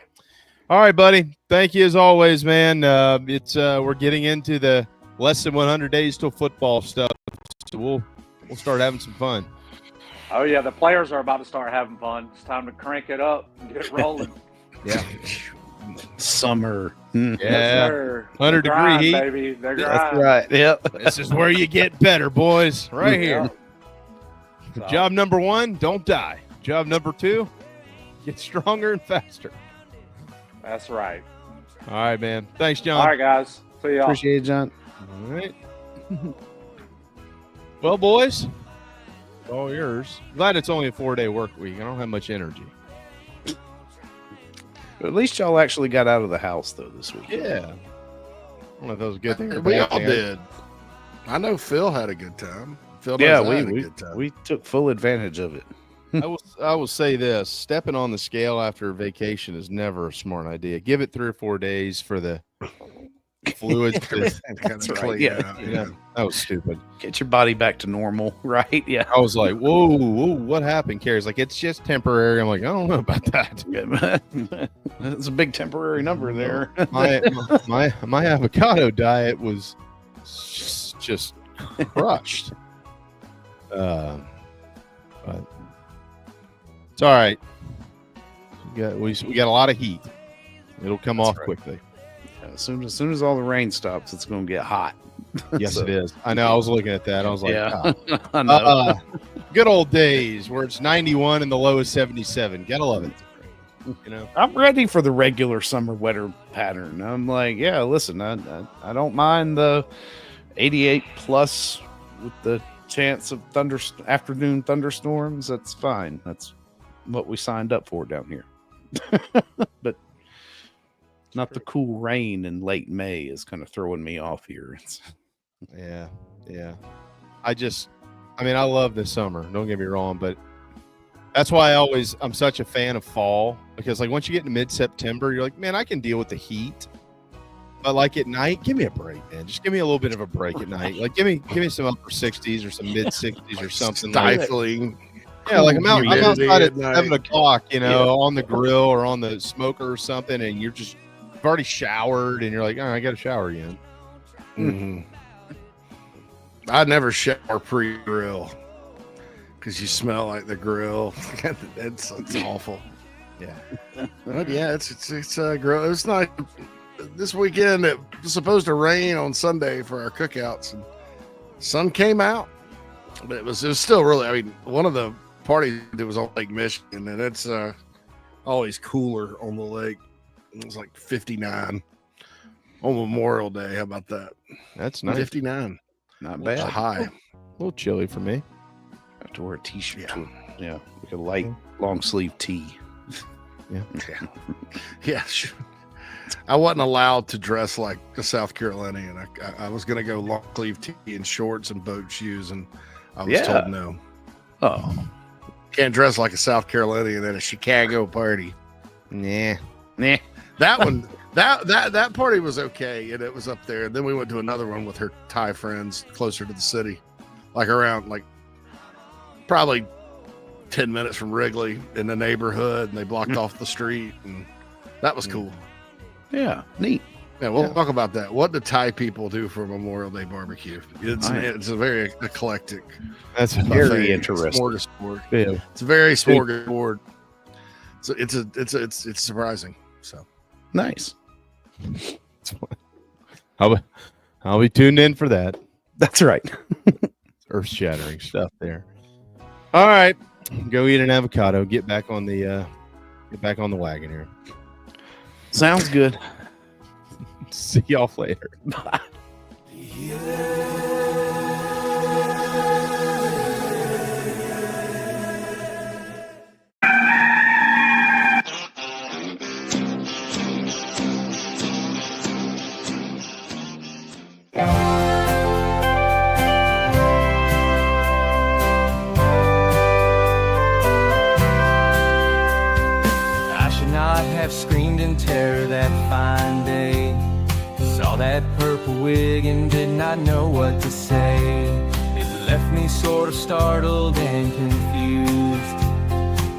all right, buddy. Thank you as always, man. We're getting into the less than 100 days till football stuff, so we'll start having some fun. Oh yeah, the players are about to start having fun. It's time to crank it up and get it rolling. Yeah. Summer. Yeah. Yes, sir. 100 They're degree heat. baby. They're That's grind. right. Yep. This is where you get better, boys. Right here. So, Job number 1, don't die. Job number 2, get stronger and faster. that's right. All right, man. Thanks, John. All right, guys. See y'all. Appreciate it, John. All right. Well, boys, all yours. Glad it's only a 4-day work week. I don't have much energy. At least y'all actually got out of the house, though, this week. Yeah. I don't know if that was a good thing or We bad all thing. did. I know Phil had a good time. Phil Yeah, knows I had a we good time. we took full advantage of it. I will say this: stepping on the scale after vacation is never a smart idea. Give it 3 or 4 days for the fluids. That's right. clean Yeah. out, Yeah, that was stupid. Get your body back to normal, right? Yeah. I was like, whoa, what happened? Carrie's like, it's just temporary. I'm like, I don't know about that. It's a big temporary number there. my avocado diet was just crushed. But it's all right. We got a lot of heat. It'll come off quickly. As soon as all the rain stops, it's going to get hot. Yes, So- it is. I know. I was looking at that. I was like, Yeah. God. I know. Good old days where it's 91 and the low is 77. Gotta love it. You know, I'm ready for the regular summer weather pattern. I'm like, yeah, listen, I don't mind the 88 plus with the chance of afternoon thunderstorms. That's fine. That's what we signed up for down here. But not the cool rain in late May is kind of throwing me off here. yeah. I love this summer. Don't get me wrong, but that's why I'm such a fan of fall, because like once you get into mid-September, you're like, man, I can deal with the heat. But like at night, give me a break, man. Just give me a little bit of a break at night. Like give me some upper 60s or some mid 60s or something. Stifling. Yeah, like I'm outside at night. 7 o'clock, on the grill or on the smoker or something, and you've already showered, and you're like, I got to shower again. Mm-hmm. I never shower pre-grill because you smell like the grill. it's awful. Yeah, but yeah, it's grill. It's not this weekend. It was supposed to rain on Sunday for our cookouts, and sun came out, but it was still really. I mean, one of the parties that was on Lake Michigan, and it's always cooler on the lake. It was like 59 on Memorial Day. How about that? That's nice. 59. Not That's bad. a high. A little chilly for me. I have to wear a t-shirt. Yeah, like a light long sleeve tee. Yeah. Sure. I wasn't allowed to dress like a South Carolinian. I was going to go long sleeve tee and shorts and boat shoes, and I was told no. Oh, can't dress like a South Carolinian at a Chicago party. Nah. That one, that party was okay, and it was up there. And then we went to another one with her Thai friends closer to the city, like around probably 10 minutes from Wrigley in the neighborhood, and they blocked off the street, and that was cool. Yeah, neat. Yeah, we'll talk about that. What do Thai people do for Memorial Day barbecue? It's a very eclectic. That's very buffet, interesting. Smorgasbord. Yeah. It's very smorgasbord. So it's surprising. So nice. I'll be tuned in for that. That's right. Earth shattering stuff there. All right, go eat an avocado. Get back on the wagon here. Sounds good. See y'all later. Bye. I should not have screamed in terror that fine day. wig and did not know what to say. It left me sort of startled and confused.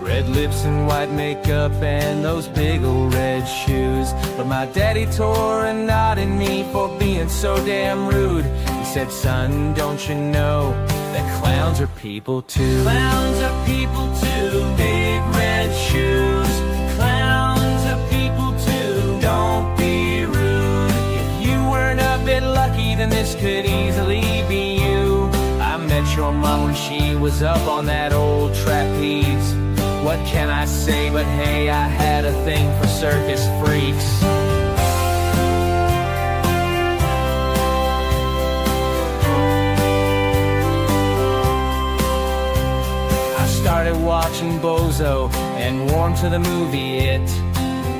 Red lips and white makeup and those big old red shoes. But my daddy tore a knot in me for being so damn rude. He said, son, don't you know that clowns are people too? Clowns are people too. Big red shoes. Clowns are people too. Don't be rude. If you weren't a bit lucky, then this could easily be you. I met your mom when she was up on that old trapeze. What can I say, but hey, I had a thing for circus freaks. I started watching Bozo and warmed to the movie It.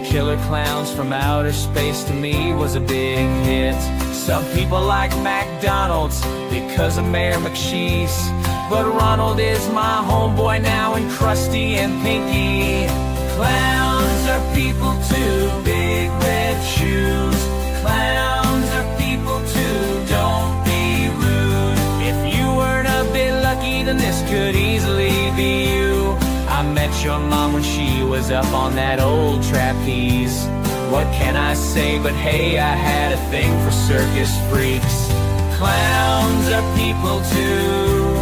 Killer Clowns from Outer Space to me was a big hit. Some people like McDonald's because of Mayor McCheese, but Ronald is my homeboy now, and Krusty and Pinky. Clowns are people too. Big red shoes. Clowns are people too. Don't be rude. If you weren't a bit lucky, then this could easily be you. I met your mom when she was up on that old trapeze. What can I say, but hey, I had a thing for circus freaks. Clowns are people too.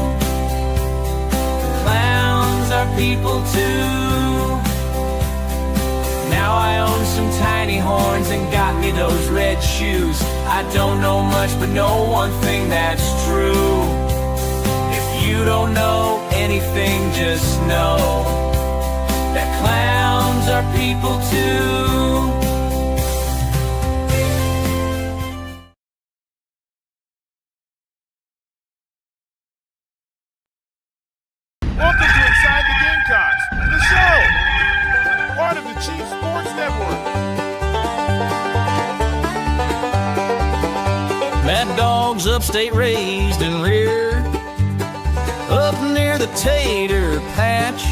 Clowns are people too. Now I own some tiny horns and got me those red shoes. I don't know much, but know one thing that's true. If you don't know anything, just know that clowns are people too. Welcome to Inside the Gamecocks, the show, part of the Chiefs Sports Network. Mad Dog's upstate raised and reared up near the tater patch.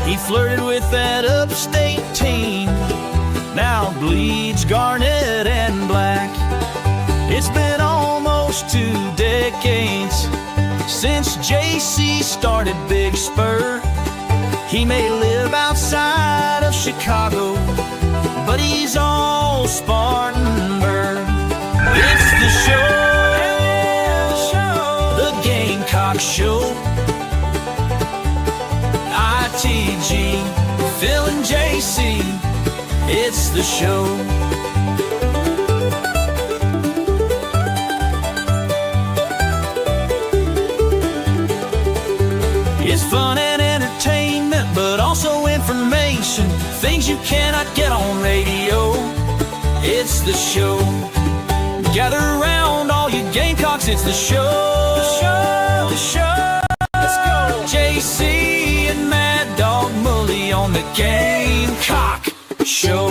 He flirted with that upstate team, now bleeds garnet and black. It's been almost 2 decades since JC started Big Spur. He may live outside of Chicago, but he's all Spartanburg. It's the show, the Gamecock Show. ITG, Phil and JC, it's the show. It's fun and entertainment, but also information, things you cannot get on radio. It's the show. Gather around, all you Gamecocks, it's the show. The show, the show. Let's go. JC and Mad Dog Mully on the Gamecock Show.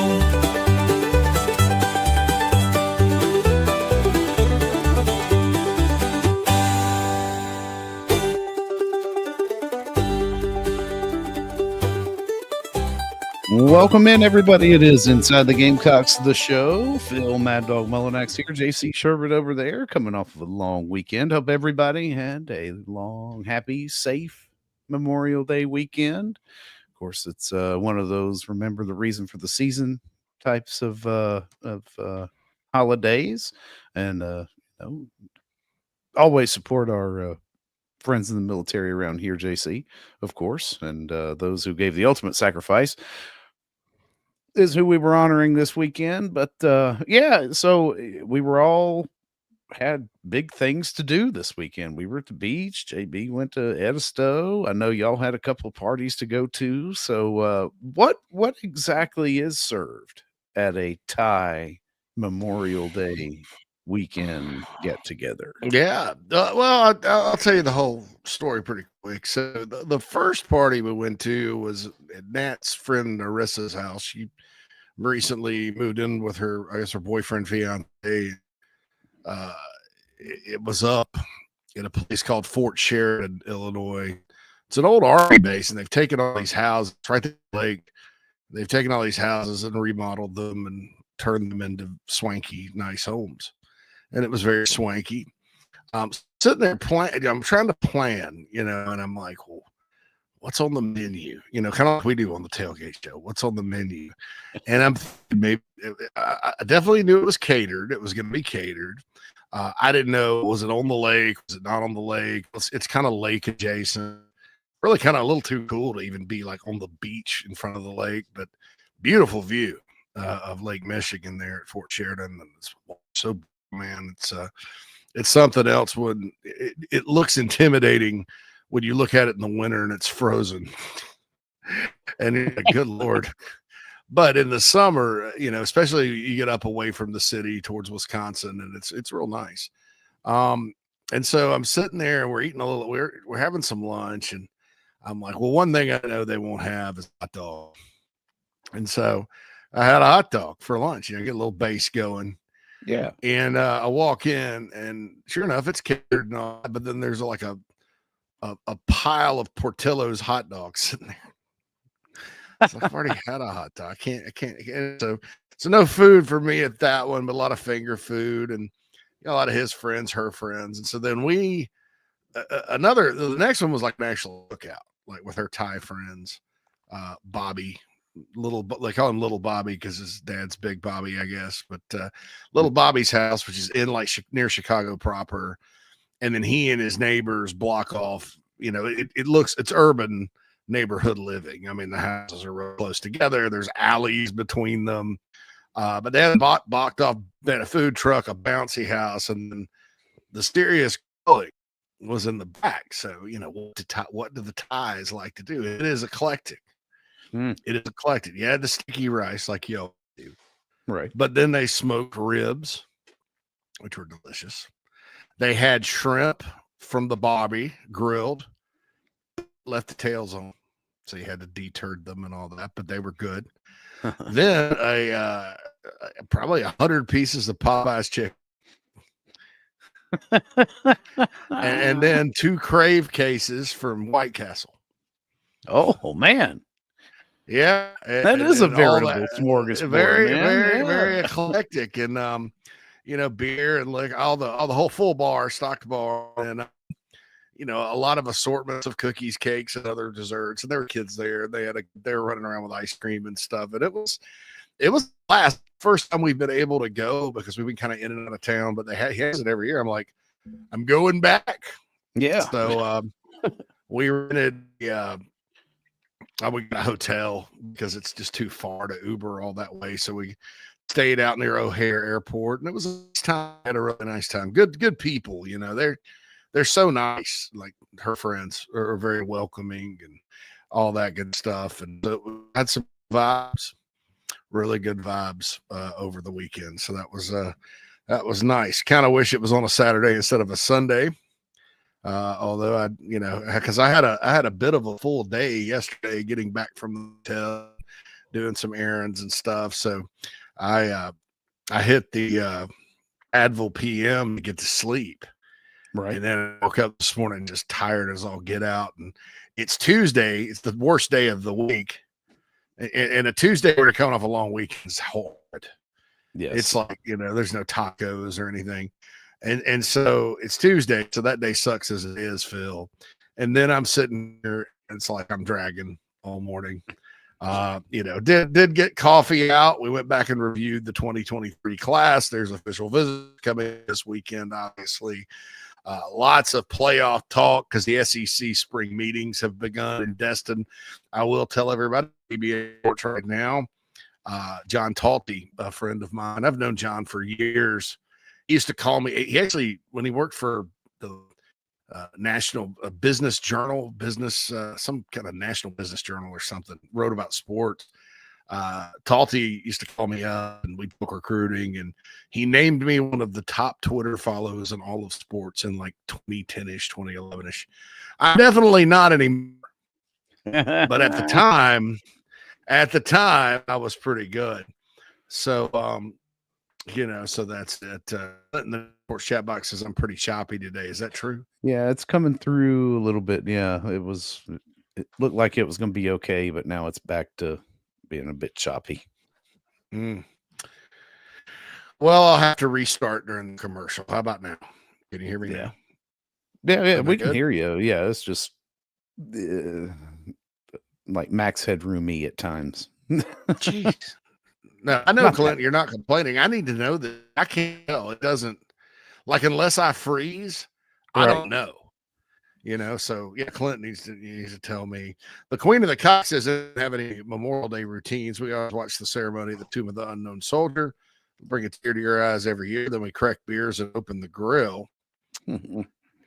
Welcome in, everybody. It is Inside the Gamecocks, the show. Phil Mad Dog Mullinax here, JC Sherbert over there, coming off of a long weekend. Hope everybody had a long, happy, safe Memorial Day weekend. Of course, it's one of those remember the reason for the season types of holidays, and you know, always support our friends in the military around here, JC, of course, and those who gave the ultimate sacrifice is who we were honoring this weekend. But yeah, so we were all had big things to do this weekend. We were at the beach. JB went to Edisto. I know y'all had a couple of parties to go to. So what exactly is served at a Thai Memorial Day weekend get together? Yeah. Well, I'll tell you the whole story pretty quick. So the first party we went to was at Nat's friend Arissa's house. She recently moved in with her, I guess her boyfriend, fiance. It was up in a place called Fort Sheridan, Illinois. It's an old army base, and they've taken all these houses right there at the lake. They've taken all these houses and remodeled them and turned them into swanky, nice homes. and it was very swanky. Sitting there I'm trying to plan, and I'm like, well, what's on the menu? Kind of like we do on the tailgate show. What's on the menu? And I'm maybe I definitely knew it was catered. It was going to be catered. I didn't know, was it on the lake? Was it not on the lake? It's kind of lake adjacent. Really kind of a little too cool to even be like on the beach in front of the lake, but beautiful view of Lake Michigan there at Fort Sheridan. And it's so, man, it's something else. It looks intimidating when you look at it in the winter and it's frozen. And good Lord. But in the summer, especially you get up away from the city towards Wisconsin, and it's real nice. And so I'm sitting there and we're eating we're having some lunch, and I'm like, well, one thing I know they won't have is a hot dog. And so I had a hot dog for lunch, get a little base going. Yeah. And I walk in, and sure enough, it's catered and all, but then there's like a pile of Portillo's hot dogs sitting there. So I've already had a hot dog. I can't. So no food for me at that one, but a lot of finger food and a lot of his friends, her friends. And so then the next one was like an actual cookout, like with her Thai friends, Bobby, they call him Little Bobby because his dad's Big Bobby, I guess. But Little Bobby's house, which is in like near Chicago proper. And then he and his neighbors block off, it's urban neighborhood living. I mean, the houses are real close together. There's alleys between them. But they had blocked off. They had a food truck, a bouncy house, and then the serious grilling was in the back. So, what do the Thais like to do? It is eclectic. It is eclectic. You had the sticky rice like you do. Right. But then they smoked ribs, which were delicious. They had shrimp from the Bobby grilled, left the tails on. So you had to deturd them and all that, but they were good. Then probably 100 pieces of Popeye's chicken. and then 2 Crave cases from White Castle. Oh, man. Yeah. That is a veritable smorgasbord, Very, man. very, very eclectic. And, beer and like all the whole full bar, stocked bar. And, a lot of assortments of cookies, cakes, and other desserts. And there were kids there. They were running around with ice cream and stuff. And it was first time we've been able to go because we've been kind of in and out of town, but he has it every year. I'm like, I'm going back. Yeah. So we rented we got a hotel because it's just too far to Uber all that way. So we stayed out near O'Hare Airport, and it was a nice time. Had a really nice time. Good people, they're so nice. Like her friends are very welcoming and all that good stuff. And so we had some vibes, really good vibes over the weekend. So that was nice. Kind of wish it was on a Saturday instead of a Sunday. Although because I had a bit of a full day yesterday getting back from the hotel, doing some errands and stuff. So I hit the Advil PM to get to sleep. Right. And then I woke up this morning just tired as all get out. And it's Tuesday. It's the worst day of the week. And a Tuesday where they're coming off a long weekend is hard. Yes. It's like, there's no tacos or anything. And so it's Tuesday. So that day sucks as it is, Phil. And then I'm sitting here. And it's like I'm dragging all morning. Did get coffee out. We went back and reviewed the 2023 class. There's official visits coming this weekend, obviously. Lots of playoff talk because the SEC spring meetings have begun in Destin. I will tell everybody, PBA Porch right now, John Talty, a friend of mine. I've known John for years. He used to call me. He actually, when he worked for the National Business Journal, some kind of national business journal or something, wrote about sports. Talty used to call me up and we'd book recruiting, and he named me one of the top Twitter follows in all of sports in like 2010-ish, 2011-ish. I'm definitely not anymore. But at the time, I was pretty good. So, so that's it. In the Porch chat box says I'm pretty choppy today. Is that true? Yeah, it's coming through a little bit. Yeah, it looked like it was going to be okay, but now it's back to being a bit choppy. Well, I'll have to restart during the commercial. How about now? Can you hear me now? Yeah, we can hear you. Yeah, it's just like max headroomy at times. Jeez. No, I know, Clint, you're not complaining. I need to know that. I can't tell. It doesn't, like, unless I freeze, I don't know. You know, so yeah, Clint needs to tell me. The Queen of the Cocks doesn't have any Memorial Day routines. We always watch the ceremony of the Tomb of the Unknown Soldier, bring a tear to your eyes every year. Then we crack beers and open the grill.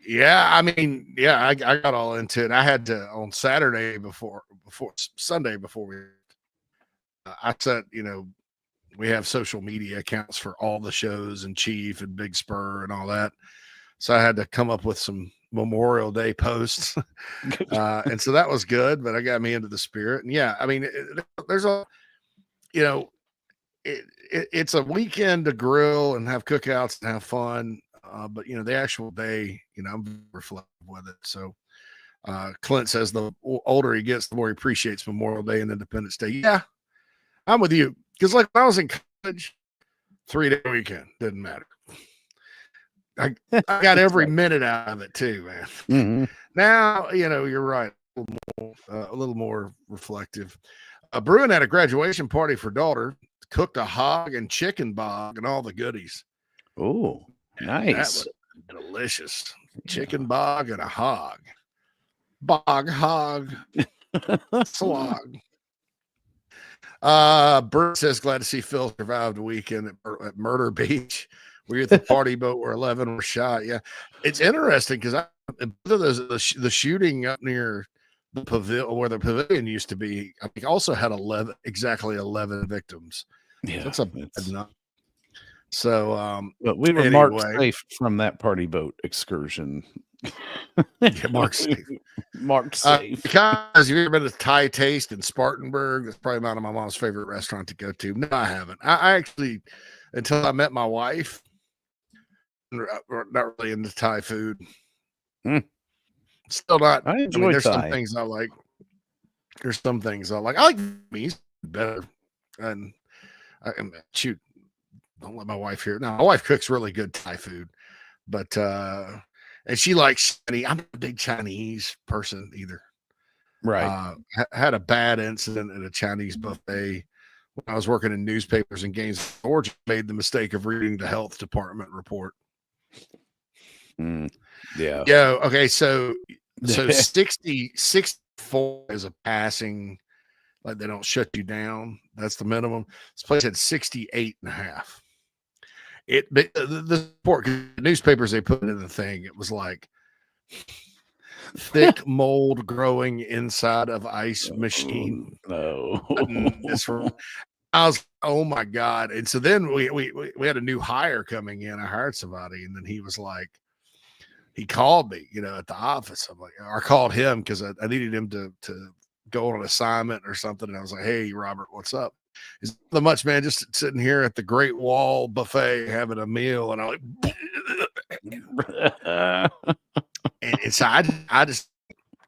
Yeah, I mean, yeah, I got all into it. I had to on Saturday before Sunday before we. I said, you know, we have social media accounts for all the shows and Chief and Big Spur and all that. So I had to come up with some Memorial Day posts. And so that was good, but I got me into the spirit. And yeah, I mean, there's a, you know, it's a weekend to grill and have cookouts and have fun. But you know, the actual day, you know, I'm reflective with it. So Clint says the older he gets, the more he appreciates Memorial Day and Independence Day. Yeah, I'm with you. Because like when I was in college, 3-day weekend didn't matter. I got every minute out of it too, man. Mm-hmm. Now, you know, you're right. A little more reflective. Bruin had a graduation party for daughter, cooked a hog and chicken bog and all the goodies. Oh, nice. That was delicious. Chicken bog and a hog. Bog, hog, slog. Bert says, glad to see Phil survived a weekend at Murder Beach. We were at the party boat where 11 were shot. Yeah, it's interesting because the shooting up near the pavilion where the pavilion used to be, I think also had exactly 11 victims. Yeah, that's a bad number. So, but we were marked safe from that party boat excursion. Yeah, marked safe. Marked safe. Because you've ever been to Thai Taste in Spartanburg? That's probably not my mom's favorite restaurant to go to. No, I haven't. I actually, until I met my wife, not really into Thai food. Still not. I enjoy there's Thai. some things I like. There's some things I like. I like meat better. And shoot, don't let my wife hear it. No, my wife cooks really good Thai food, but and she likes Chinese. I'm a big Chinese person either. Right. Had a bad incident at a Chinese buffet when I was working in newspapers in Gainesville, Georgia. Made the mistake of reading the health department report. Yeah. Yeah. Okay. So 64 is a passing, like they don't shut you down. That's the minimum. This place had 68.5. The report, the newspapers, they put it in the thing. It was like thick mold growing inside of ice machine. No. I was, oh my God. And so then we had a new hire coming in. I hired somebody, and then he was like, he called me, you know, at the office. I'm like, I called him because I needed him to go on an assignment or something. And I was like, hey, Robert, what's up? He's not much, man, just sitting here at the Great Wall buffet having a meal. And I'm like, and so I just,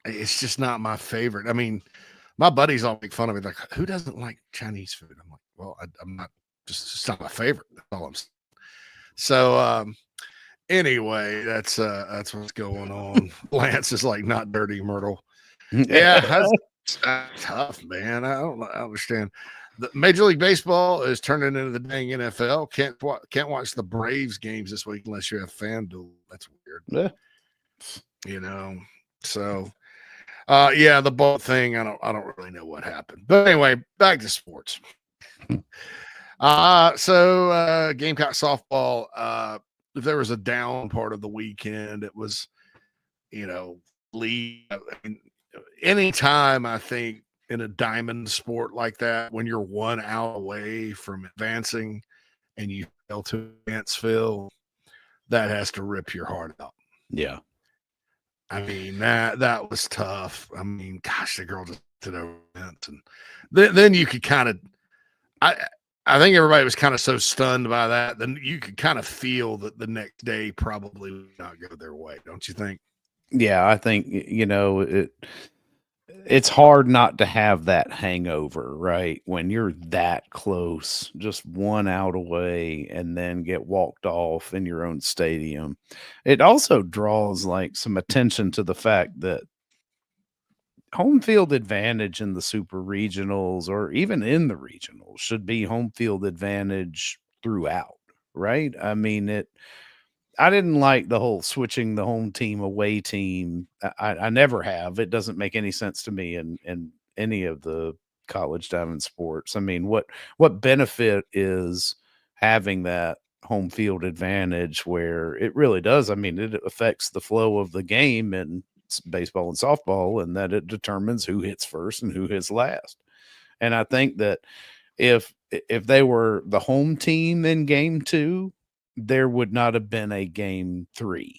it's just not my favorite. I mean, my buddies all make fun of me, like, who doesn't like Chinese food? I'm like, well, I'm not, just not my favorite. That's all I'm saying. So, anyway, that's what's going on. Lance is like, not dirty Myrtle. Yeah, that's tough, man. I don't understand. The Major League Baseball is turning into the dang NFL. Can't watch the Braves games this week unless you have FanDuel. That's weird. Yeah. You know. So, yeah, the ball thing. I don't really know what happened. But anyway, back to sports. So Gamecock softball. If there was a down part of the weekend, it was, you know, league. I mean, anytime I think in a diamond sport like that, when you're 1 out away from advancing and you fail to advance, Phil, that has to rip your heart out. Yeah. I mean, that was tough. I mean, gosh, the girl just did over it. And then you could kind of, I think everybody was kind of so stunned by that. Then you could kind of feel that the next day probably would not go their way. Don't you think? Yeah, I think, you know, it's hard not to have that hangover, right? When you're that close, just one out away, and then get walked off in your own stadium. It also draws like some attention to the fact that home field advantage in the super regionals or even in the regionals should be home field advantage throughout, right? I mean, I didn't like the whole switching the home team away team. I never have. It doesn't make any sense to me in any of the college diamond sports. I mean, what benefit is having that home field advantage where it really does? I mean, it affects the flow of the game in baseball and softball, and that it determines who hits first and who hits last. And I think that if they were the home team in game 2, there would not have been a game 3,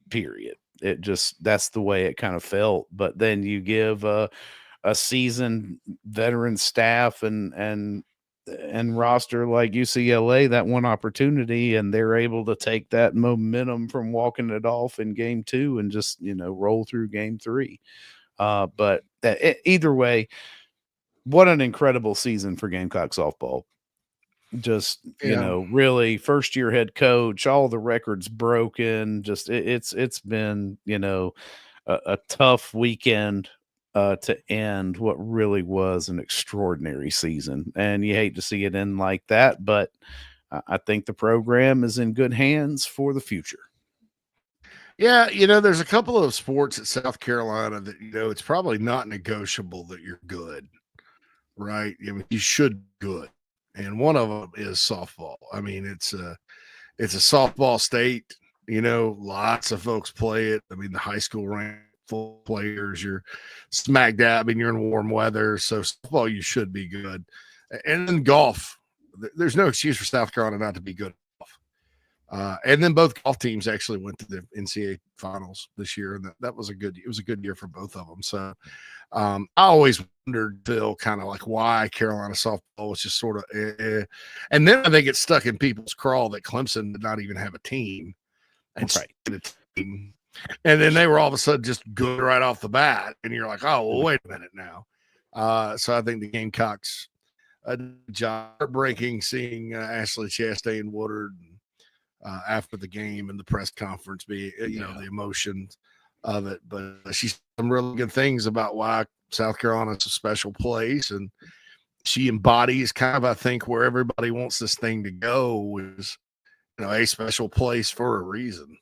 period. It just, that's the way it kind of felt. But then you give a seasoned veteran staff and roster like UCLA that one opportunity, and they're able to take that momentum from walking it off in game 2 and just, roll through game 3. But either way, what an incredible season for Gamecock softball. Just, really first year head coach, all the records broken. Just it's been, a tough weekend to end what really was an extraordinary season. And you hate to see it end like that, but I think the program is in good hands for the future. Yeah, there's a couple of sports at South Carolina that, it's probably not negotiable that you're good, right? I mean, you should be good. And one of them is softball. I mean, it's a softball state, lots of folks play it. I mean, the high school ranked full players, you're smack dab and you're in warm weather. So softball, you should be good. And then golf, there's no excuse for South Carolina not to be good at golf. And then both golf teams actually went to the NCAA finals this year. And that was it was a good year for both of them. So I always wondered, Phil, kind of like why Carolina softball was just sort of And then I think it stuck in people's craw that Clemson did not even have a team. And And then they were all of a sudden just good right off the bat. And you're like, oh, well, wait a minute now. So I think the Gamecocks, heartbreaking seeing Ashley Chastain Woodard after the game and the press conference, the emotions of it. But she said some really good things about why South Carolina is a special place. And she embodies kind of, I think, where everybody wants this thing to go is, a special place for a reason.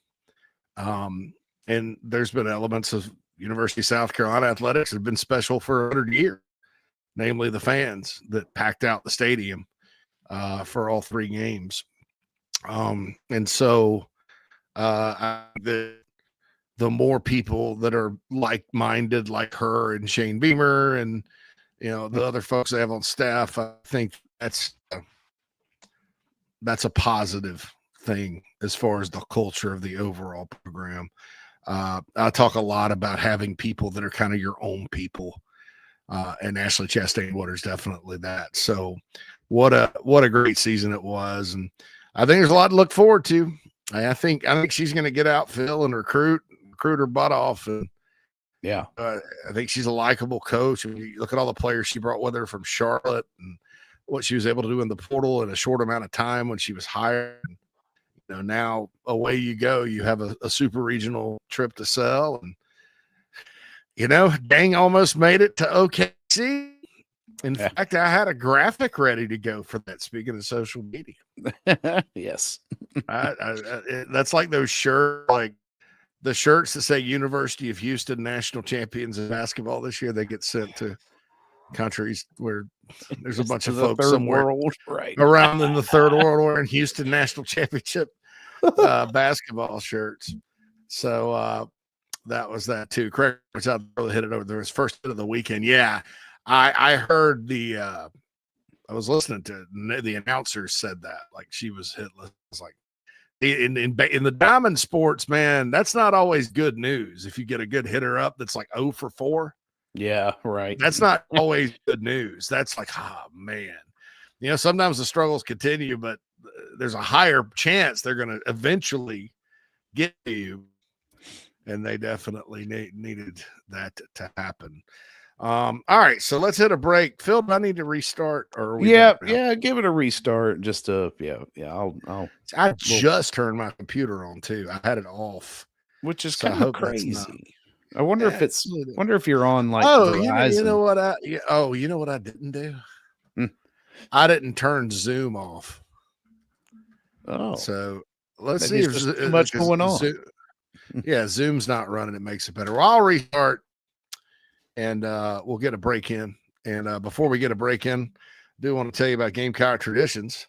And there's been elements of University of South Carolina athletics that have been special for 100 years, namely the fans that packed out the stadium for all 3 games. And so the more people that are like-minded like her and Shane Beamer and, the other folks they have on staff, I think that's a positive thing as far as the culture of the overall program. I talk a lot about having people that are kind of your own people. And Ashley Chastain Woodard is definitely that. So what a great season it was. And I think there's a lot to look forward to. I think she's going to get out, Phil, and recruit her butt off. And yeah, I think she's a likable coach. I mean, you look at all the players she brought with her from Charlotte and what she was able to do in the portal in a short amount of time when she was hired. Now away you go. You have a super regional trip to sell, and Gang almost made it to OKC. In fact, I had a graphic ready to go for that. Speaking of social media, yes, that's like those shirts, like the shirts that say University of Houston national champions in basketball this year. They get sent to countries where there's a bunch of folks somewhere around in the third world wearing Houston national championship basketball shirts. So that was that too. Craig really hit it over there. His first hit of the weekend. Yeah, I heard I was listening to the announcer said that, like, she was hitless. It's like in the diamond sports, man, that's not always good news. If you get a good hitter up that's like 0 for 4. Yeah, right. That's not always good news. That's like, oh man, sometimes the struggles continue, but there's a higher chance they're going to eventually get you. and they definitely needed that to happen. All right, so let's hit a break. Phil, do I need to restart, or are we Yeah, give it a restart. Just I just turned my computer on too. I had it off, which is so kind of crazy. I wonder if you're on like Verizon. you know what I didn't do? I didn't turn Zoom off. Oh, so let's maybe see if there's too much going on. Zoom's not running. It makes it better. Well, I'll restart, and we'll get a break in. And before we get a break in, I do want to tell you about Gamecock Traditions.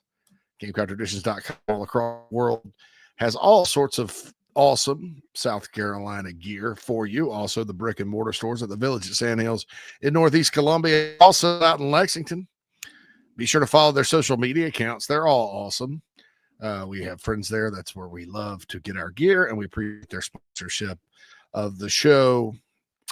GamecockTraditions.com all across the world has all sorts of awesome South Carolina gear for you. Also, the brick and mortar stores at the Village at Sand Hills in Northeast Columbia, also out in Lexington. Be sure to follow their social media accounts. They're all awesome. We have friends there. That's where we love to get our gear, and we appreciate their sponsorship of the show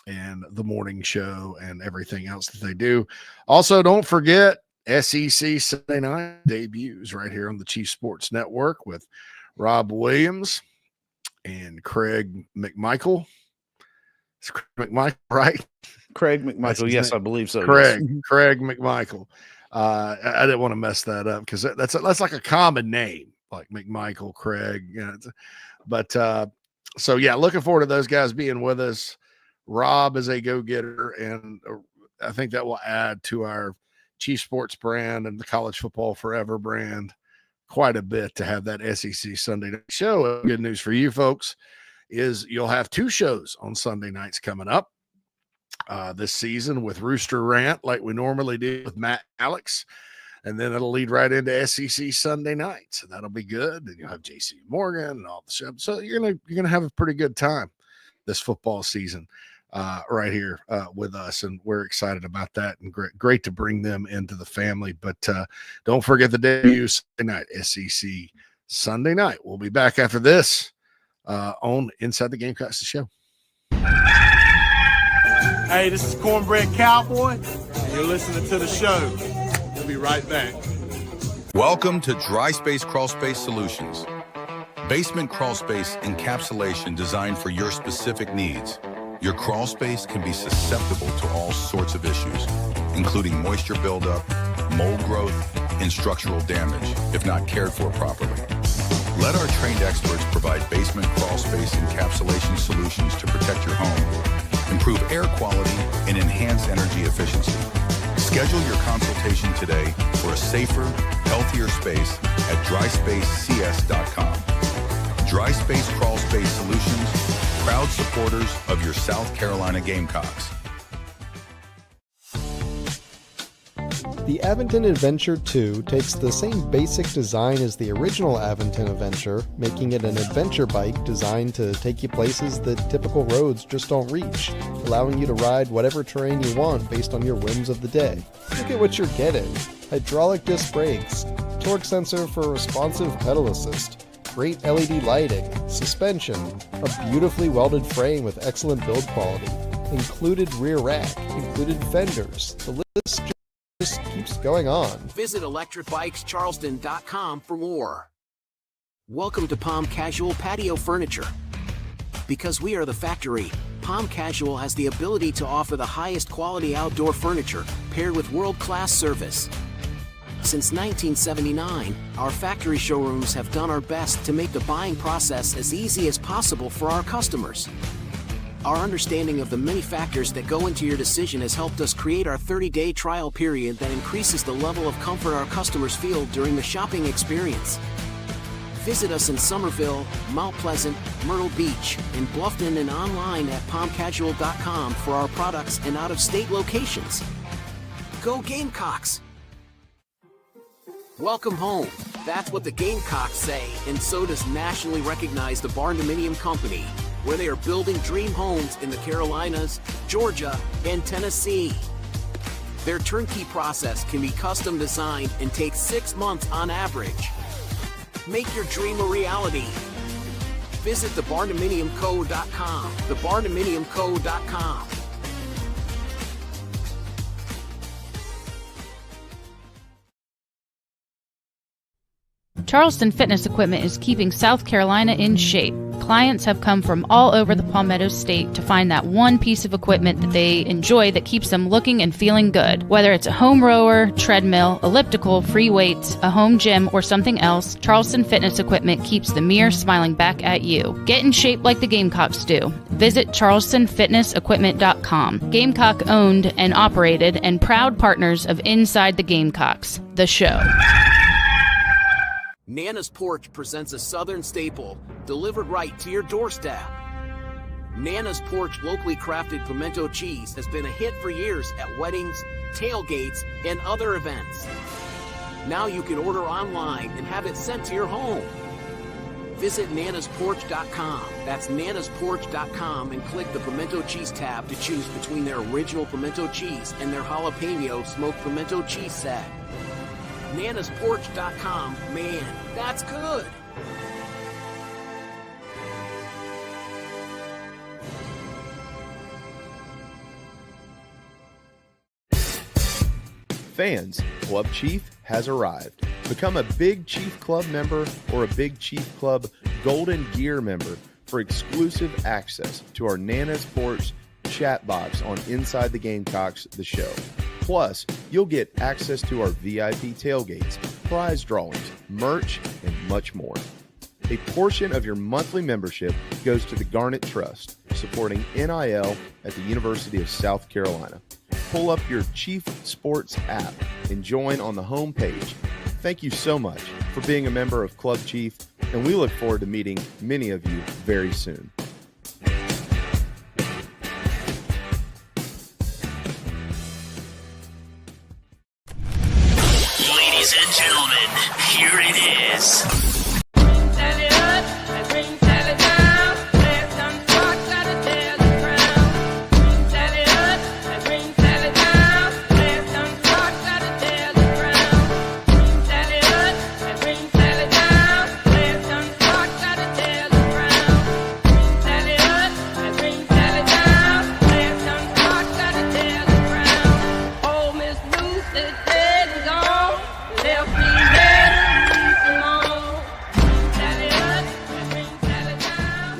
and the morning show and everything else that they do. Also, don't forget SEC Sunday night debuts right here on the Chief Sports Network with Rob Williams and Craig McMichael. It's Craig McMichael, right? Craig McMichael. Yes, I believe so. Craig Yes. McMichael. I didn't want to mess that up because that's like a common name, like McMichael, Craig. But so yeah, looking forward to those guys being with us. Rob is a go-getter, and I think that will add to our Chief Sports brand and the College Football Forever brand quite a bit to have that SEC Sunday night show. Good news for you folks is you'll have 2 shows on Sunday nights coming up this season with Rooster Rant like we normally do with Matt Alex, and then it'll lead right into SEC Sunday night, so that'll be good. And you'll have JC Morgan and all the show, so you're gonna have a pretty good time this football season right here with us, and we're excited about that, and great to bring them into the family. But don't forget the debut Sunday night, SEC Sunday night. We'll be back after this on Inside the Gamecocks The Show. Hey, this is Cornbread Cowboy, and you're listening to the show. We'll be right back. Welcome to Dry Space Crawl Space Solutions. Basement crawl space encapsulation designed for your specific needs. Your crawl space can be susceptible to all sorts of issues, including moisture buildup, mold growth, and structural damage if not cared for properly. Let our trained experts provide basement crawl space encapsulation solutions to protect your home, improve air quality, and enhance energy efficiency. Schedule your consultation today for a safer, healthier space at dryspacecs.com. Dry Space Crawl Space Solutions, proud supporters of your South Carolina Gamecocks. The Aventon Adventure 2 takes the same basic design as the original Aventon Adventure, making it an adventure bike designed to take you places that typical roads just don't reach, allowing you to ride whatever terrain you want based on your whims of the day. Look at what you're getting: hydraulic disc brakes, torque sensor for responsive pedal assist, great LED lighting, suspension, a beautifully welded frame with excellent build quality, included rear rack, included fenders. The list just keeps going on. Visit electricbikescharleston.com for more. Welcome to Palm Casual Patio Furniture. Because we are the factory, Palm Casual has the ability to offer the highest quality outdoor furniture paired with world-class service. Since 1979, our factory showrooms have done our best to make the buying process as easy as possible for our customers. Our understanding of the many factors that go into your decision has helped us create our 30-day trial period that increases the level of comfort our customers feel during the shopping experience. Visit us in Somerville, Mount Pleasant, Myrtle Beach, and Bluffton, and online at palmcasual.com for our products and out-of-state locations. Go Gamecocks! Welcome home. That's what the Gamecocks say, and so does nationally recognized the Barndominium Company, where they are building dream homes in the Carolinas, Georgia, and Tennessee. Their turnkey process can be custom designed and takes 6 months on average. Make your dream a reality. Visit thebarndominiumco.com, thebarndominiumco.com. Charleston Fitness Equipment is keeping South Carolina in shape. Clients have come from all over the Palmetto State to find that one piece of equipment that they enjoy that keeps them looking and feeling good. Whether it's a home rower, treadmill, elliptical, free weights, a home gym, or something else, Charleston Fitness Equipment keeps the mirror smiling back at you. Get in shape like the Gamecocks do. Visit charlestonfitnessequipment.com. Gamecock owned and operated and proud partners of Inside the Gamecocks, the show. Nana's Porch presents a Southern staple, delivered right to your doorstep. Nana's Porch locally crafted pimento cheese has been a hit for years at weddings, tailgates, and other events. Now you can order online and have it sent to your home. Visit nanasporch.com. That's nanasporch.com and click the pimento cheese tab to choose between their original pimento cheese and their jalapeno smoked pimento cheese set. nanasporch.com, man, that's good. Fans, Club Chief has arrived. Become a Big Chief Club member or a Big Chief Club Golden Gear member for exclusive access to our Nana's Porch chat box on Inside the Gamecocks The Show. Plus, you'll get access to our VIP tailgates, prize drawings, merch, and much more. A portion of your monthly membership goes to the Garnet Trust, supporting NIL at the University of South Carolina. Pull up your Chief Sports app and join on the home page. Thank you so much for being a member of Club Chief, and we look forward to meeting many of you very soon. Ladies and gentlemen, here it is.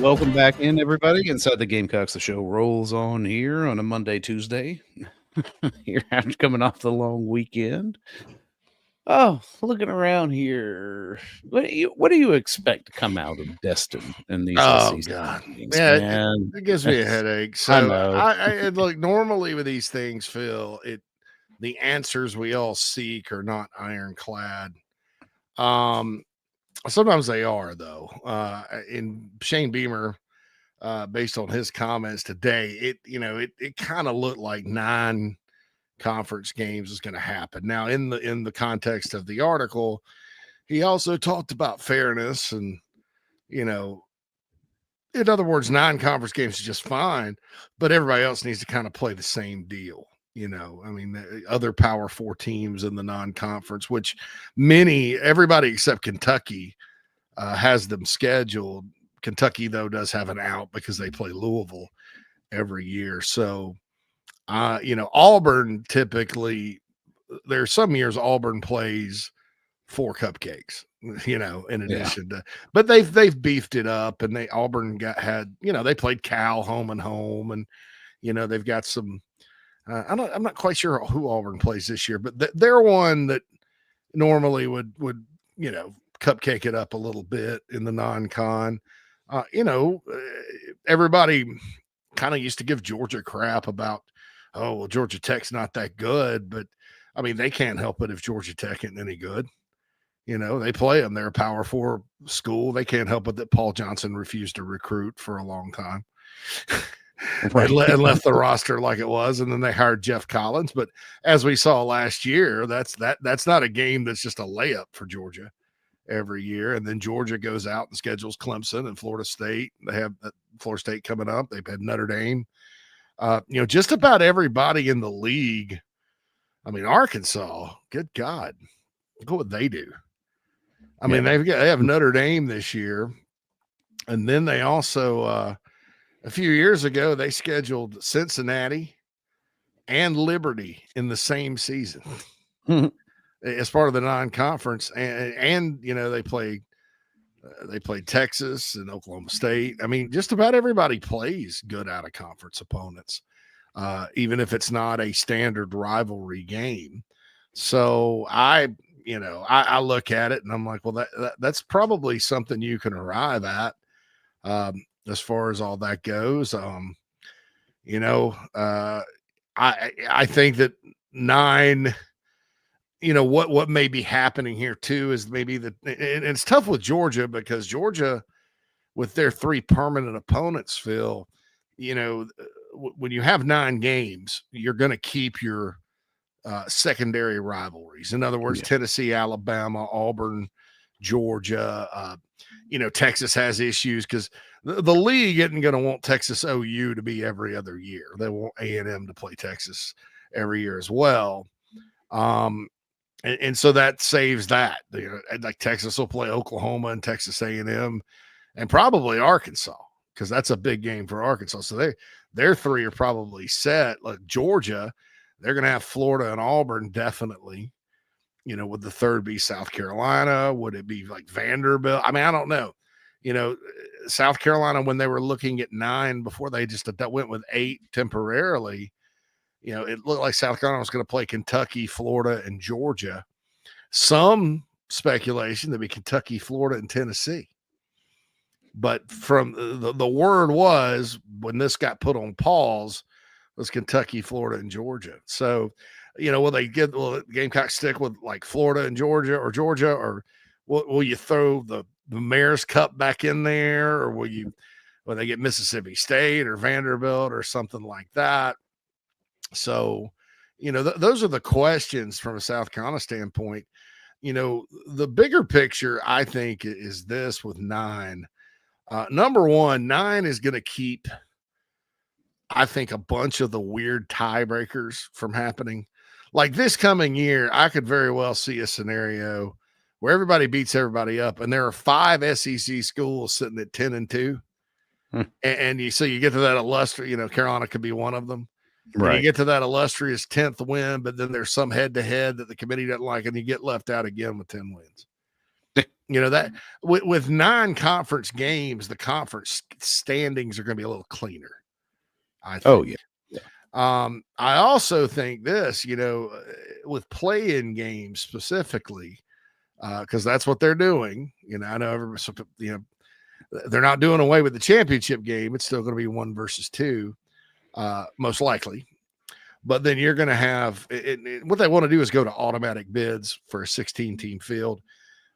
Welcome back in, everybody. Inside the Gamecocks, the show rolls on here on a Monday, Tuesday. Here after coming off the long weekend. Oh, looking around here, what do you expect to come out of Destin in these? God, games, yeah, it gives me a headache. So I know. I look, normally with these things, Phil, the answers we all seek are not ironclad. Sometimes they are, though. In Shane Beamer, based on his comments today, it kind of looked like 9 conference games is going to happen. Now, in the context of the article, he also talked about fairness, and in other words, 9 conference games is just fine, but everybody else needs to kind of play the same deal. The other Power 4 teams in the non-conference, which everybody except Kentucky has them scheduled. Kentucky, though, does have an out because they play Louisville every year. So, Auburn typically, there's some years Auburn plays 4 cupcakes, in addition to, but they've beefed it up, and Auburn they played Cal home and home, and they've got some. I'm not quite sure who Auburn plays this year, but they're one that normally would cupcake it up a little bit in the non-con. Everybody kind of used to give Georgia crap about, Georgia Tech's not that good, but they can't help it if Georgia Tech isn't any good. They play them. They're a Power 4 school. They can't help it that Paul Johnson refused to recruit for a long time. Right. And left the roster like it was, and then they hired Jeff Collins. But as we saw last year, that's not a game that's just a layup for Georgia every year. And then Georgia goes out and schedules Clemson and Florida State. They have Florida State coming up. They've had Notre Dame. Just about everybody in the league. Arkansas, good God, look what they do. They have Notre Dame this year, and then they also a few years ago, they scheduled Cincinnati and Liberty in the same season as part of the non-conference. And they play They played Texas and Oklahoma State. I mean, just about everybody plays good out of conference opponents, even if it's not a standard rivalry game. So I look at it and I'm like, well, that's probably something you can arrive at as far as all that goes. I think that 9. What may be happening here too is maybe and it's tough with Georgia because Georgia, with their 3 permanent opponents, Phil, when you have 9 games, you're going to keep your secondary rivalries. In other words, Tennessee, Alabama, Auburn, Georgia. Texas has issues because the league isn't going to want Texas OU to be every other year. They want A&M to play Texas every year as well. And so that saves that. Like Texas will play Oklahoma and Texas A&M and probably Arkansas because that's a big game for Arkansas. So their 3 are probably set. Like Georgia, they're going to have Florida and Auburn definitely. Would the 3rd be South Carolina? Would it be like Vanderbilt? I mean, I don't know. South Carolina, when they were looking at 9 before they just went with 8 temporarily, it looked like South Carolina was going to play Kentucky, Florida, and Georgia. Some speculation that be Kentucky, Florida, and Tennessee. But from the word was, when this got put on pause, was Kentucky, Florida, and Georgia. So, will the Gamecocks stick with like Florida and Georgia, or will you throw the Mayor's Cup back in there, or will they get Mississippi State or Vanderbilt or something like that? So, those are the questions from a South Carolina standpoint. The bigger picture, I think, is this with 9. Number one, 9 is going to keep, I think, a bunch of the weird tiebreakers from happening. Like this coming year, I could very well see a scenario where everybody beats everybody up, and there are 5 SEC schools sitting at 10-2. And you get to that illustrious, Carolina could be one of them. Right. You get to that illustrious 10th win, but then there's some head-to-head that the committee doesn't like, and you get left out again with 10 wins. That with 9 conference games, the conference standings are going to be a little cleaner, I think. Oh, yeah. I also think this, with play-in games specifically, because that's what they're doing. I know they're not doing away with the championship game. It's still going to be 1 versus 2. Most likely, but then you're going to have what they want to do is go to automatic bids for a 16-team field,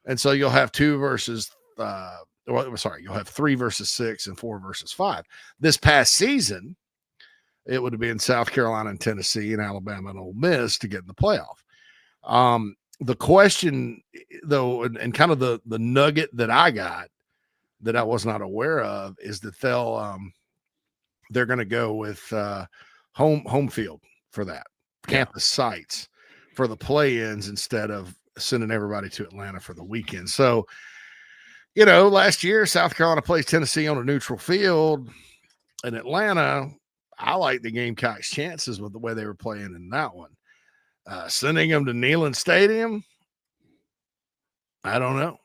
and so you'll have 2 versus you'll have 3 versus 6 and 4 versus 5. This past season, it would have been South Carolina and Tennessee and Alabama and Ole Miss to get in the playoff. The question, though, and kind of the nugget that I got that I was not aware of is that they're going to go with home field for that, campus sites for the play-ins instead of sending everybody to Atlanta for the weekend. So, last year South Carolina plays Tennessee on a neutral field. In Atlanta, I like the Gamecocks' chances with the way they were playing in that one. Sending them to Neyland Stadium, I don't know.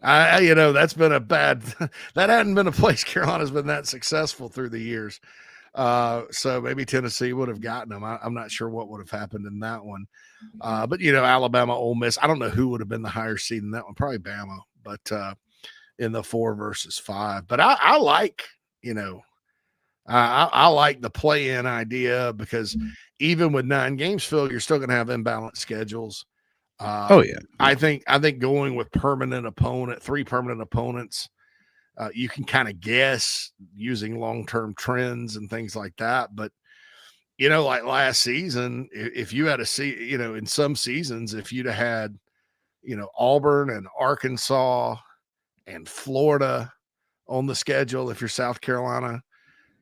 That's been that hadn't been a place Carolina's been that successful through the years. So maybe Tennessee would have gotten them. I'm not sure what would have happened in that one. But Alabama, Ole Miss, I don't know who would have been the higher seed in that one. Probably Bama, but in the 4 versus 5. But I like, I like the play-in idea because even with 9 games, Phil, you're still going to have imbalanced schedules. I think going with 3 permanent opponents, you can kind of guess using long-term trends and things like that. But, like last season, if you had in some seasons, if you'd have had, Auburn and Arkansas and Florida on the schedule, if you're South Carolina,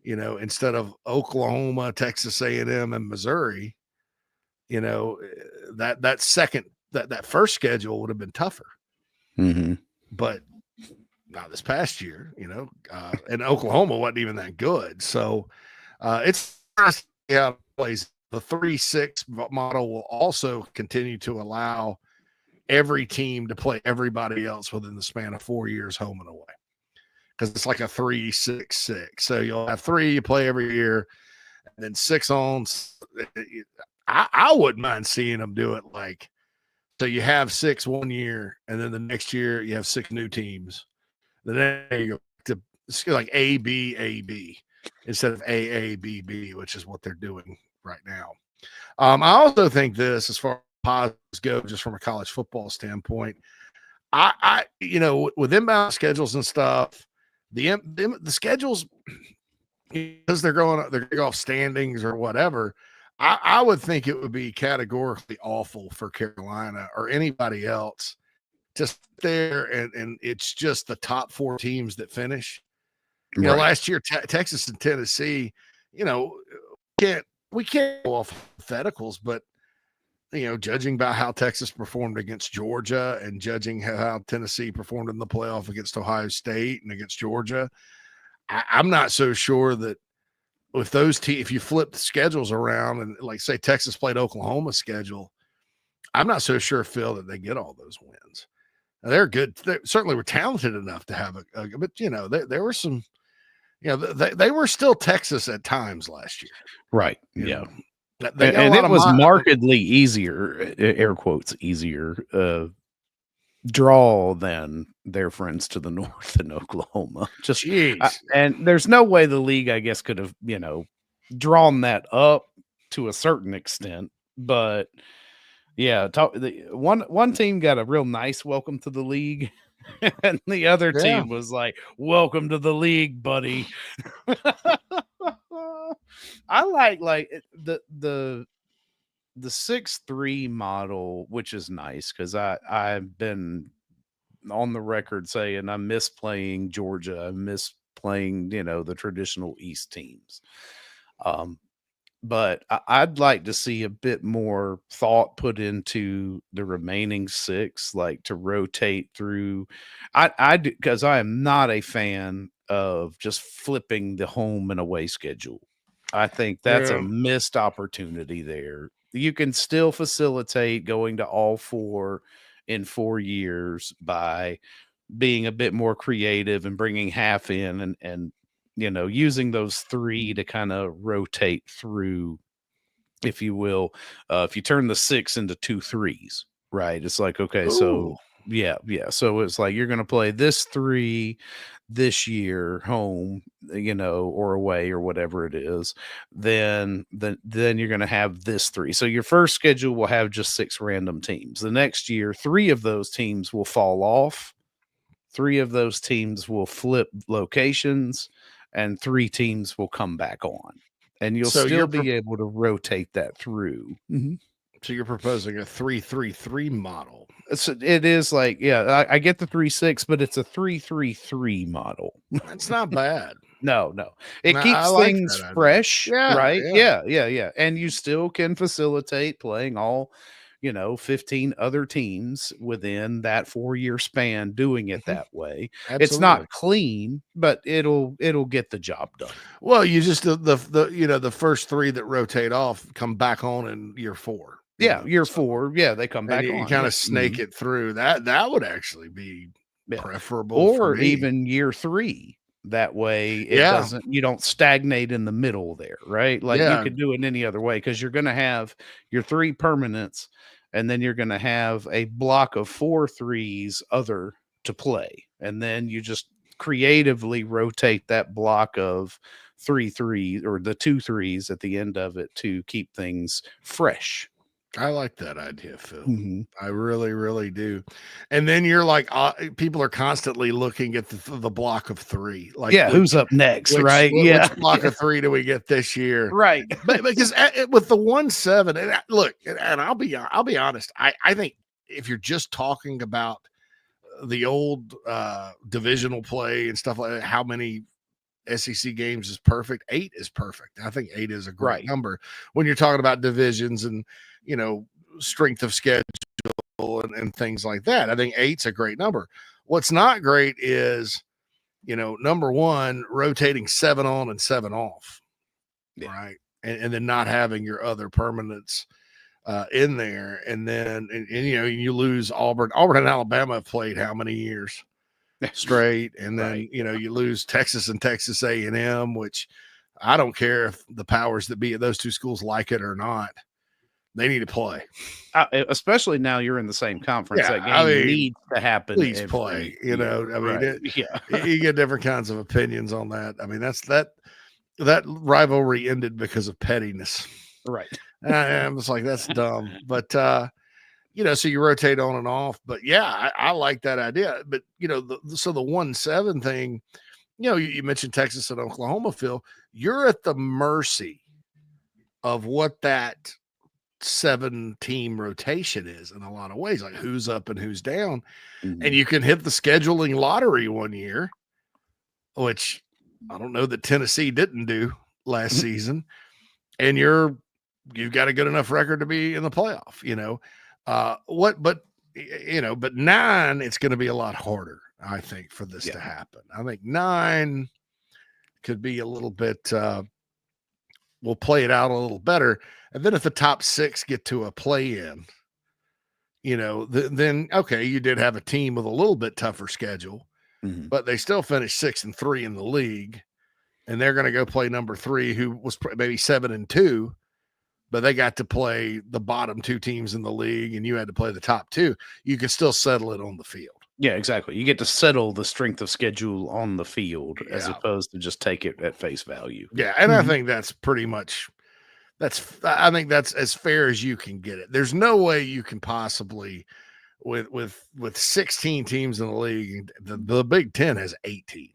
instead of Oklahoma, Texas A&M, and Missouri, that first schedule would have been tougher. Mm-hmm. But not this past year, and Oklahoma wasn't even that good. So it's interesting how it plays. The 3-6 model will also continue to allow, every team to play everybody else within the span of 4 years, home and away. Because it's like a 3-6-6. So you'll have 3 you play every year, and then 6 on. I wouldn't mind seeing them do it like, so you have 6 1 year, and then the next year you have 6 new teams. Then you go to like A, B, A, B instead of A, A, B, B, which is what they're doing right now. I also think this, as far as positives go, just from a college football standpoint, I with inbound schedules and stuff, the schedules, because they're going off standings or whatever, I would think it would be categorically awful for Carolina or anybody else to sit there and it's just the top 4 teams that finish. You know, last year Texas and Tennessee, we can't go off hypotheticals, but judging by how Texas performed against Georgia and judging how Tennessee performed in the playoff against Ohio State and against Georgia, I'm not so sure that with those teams, if you flip the schedules around and like say Texas played Oklahoma's schedule, I'm not so sure, Phil, that they get all those wins. Now, they're good. They certainly were talented enough to have but there were some, they were still Texas at times last year. Right. Yeah. And it was markedly easier, air quotes, easier draw than their friends to the north in Oklahoma. And there's no way the league, I guess, could have, drawn that up to a certain extent. But yeah, one team got a real nice welcome to the league. And the other team was like, welcome to the league, buddy. I like the 6-3 model, which is nice because I've been on the record saying I miss playing Georgia. I miss playing, the traditional East teams. But I'd like to see a bit more thought put into the remaining 6, like to rotate through. Because I am not a fan of just flipping the home and away schedule. I think that's a missed opportunity there. You can still facilitate going to all 4 in 4 years by being a bit more creative and bringing half in and using those 3 to kind of rotate through, if you will. If you turn the 6 into 2 3s, right? It's like, okay, so yeah. So it's like you're going to play this 3 this year home, or away or whatever it is. Then you're going to have this 3. So your first schedule will have just 6 random teams. The next year, 3 of those teams will fall off. 3 of those teams will flip locations. And 3 teams will come back on, and you'll still be able to rotate that through. Mm-hmm. So you're proposing a 3-3-3 model. So it is like, I get the 3-6, but it's a 3-3-3 model. That's not bad. No, it keeps things fresh, right? Yeah. And you still can facilitate playing all, 15 other teams within that 4-year span doing it that way. Absolutely. It's not clean, but it'll get the job done. Well, you just the first 3 that rotate off come back on in year 4. Year 4. Yeah, they come back on. You kind of snake it through. That would actually be preferable, or even year 3. That way it doesn't, you don't stagnate in the middle there, right? Like you could do it any other way, because you're going to have your 3 permanents, and then you're going to have a block of 4 3s other to play. And then you just creatively rotate that block of 3 3s or the 2 3s at the end of it to keep things fresh. I like that idea, Phil. Mm-hmm. I really, really do. And then you're like, people are constantly looking at the block of 3. Like, who's up next, right? Which block of 3 do we get this year? Right. But because with the 1-7, and look, and I'll be honest, I think if you're just talking about the old divisional play and stuff like that, how many SEC games is perfect? 8 is perfect. I think 8 is a great number when you're talking about divisions and strength of schedule and things like that. I think 8's a great number. What's not great is, number 1, rotating 7 on and 7 off, right? And then not having your other permanents in there, and then and, you lose Auburn. Auburn and Alabama have played how many years straight, and then you lose Texas and Texas A&M, which I don't care if the powers that be at those two schools like it or not. They need to play, especially now you're in the same conference. Yeah, That game needs to happen. Please play. You get different kinds of opinions on that. I mean, that rivalry ended because of pettiness, right? I'm just like, that's dumb. But so you rotate on and off. But yeah, I like that idea. But so the 1-7 thing, you mentioned Texas and Oklahoma, Phil. You're at the mercy of what that 7-team rotation is in a lot of ways, like who's up and who's down. And you can hit the scheduling lottery one year, which I don't know that Tennessee didn't do last season. And you've got a good enough record to be in the playoff, but 9, it's going to be a lot harder, I think, for this to happen. I think 9 could be a little bit, we'll play it out a little better. And then if the top 6 get to a play-in, then okay, you did have a team with a little bit tougher schedule, but they still finished 6-3 in the league, and they're going to go play number 3, who was maybe 7-2, but they got to play the bottom 2 teams in the league, and you had to play the top 2. You can still settle it on the field. Yeah, exactly. You get to settle the strength of schedule on the field as opposed to just take it at face value. Yeah, and I think that's pretty much I think that's as fair as you can get it. There's no way you can possibly with 16 teams in the league, the Big Ten has 18.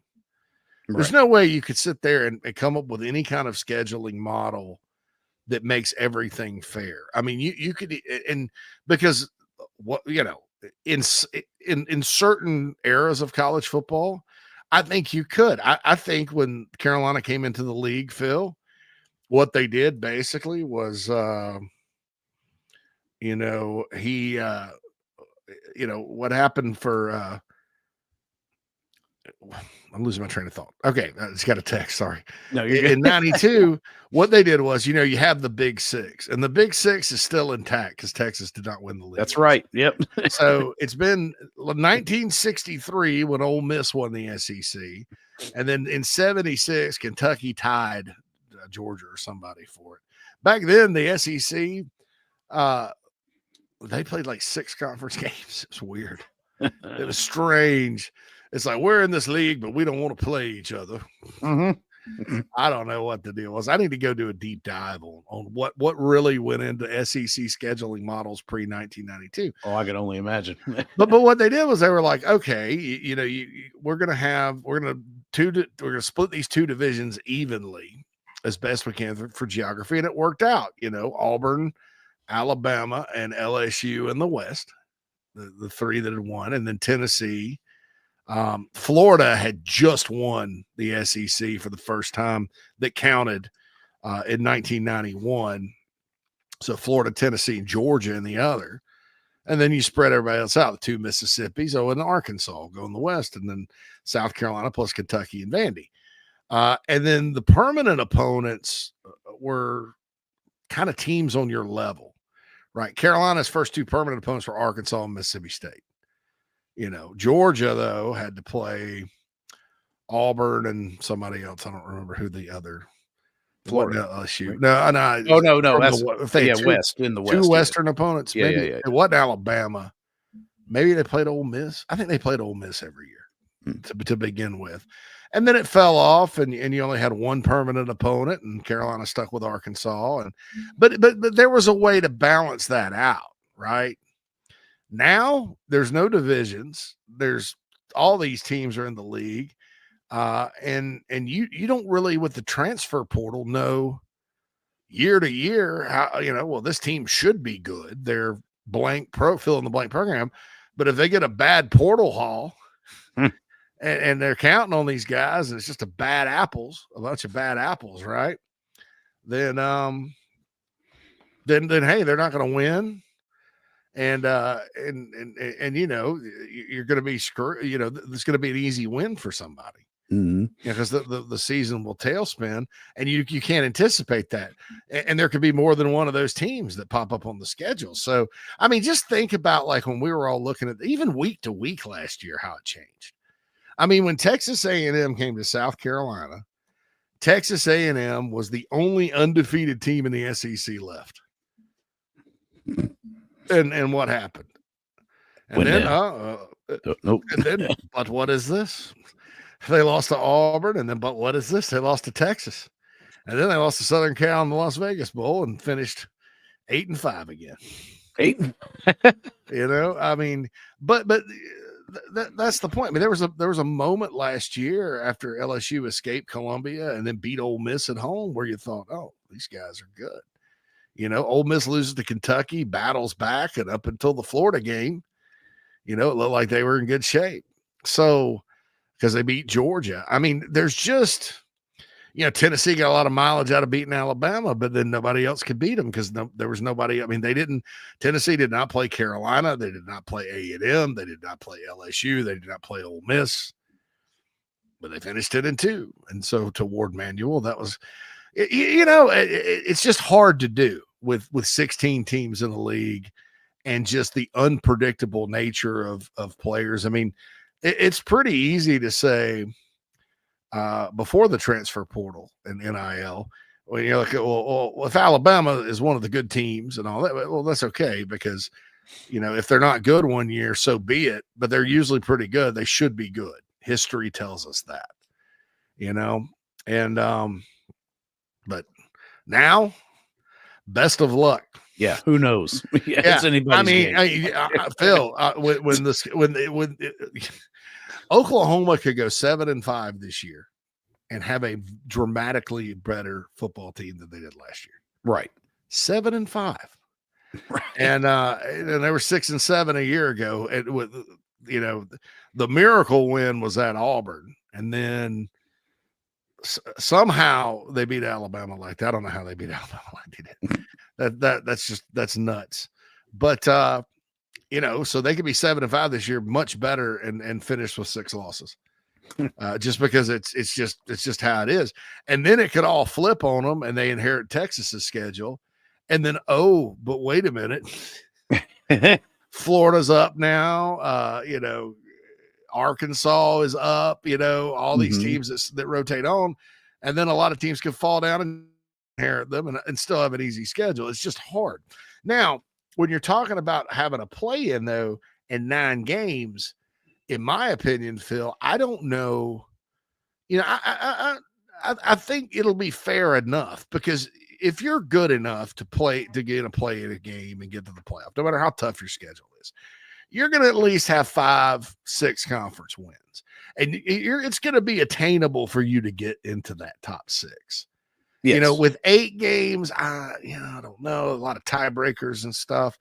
There's no way you could sit there and come up with any kind of scheduling model that makes everything fair. I mean, you could, and because what in certain eras of college football, I think you could. I think when Carolina came into the league, Phil, what they did basically was, what happened for, I'm losing my train of thought. Okay. I just got a text. Sorry. No, you're in 92, what they did was, you have the Big 6, and the Big 6 is still intact because Texas did not win the league. That's right. Yep. So it's been 1963 when Ole Miss won the SEC. And then in 76, Kentucky tied Georgia or somebody for it. Back then, the SEC, they played like 6 conference games. It was weird. It was strange. It's like, we're in this league, but we don't want to play each other. I don't know what the deal was. I need to go do a deep dive on what really went into SEC scheduling models pre-1992. Oh, I can only imagine. but what they did was they were like, okay, we're going to split these 2 divisions evenly as best we can for geography, and it worked out. Auburn, Alabama, and LSU in the West, the 3 that had won, and then Tennessee. Florida had just won the SEC for the first time that counted in 1991. So Florida, Tennessee, and Georgia in the other. And then you spread everybody else out. The 2 Mississippis, and Arkansas go in the West, and then South Carolina plus Kentucky and Vandy. And then the permanent opponents were kind of teams on your level, right? Carolina's first 2 permanent opponents were Arkansas and Mississippi State. Georgia, though, had to play Auburn and somebody else. I don't remember who the other Florida LSU. No. That's West in the West. 2 Western opponents. Yeah, maybe it wasn't Alabama. Maybe they played Ole Miss. I think they played Ole Miss every year to begin with. And then it fell off, and you only had 1 permanent opponent, and Carolina stuck with Arkansas. But there was a way to balance that out, right? Now there's no divisions. There's all these teams are in the league. And you don't really, with the transfer portal, know year to year how, this team should be good. They're fill in the blank program. But if they get a bad portal haul and they're counting on these guys, and it's just a bunch of bad apples, right? Then hey, they're not going to win. And you're going to be screwed. There's going to be an easy win for somebody. Because the season will tailspin, and you can't anticipate that, and there could be more than one of those teams that pop up on the schedule. So I mean, just think about like when we were all looking at even week to week last year, how it changed. I mean, when Texas A&M came to South Carolina, Texas A&M was the only undefeated team in the SEC left. And what happened? And then, nope. And then, but what is this? They lost to Auburn, and then, but what is this? They lost to Texas, and then they lost to Southern Cal in the Las Vegas Bowl and finished 8-5 again. 8. You know, I mean, but that's the point. I mean, there was a moment last year after LSU escaped Columbia and then beat Ole Miss at home where you thought, oh, these guys are good. You know, Ole Miss loses to Kentucky, battles back, and up until the Florida game, you know, it looked like they were in good shape. So, because they beat Georgia. I mean, there's just, you know, Tennessee got a lot of mileage out of beating Alabama, but then nobody else could beat them because there was nobody. I mean, Tennessee did not play Carolina. They did not play A&M. They did not play LSU. They did not play Ole Miss, but they finished 10-2. And so to Ward Manuel, that was, you know, it's just hard to do with 16 teams in the league and just the unpredictable nature of players. I mean, it's pretty easy to say before the transfer portal and NIL, when you're like, well, if Alabama is one of the good teams and all that, well, that's okay because, you know, if they're not good one year, so be it. But they're usually pretty good. They should be good. History tells us that, you know, and but now, best of luck. Yeah, who knows? Yeah, I mean, Phil, when Oklahoma could go 7-5 this year and have a dramatically better football team than they did last year. Right, 7-5, right. And they were 6-7 a year ago. And with, you know, the miracle win was at Auburn, and then somehow they beat Alabama like that. I don't know how they beat Alabama like they did. That's nuts. But you know, so they could be 7-5 this year, much better, and finish with 6 losses. Just because it's just how it is. And then it could all flip on them and they inherit Texas's schedule. And then, oh, but wait a minute. Florida's up now. You know, Arkansas is up, you know, all these teams that rotate on, and then a lot of teams can fall down and inherit them and still have an easy schedule. It's just hard. Now, when you're talking about having a play in though, in 9 games, in my opinion, Phil, I don't know, you know, I think it'll be fair enough because if you're good enough to get a play in a game and get to the playoff, no matter how tough your schedule is, you're going to at least have 5-6 conference wins, and it's going to be attainable for you to get into that top 6. Yes. You know, with 8 games, I don't know, a lot of tiebreakers and stuff.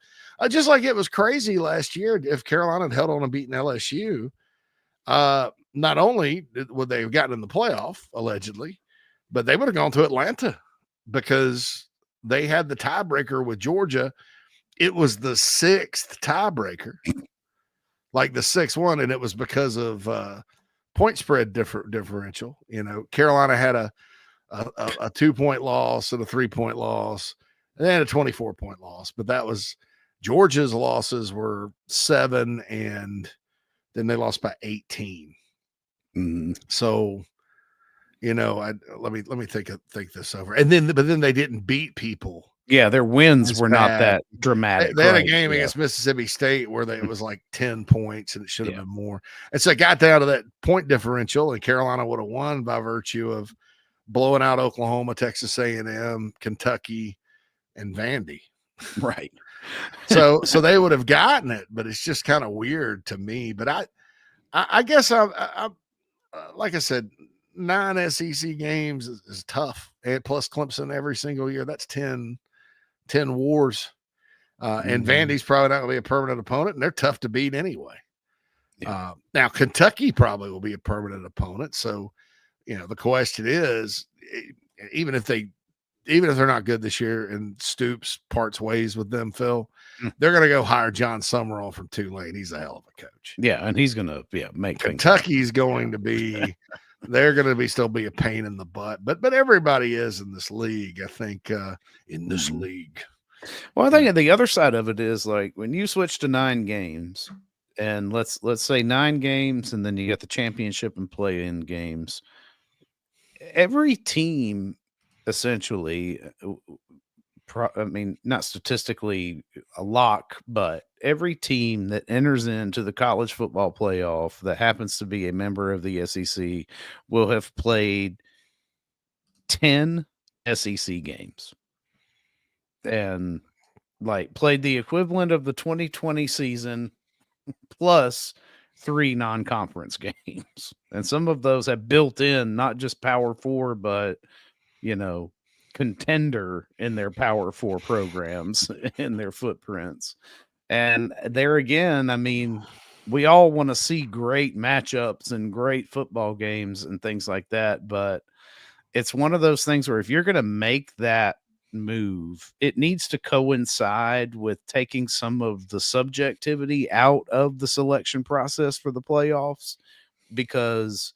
Just like it was crazy last year. If Carolina had held on and beaten LSU, not only would they have gotten in the playoff allegedly, but they would have gone to Atlanta because they had the tiebreaker with Georgia. It was the 6th tiebreaker, like the 6th one, and it was because of point spread differential. You know, Carolina had a 2-point loss and a 3-point loss, and then a 24-point loss. But that was Georgia's losses were 7, and then they lost by 18. So, you know, let me think this over. And then, but then they didn't beat people. Yeah, their wins were not that dramatic. They had a game against Mississippi State where it was like 10 points, and it should have been more. And so it got down to that point differential, and Carolina would have won by virtue of blowing out Oklahoma, Texas A&M, Kentucky, and Vandy. Right. So they would have gotten it, but it's just kind of weird to me. But I guess I like I said, 9 SEC games is tough, and plus Clemson every single year. That's 10 wars. And Vandy's probably not going to be a permanent opponent, and they're tough to beat anyway. Yeah. Now Kentucky probably will be a permanent opponent. So, you know, the question is, even if they're not good this year and Stoops parts ways with them, Phil, they're going to go hire John Summerall from Tulane. He's a hell of a coach. Yeah, and he's going to make Kentucky's going to be they're going to still be a pain in the butt. But everybody is in this league, I think, in this league. Well, I think the other side of it is like when you switch to 9 games, and let's say 9 games, and then you get the championship and play-in games. Every team, essentially, I mean, not statistically a lock, but every team that enters into the college football playoff that happens to be a member of the SEC will have played 10 SEC games. And like played the equivalent of the 2020 season plus 3 non-conference games. And some of those have built in not just Power 4, but, contender in their Power 4 programs in their footprints. And there again, I mean, we all want to see great matchups and great football games and things like that. But it's one of those things where if you're going to make that move, it needs to coincide with taking some of the subjectivity out of the selection process for the playoffs, because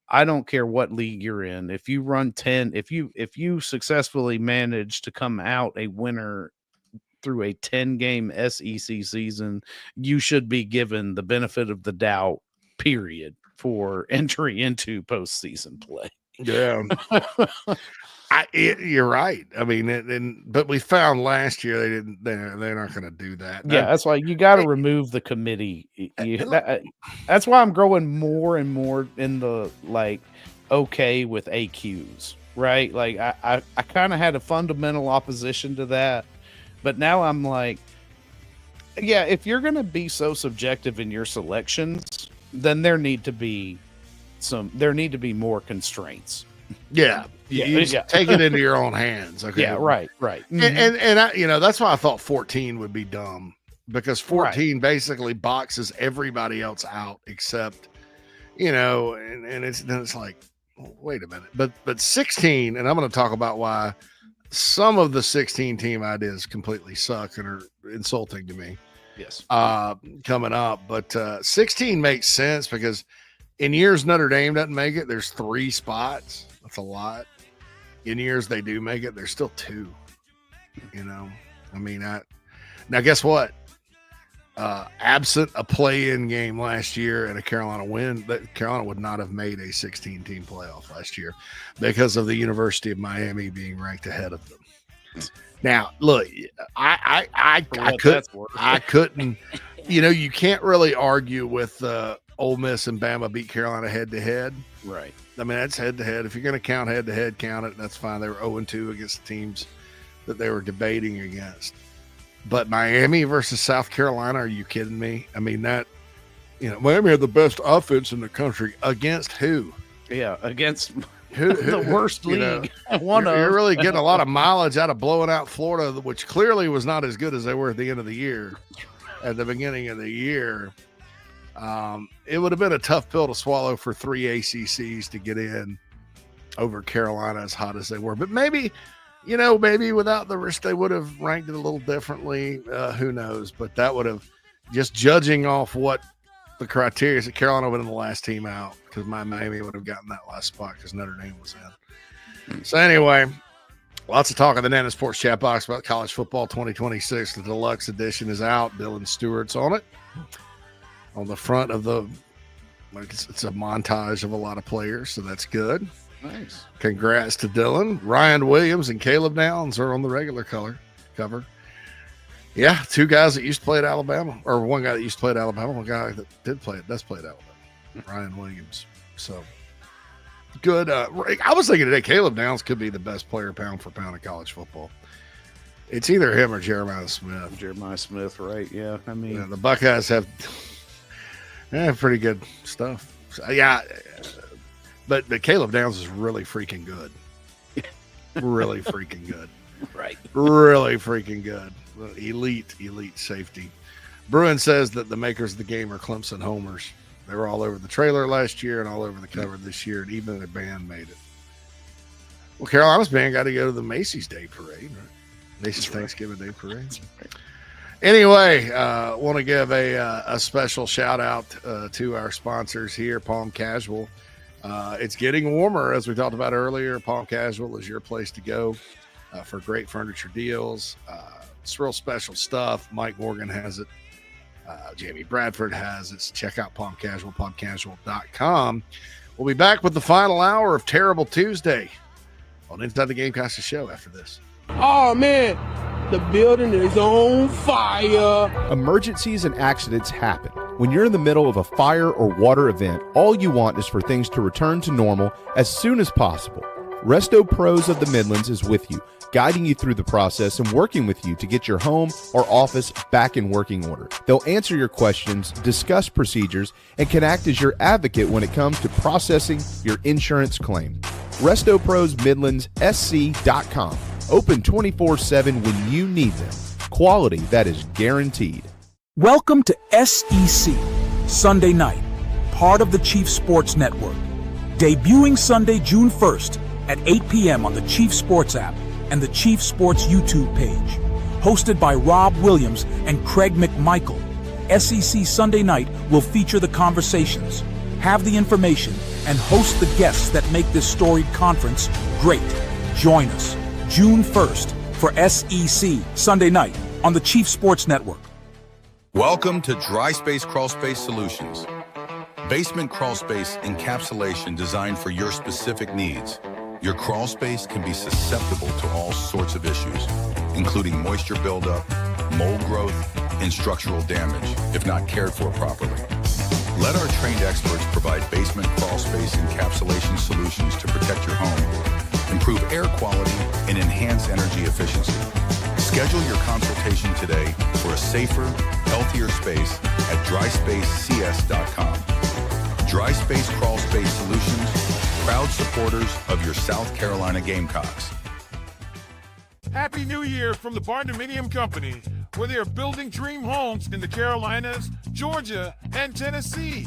I don't care what league you're in. If you run 10, if you successfully manage to come out a winner through a 10-game SEC season, you should be given the benefit of the doubt, period, for entry into postseason play. Yeah. You're right. I mean, but we found last year they're not going to do that. Yeah, that's why you got to remove the committee. That's why I'm growing more and more in the okay with AQs, right? Like I kind of had a fundamental opposition to that, but now I'm like, yeah, if you're going to be so subjective in your selections, then there need to be more constraints. Yeah. You take it into your own hands. Okay. Yeah, right. Mm-hmm. And I, that's why I thought 14 would be dumb, because 14 basically boxes everybody else out except, and it's like, wait a minute. But 16, and I'm going to talk about why some of the 16 team ideas completely suck and are insulting to me. Yes. Coming up, but 16 makes sense because in years Notre Dame doesn't make it, there's 3 spots. That's a lot. In years they do make it, there's still 2. I mean, now guess what? Absent a play-in game last year and a Carolina win, that Carolina would not have made a 16-team playoff last year because of the University of Miami being ranked ahead of them. Now, look, I couldn't. You can't really argue with Ole Miss and Bama beat Carolina head-to-head. Right. I mean, that's head-to-head. If you're going to count head-to-head, count it. That's fine. They were 0-2 against the teams that they were debating against. But Miami versus South Carolina, are you kidding me? I mean, Miami had the best offense in the country. Against who? Yeah, against the worst league. You're really getting a lot of mileage out of blowing out Florida, which clearly was not as good as they were at the end of the year. At the beginning of the year. It would have been a tough pill to swallow for 3 ACCs to get in over Carolina, as hot as they were. But maybe without the risk, they would have ranked it a little differently. Who knows? But that would have, just judging off what the criteria is, that Carolina would have been the last team out, because Miami would have gotten that last spot because Notre Dame was in. So anyway, lots of talk in the Nana Sports chat box about college football 2026. The deluxe edition is out. Dylan Stewart's on it. On the front of it's a montage of a lot of players, so that's good. Nice. Congrats to Dylan. Ryan Williams and Caleb Downs are on the regular cover. Yeah, 2 guys that used to play at Alabama, or 1 guy that used to play at Alabama, 1 guy that does play at Alabama. Ryan Williams. So good. I was thinking today, Caleb Downs could be the best player pound for pound in college football. It's either him or Jeremiah Smith. Jeremiah Smith, right? Yeah, I mean, the Buckeyes have pretty good stuff. So, but Caleb Downs is really freaking good. Really freaking good. Right. Really freaking good. Elite safety. Bruin says that the makers of the game are Clemson homers. They were all over the trailer last year and all over the cover this year, and even their band made it. Well, Carolina's band got to go to the Macy's Day Parade, right? Macy's Thanksgiving Day Parade. Anyway, want to give a special shout out to our sponsors here, Palm Casual. It's getting warmer, as we talked about earlier. Palm Casual is your place to go for great furniture deals. It's real special stuff. Mike Morgan has it. Jamie Bradford has it. So check out Palm Casual, palmcasual.com. We'll be back with the final hour of Terrible Tuesday on Inside the Gamecocks The Show after this. Oh, man, the building is on fire. Emergencies and accidents happen. When you're in the middle of a fire or water event, all you want is for things to return to normal as soon as possible. Resto Pros of the Midlands is with you, guiding you through the process and working with you to get your home or office back in working order. They'll answer your questions, discuss procedures, and can act as your advocate when it comes to processing your insurance claim. Resto Pros Midlands SC.com. Open 24/7 when you need them. Quality that is guaranteed. Welcome to SEC, Sunday Night, part of the Chief Sports Network. Debuting Sunday, June 1st at 8 p.m. on the Chief Sports app and the Chief Sports YouTube page. Hosted by Rob Williams and Craig McMichael, SEC Sunday Night will feature the conversations, have the information, and host the guests that make this storied conference great. Join us June 1st for SEC Sunday Night on the Chief Sports Network. Welcome to Dry Space Crawl Space Solutions. Basement crawl space encapsulation designed for your specific needs. Your crawl space can be susceptible to all sorts of issues, including moisture buildup, mold growth, and structural damage, if not cared for properly. Let our trained experts provide basement crawl space encapsulation solutions to protect your home, improve air quality, and enhance energy efficiency. Schedule your consultation today for a safer, healthier space at dryspacecs.com. Dry Space Crawl Space Solutions, proud supporters of your South Carolina Gamecocks. Happy New Year from the Barndominium Company, where they are building dream homes in the Carolinas, Georgia, and Tennessee.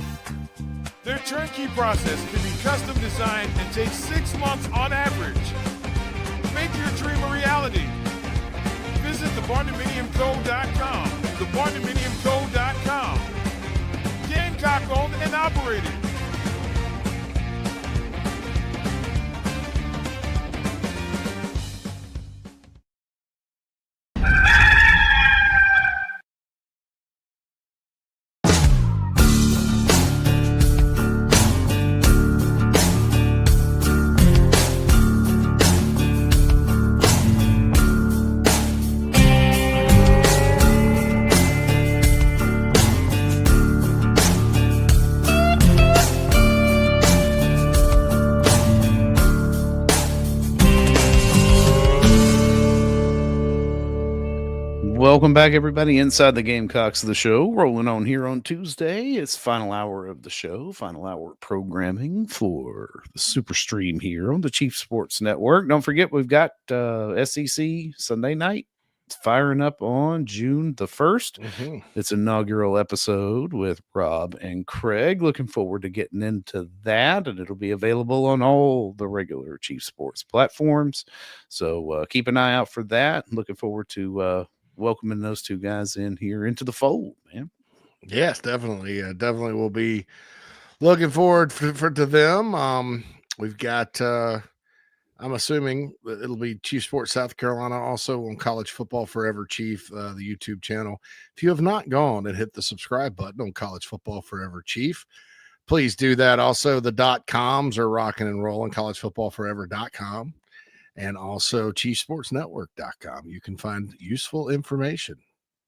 Their turnkey process can be custom designed and takes 6 months on average. Make your dream a reality. Visit thebarndominiumco.com. Thebarndominiumco.com. Gamecock owned and operated. Welcome back, everybody, inside the Gamecocks The Show. Rolling on here on Tuesday. It's final hour of the show, final hour of programming for the Super Stream here on the Chief Sports Network. Don't forget, we've got SEC Sunday Night. It's firing up on June the 1st. Mm-hmm. It's inaugural episode with Rob and Craig. Looking forward to getting into that, and it'll be available on all the regular Chief Sports platforms. So keep an eye out for that. Looking forward to welcoming those two guys in here into the fold, man. Yes, definitely. Definitely will be looking forward to them. We've got, I'm assuming that it'll be Chief Sports South Carolina, also on College Football Forever Chief, the YouTube channel. If you have not gone and hit the subscribe button on College Football Forever Chief, please do that. Also, the .coms are rocking and rolling, collegefootballforever.com. And also chiefsportsnetwork.com. You can find useful information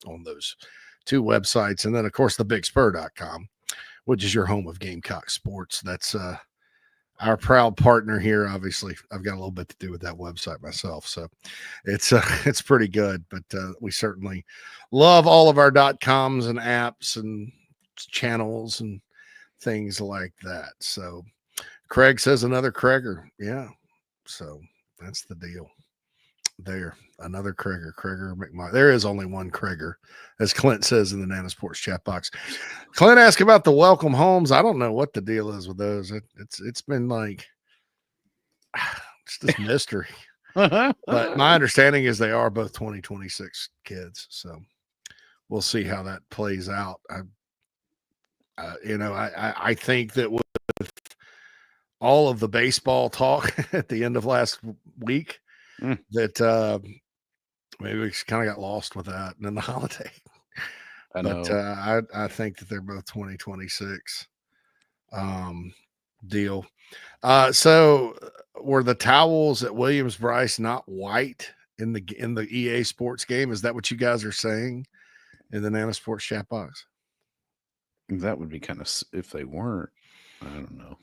on those two websites. And then, of course, thebigspur.com, which is your home of Gamecock sports. That's our proud partner here. Obviously, I've got a little bit to do with that website myself. So it's pretty good. But we certainly love all of our .coms and apps and channels and things like that. So Craig says another Craiger. Yeah. So that's the deal there. Another Craiger McMahon. There is only one Craiger, as Clint says in the Nana Sports chat box. Clint asked about the Welcome Homes. I don't know what the deal is with those. It's been like, it's this mystery. But my understanding is they are both 2026 kids. So we'll see how that plays out. I think that with all of the baseball talk at the end of last week that maybe we kind of got lost with that and then the holiday. I think that they're both 2026 deal. So were the towels at Williams-Brice not white in the EA Sports game? Is that what you guys are saying in the Nana Sports chat box? That would be kind of, if they weren't, I don't know.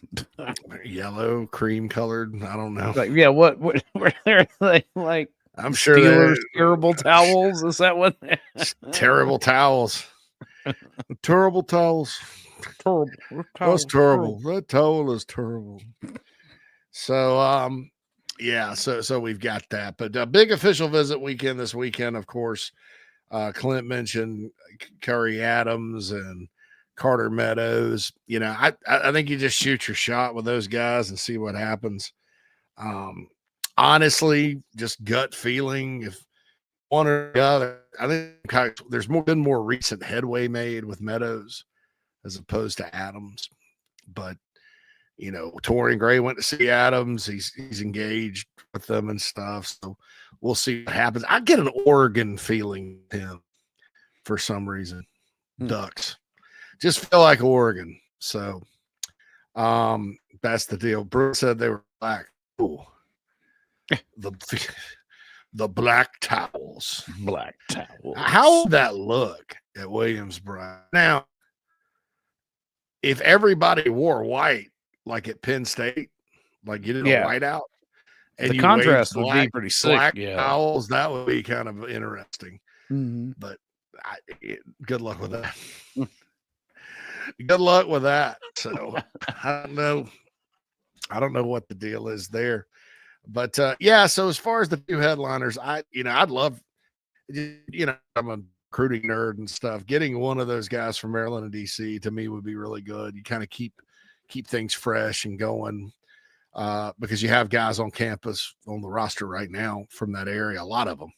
Yellow, cream colored. I don't know. Like, yeah, what were they like? I'm sure Steelers terrible towels. Is that what? Terrible towels. Terrible towels. Terrible. That's terrible. That towel is terrible. So, yeah. So we've got that. But a big official visit weekend this weekend, of course. Clint mentioned Curry Adams and Carter Meadows. You know, I think you just shoot your shot with those guys and see what happens. Honestly, just gut feeling. If one or the other, I think there's been more recent headway made with Meadows as opposed to Adams. But you know, Torian Gray went to see Adams. He's engaged with them and stuff. So we'll see what happens. I get an Oregon feeling with him for some reason. Ducks. Just feel like Oregon. So that's the deal. Bruce said they were black. Ooh. The black towels. Black towels. How would that look at Williams-Brice? Now, if everybody wore white, like at Penn State, like you did a white out, and the you contrast would black, be pretty sick. Black towels, that would be kind of interesting. Mm-hmm. But good luck with that. Good luck with that. So I don't know what the deal is there. But yeah, so as far as the two headliners, I'd love, I'm a recruiting nerd and stuff. Getting one of those guys from Maryland and DC to me would be really good. You kind of keep things fresh and going because you have guys on campus on the roster right now from that area, a lot of them.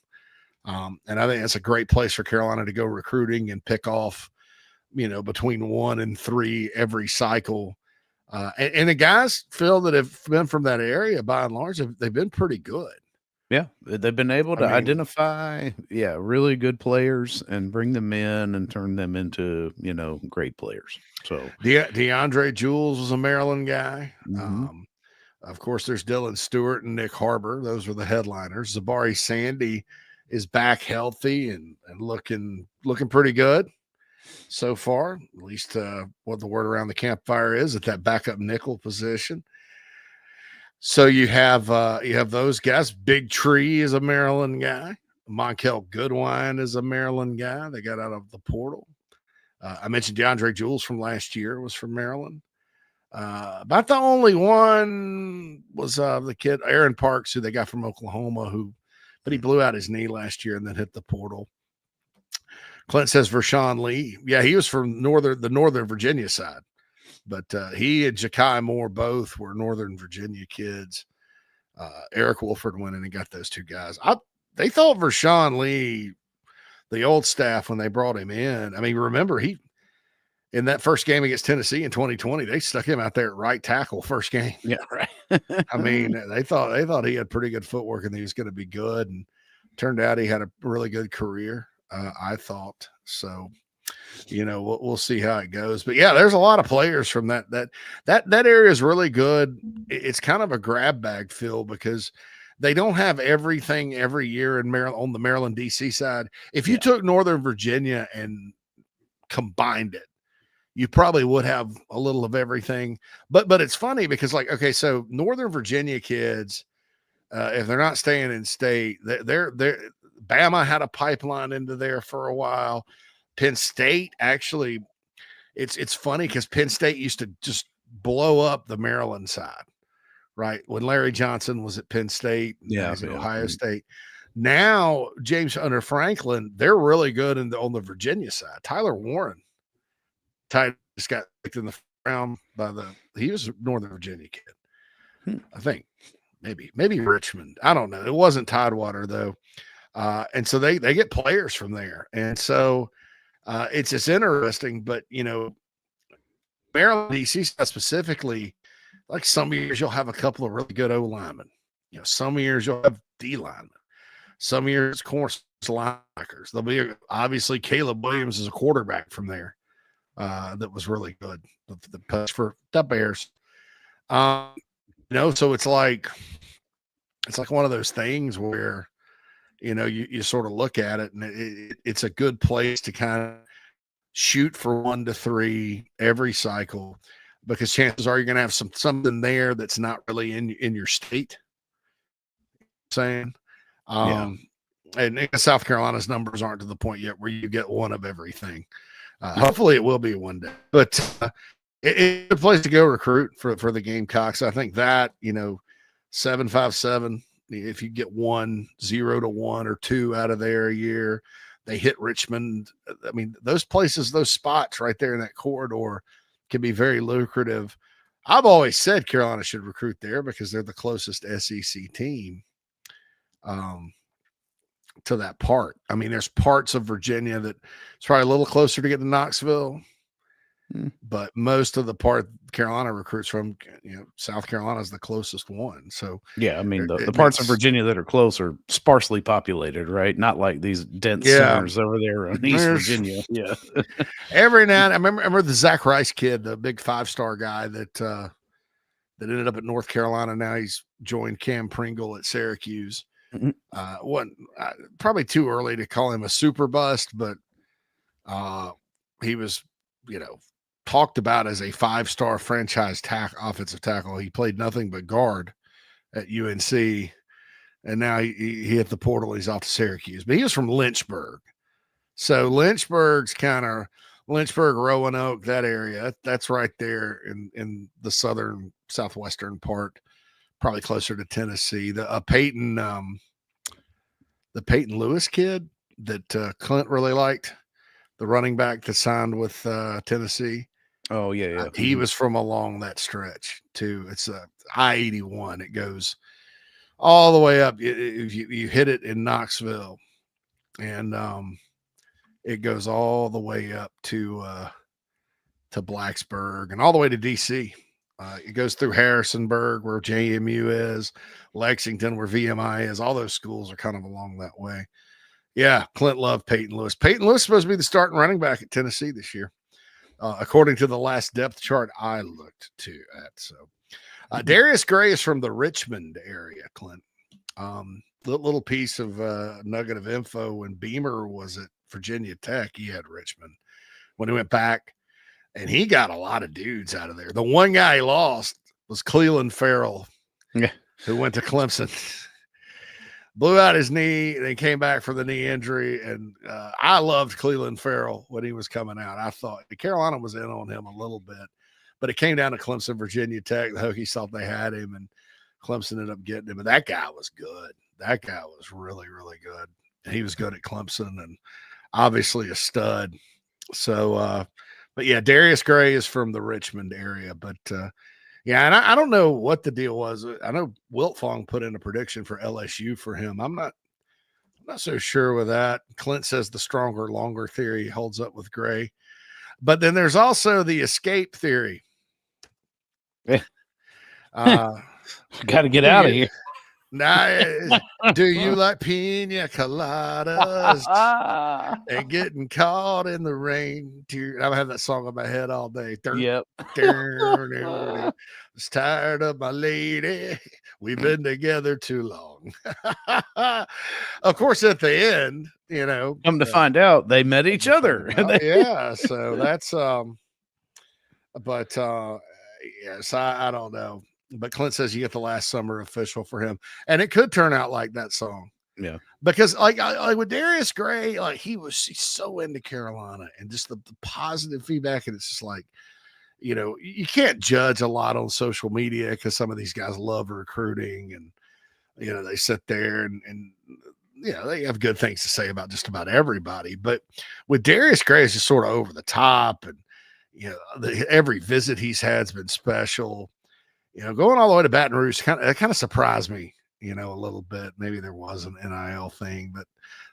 And I think that's a great place for Carolina to go recruiting and pick off, between 1 and 3 every cycle. And the guys, Phil, that have been from that area, by and large, they've been pretty good. Yeah, they've been able to identify, really good players and bring them in and turn them into, great players. So DeAndre Jules was a Maryland guy. Mm-hmm. Of course, there's Dylan Stewart and Nick Harbor. Those were the headliners. Zabari Sandy is back healthy and looking pretty good so far, at least what the word around the campfire is at that backup nickel position. So you have those guys. Big Tree is a Maryland guy. Monkel Goodwine is a Maryland guy. They got out of the portal. I mentioned DeAndre Jules from last year was from Maryland. About the only one was the kid Aaron Parks, who they got from Oklahoma, but he blew out his knee last year and then hit the portal. Clint says Vershawn Lee. Yeah, he was from the Northern Virginia side. But he and Ja'Kai Moore both were Northern Virginia kids. Eric Wolford went in and got those two guys. They thought Vershawn Lee, the old staff, when they brought him in, remember in that first game against Tennessee in 2020, they stuck him out there at right tackle first game. Yeah, right. They thought he had pretty good footwork and he was going to be good, and turned out he had a really good career. I thought so. We'll see how it goes. But yeah, there's a lot of players from that area is really good. It's kind of a grab bag, Phil, because they don't have everything every year in Maryland on the Maryland DC side. If you took Northern Virginia and combined it, you probably would have a little of everything. But it's funny because so Northern Virginia kids, if they're not staying in state, they're Bama had a pipeline into there for a while. Penn State, actually, it's funny because Penn State used to just blow up the Maryland side, right? When Larry Johnson was at Penn State, at Ohio State. Now, James under Franklin, they're really good on the Virginia side. Tyler Warren just got picked in the round he was a Northern Virginia kid. I think maybe Richmond. I don't know. It wasn't Tidewater though. And so they get players from there. And so it's just interesting, but Maryland DC specifically, like some years you'll have a couple of really good O linemen. Some years you'll have D linemen. Some years it's corner linebackers. There'll be obviously Caleb Williams is a quarterback from there that was really good. The push for the Bears. So it's like one of those things where you sort of look at it, and it's a good place to kind of shoot for 1 to 3 every cycle, because chances are you're going to have something there that's not really in your state. And South Carolina's numbers aren't to the point yet where you get one of everything. Hopefully it will be one day, but it's a place to go recruit for the Gamecocks. I think that 757, if you get 0 to 1 or 2 out of there a year, they hit Richmond. I mean, those places, those spots right there in that corridor can be very lucrative. I've always said Carolina should recruit there because they're the closest SEC team to that part. I mean, there's parts of Virginia that it's probably a little closer to get to Knoxville, but most of the part Carolina recruits from, South Carolina is the closest one. So yeah, I mean, the parts of Virginia that are close are sparsely populated, right? Not like these dense centers over there in East Virginia. Yeah. Every now and I remember the Zach Rice kid, the big 5-star guy that ended up at North Carolina. Now he's joined Cam Pringle at Syracuse. Probably too early to call him a super bust, but he was, talked about as a 5-star franchise offensive tackle. He played nothing but guard at UNC, and now he hit the portal. He's off to Syracuse, but he was from Lynchburg. So Lynchburg, Roanoke, that area, that's right there in the southwestern part, probably closer to Tennessee. The Peyton Lewis kid that Clint really liked, the running back that signed with Tennessee. Oh yeah. He was from along that stretch too. It's I-81. It goes all the way up. You hit it in Knoxville, and it goes all the way up to Blacksburg and all the way to DC. It goes through Harrisonburg, where JMU is, Lexington, where VMI is. All those schools are kind of along that way. Yeah, Clint loved Peyton Lewis. Peyton Lewis is supposed to be the starting running back at Tennessee this year, according to the last depth chart I looked at. So Darius Gray is from the Richmond area, Clint. Little piece of nugget of info: when Beamer was at Virginia Tech, he had Richmond. When he went back, and he got a lot of dudes out of there. The one guy he lost was Cleveland Farrell, who went to Clemson. Blew out his knee, and then came back from the knee injury. And I loved Cleveland Farrell when he was coming out. I thought Carolina was in on him a little bit, but it came down to Clemson, Virginia Tech. The Hokies thought they had him, and Clemson ended up getting him. And that guy was good. That guy was really, really good. And he was good at Clemson and obviously a stud. So, but yeah, Darius Gray is from the Richmond area, but yeah, and I don't know what the deal was. I know Wiltfong put in a prediction for LSU for him. I'm not so sure with that. Clint says the stronger, longer theory holds up with Gray, but then there's also the escape theory. Got to get out of here. Now, do you like pina coladas and getting caught in the rain? I have that song in my head all day. Yep. Was tired of my lady. We've been together too long. Of course, at the end, come to find out they met each other. Yeah. So that's, but yes, I don't know. But Clint says you get the last summer official for him, and it could turn out like that song. Yeah, because like with Darius Gray, like he's so into Carolina, and just the positive feedback, and it's just like, you can't judge a lot on social media because some of these guys love recruiting, and they sit there and they have good things to say about just about everybody. But with Darius Gray, it's just sort of over the top, and every visit he's had has been special. Going all the way to Baton Rouge, kind of surprised me, a little bit. Maybe there was an NIL thing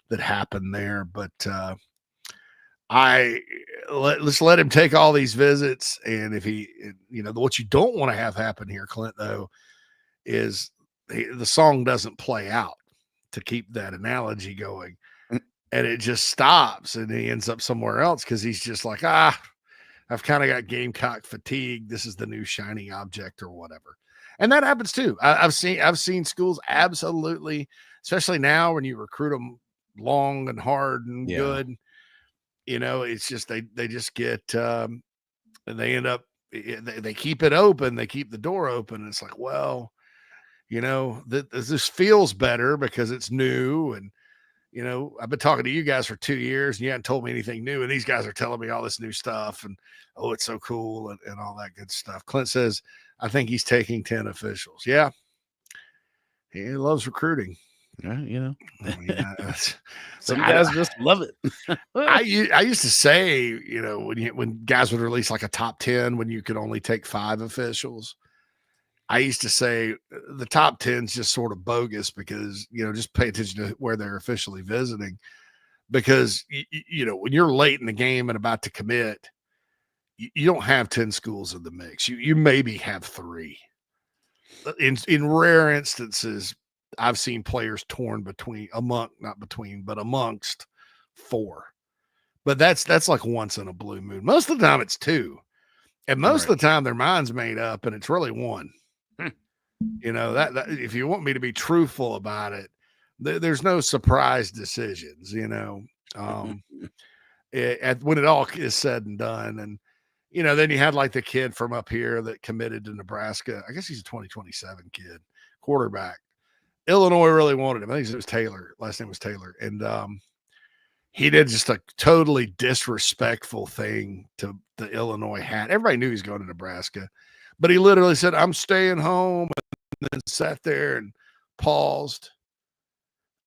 that happened there, but let's let him take all these visits. And if he, what you don't want to have happen here, Clint, though, is the song doesn't play out, to keep that analogy going. And it just stops and he ends up somewhere else because he's just like, I've kind of got Gamecock fatigue. This is the new shiny object or whatever. And that happens too. I've seen schools absolutely, especially now when you recruit them long and hard and good, it's just, they just get, they end up, they keep it open. They keep the door open. And it's like, well, this feels better because it's new. And, I've been talking to you guys for 2 years and you haven't told me anything new. And these guys are telling me all this new stuff and, oh, it's so cool and all that good stuff. Clint says, I think he's taking 10 officials. Yeah. He loves recruiting. Yeah, some guys just love it. I used to say, when guys would release like a top 10, when you could only take 5 officials, I used to say the top 10 is just sort of bogus because, just pay attention to where they're officially visiting, because, when you're late in the game and about to commit, you don't have 10 schools in the mix. You maybe have 3. In rare instances, I've seen players torn amongst 4. But that's like once in a blue moon. Most of the time it's 2. And most of the time their mind's made up and it's really 1. That if you want me to be truthful about it, there's no surprise decisions, when it all is said and done. And, then you had like the kid from up here that committed to Nebraska. I guess he's a 2027 kid, quarterback. Illinois really wanted him. I think it was Taylor. Last name was Taylor. And he did just a totally disrespectful thing to the Illinois hat. Everybody knew he's going to Nebraska, but he literally said, I'm staying home, and then sat there and paused.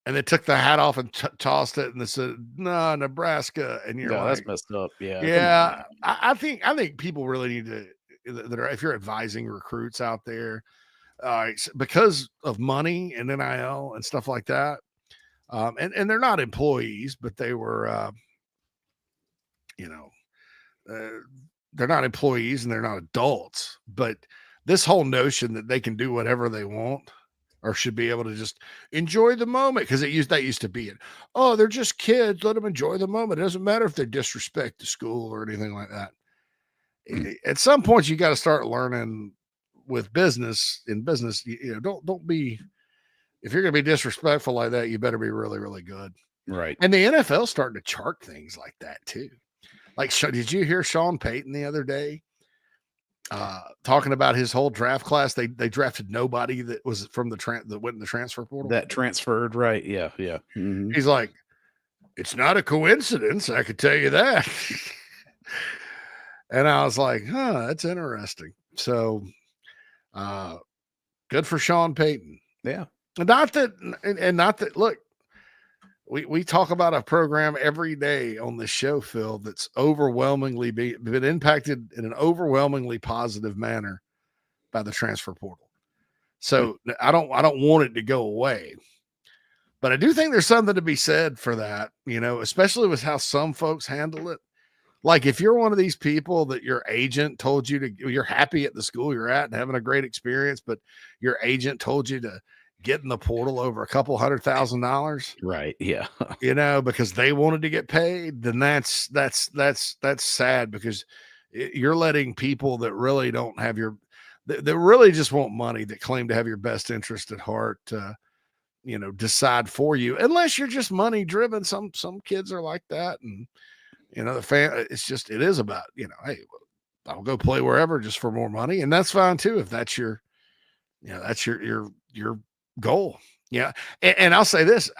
And they took the hat off and tossed it, and they said, "No, Nebraska." And you're like, "That's messed up." Yeah, yeah. I think people really need to. If you're advising recruits out there, because of money and NIL and stuff like that, and they're not employees, but they were, they're not employees and they're not adults. But this whole notion that they can do whatever they want, or should be able to just enjoy the moment, because that used to be it. Oh, they're just kids. Let them enjoy the moment. It doesn't matter if they disrespect the school or anything like that. At some point, you got to start learning with business. In business, don't be. If you're going to be disrespectful like that, you better be really, really good. Right. And the NFL's starting to chart things like that too. Like, did you hear Sean Payton the other day? Talking about his whole draft class, they drafted nobody that was from that went in the transfer portal. That transferred, right? Yeah. Mm-hmm. He's like, it's not a coincidence, I could tell you that. And I was like, that's interesting. So, good for Sean Payton. Yeah. Not that. Look, we talk about a program every day on the show, Phil, that's overwhelmingly been impacted in an overwhelmingly positive manner by the transfer portal. So I don't want it to go away, but I do think there's something to be said for that, especially with how some folks handle it. Like, if you're one of these people that your agent told you you're happy at the school you're at and having a great experience, but your agent told you to get in the portal over $200,000, right? Yeah, because they wanted to get paid, then that's sad, because you're letting people that really don't have that really just want money, that claim to have your best interest at heart, decide for you, unless you're just money driven. Some kids are like that, and the fan. It is about hey, I'll go play wherever just for more money, and that's fine too if that's your goal. Yeah. And I'll say this,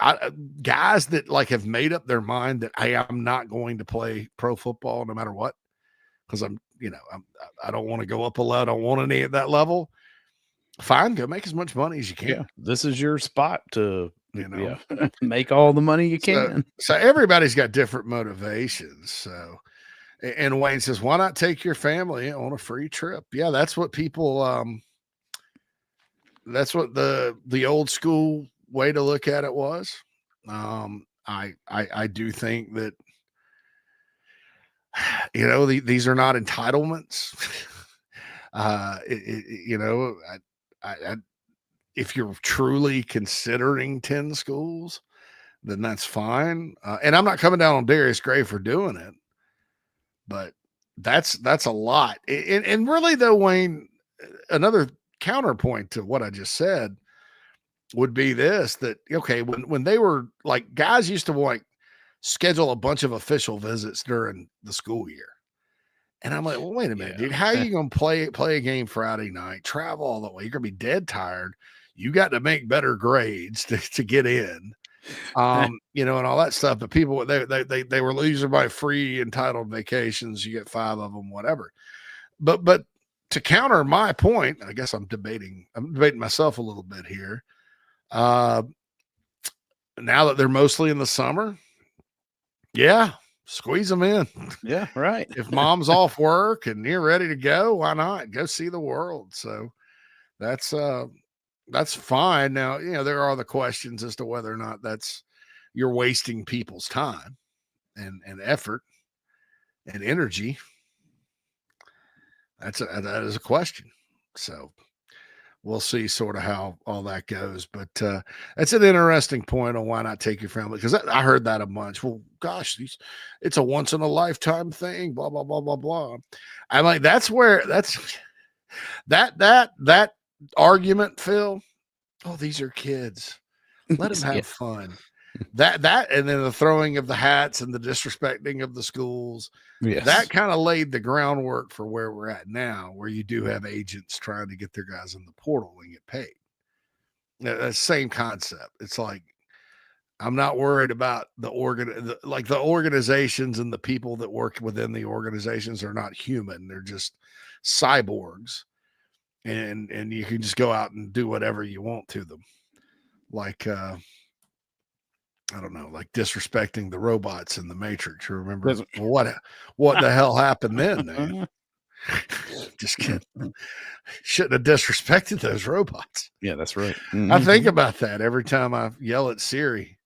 guys that like have made up their mind that, hey, I'm not going to play pro football no matter what, because I don't want to go up a level. I don't want any at that level. Fine. Go make as much money as you can. Yeah, this is your spot to, make all the money you can. So everybody's got different motivations. So, and Wayne says, why not take your family on a free trip? Yeah. That's what people, that's what the old school way to look at it was. I do think that, these are not entitlements. If you're truly considering 10 schools, then that's fine. And I'm not coming down on Darius Gray for doing it, but that's a lot. And really though, Wayne, another counterpoint to what I just said would be this, that, okay, when they were like, guys used to like schedule a bunch of official visits during the school year. And I'm like, well, wait a minute, dude, how are you going to play a game Friday night, travel all the way? You're going to be dead tired. You got to make better grades to get in, and all that stuff. But people, they were losing by free entitled vacations. You get 5 of them, whatever. But to counter my point, I guess I'm debating myself a little bit here. Now that they're mostly in the summer, squeeze them in. Yeah, right. If mom's off work and you're ready to go, why not go see the world? So that's fine. Now, there are the questions as to whether or not you're wasting people's time and effort and energy. That is a question. So we'll see sort of how all that goes. But that's an interesting point on why not take your family, because I heard that a bunch. Well, gosh, it's a once in a lifetime thing, blah, blah, blah, blah, blah. I'm like, that argument, Phil. Oh, these are kids. Let them have fun. That and then the throwing of the hats and the disrespecting of the schools. Yes. That kind of laid the groundwork for where we're at now, where you do have agents trying to get their guys in the portal and get paid. That same concept. It's like, I'm not worried about the organizations and the people that work within the organizations are not human. They're just cyborgs. And you can just go out and do whatever you want to them. Like, I don't know, like disrespecting the robots in the Matrix. You remember what the hell happened then, man? Just kidding. Shouldn't have disrespected those robots. Yeah, that's right. I think about that every time I yell at Siri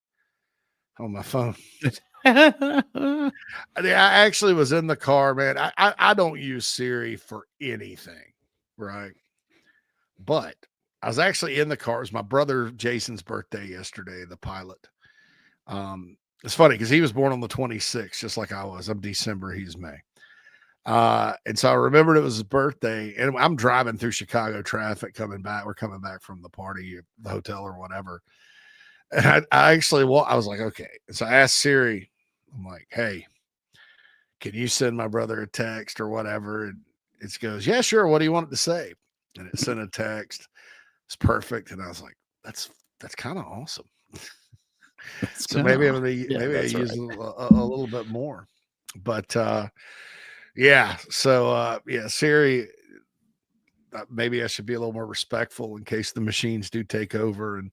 on my phone. I actually was in the car, man. I don't use Siri for anything, right? But I was actually in the car. It was my brother Jason's birthday yesterday, the pilot. It's funny because he was born on the 26th, just like I was. I'm December, he's May. And so I remembered it was his birthday, and I'm driving through Chicago traffic coming back. We're coming back from the party, the hotel or whatever. And I was like, okay. And so I asked Siri, I'm like, hey, can you send my brother a text or whatever? And it goes, yeah, sure. What do you want it to say? And it sent a text. It's perfect. And I was like, that's kind of awesome. So maybe I use a little bit more, but Siri, maybe I should be a little more respectful in case the machines do take over and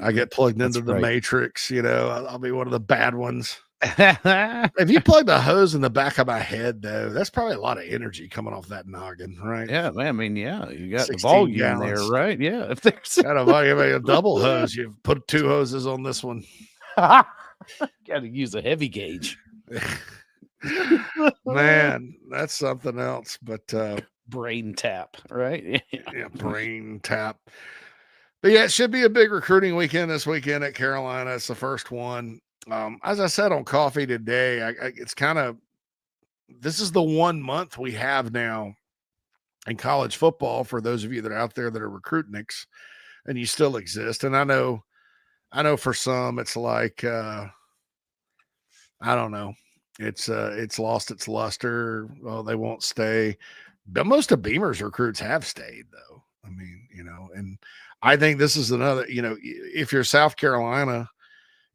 I get plugged into the Matrix. I'll be one of the bad ones. If you plug the hose in the back of my head, though, that's probably a lot of energy coming off that noggin, right? Yeah, man. I mean, yeah, you got the volume there, right? Yeah, if there's a double hose, you put 2 hoses on this one. Got to use a heavy gauge. Man, that's something else. But brain tap, right? Yeah, brain tap. But yeah, it should be a big recruiting weekend this weekend at Carolina. It's the first one. As I said on Coffee today, this is the 1 month we have now in college football for those of you that are out there that are recruitniks and you still exist. And I know for some it's like, I don't know. It's lost its luster. Well, they won't stay. But most of Beamer's recruits have stayed though. I mean, and I think this is another, if you're South Carolina,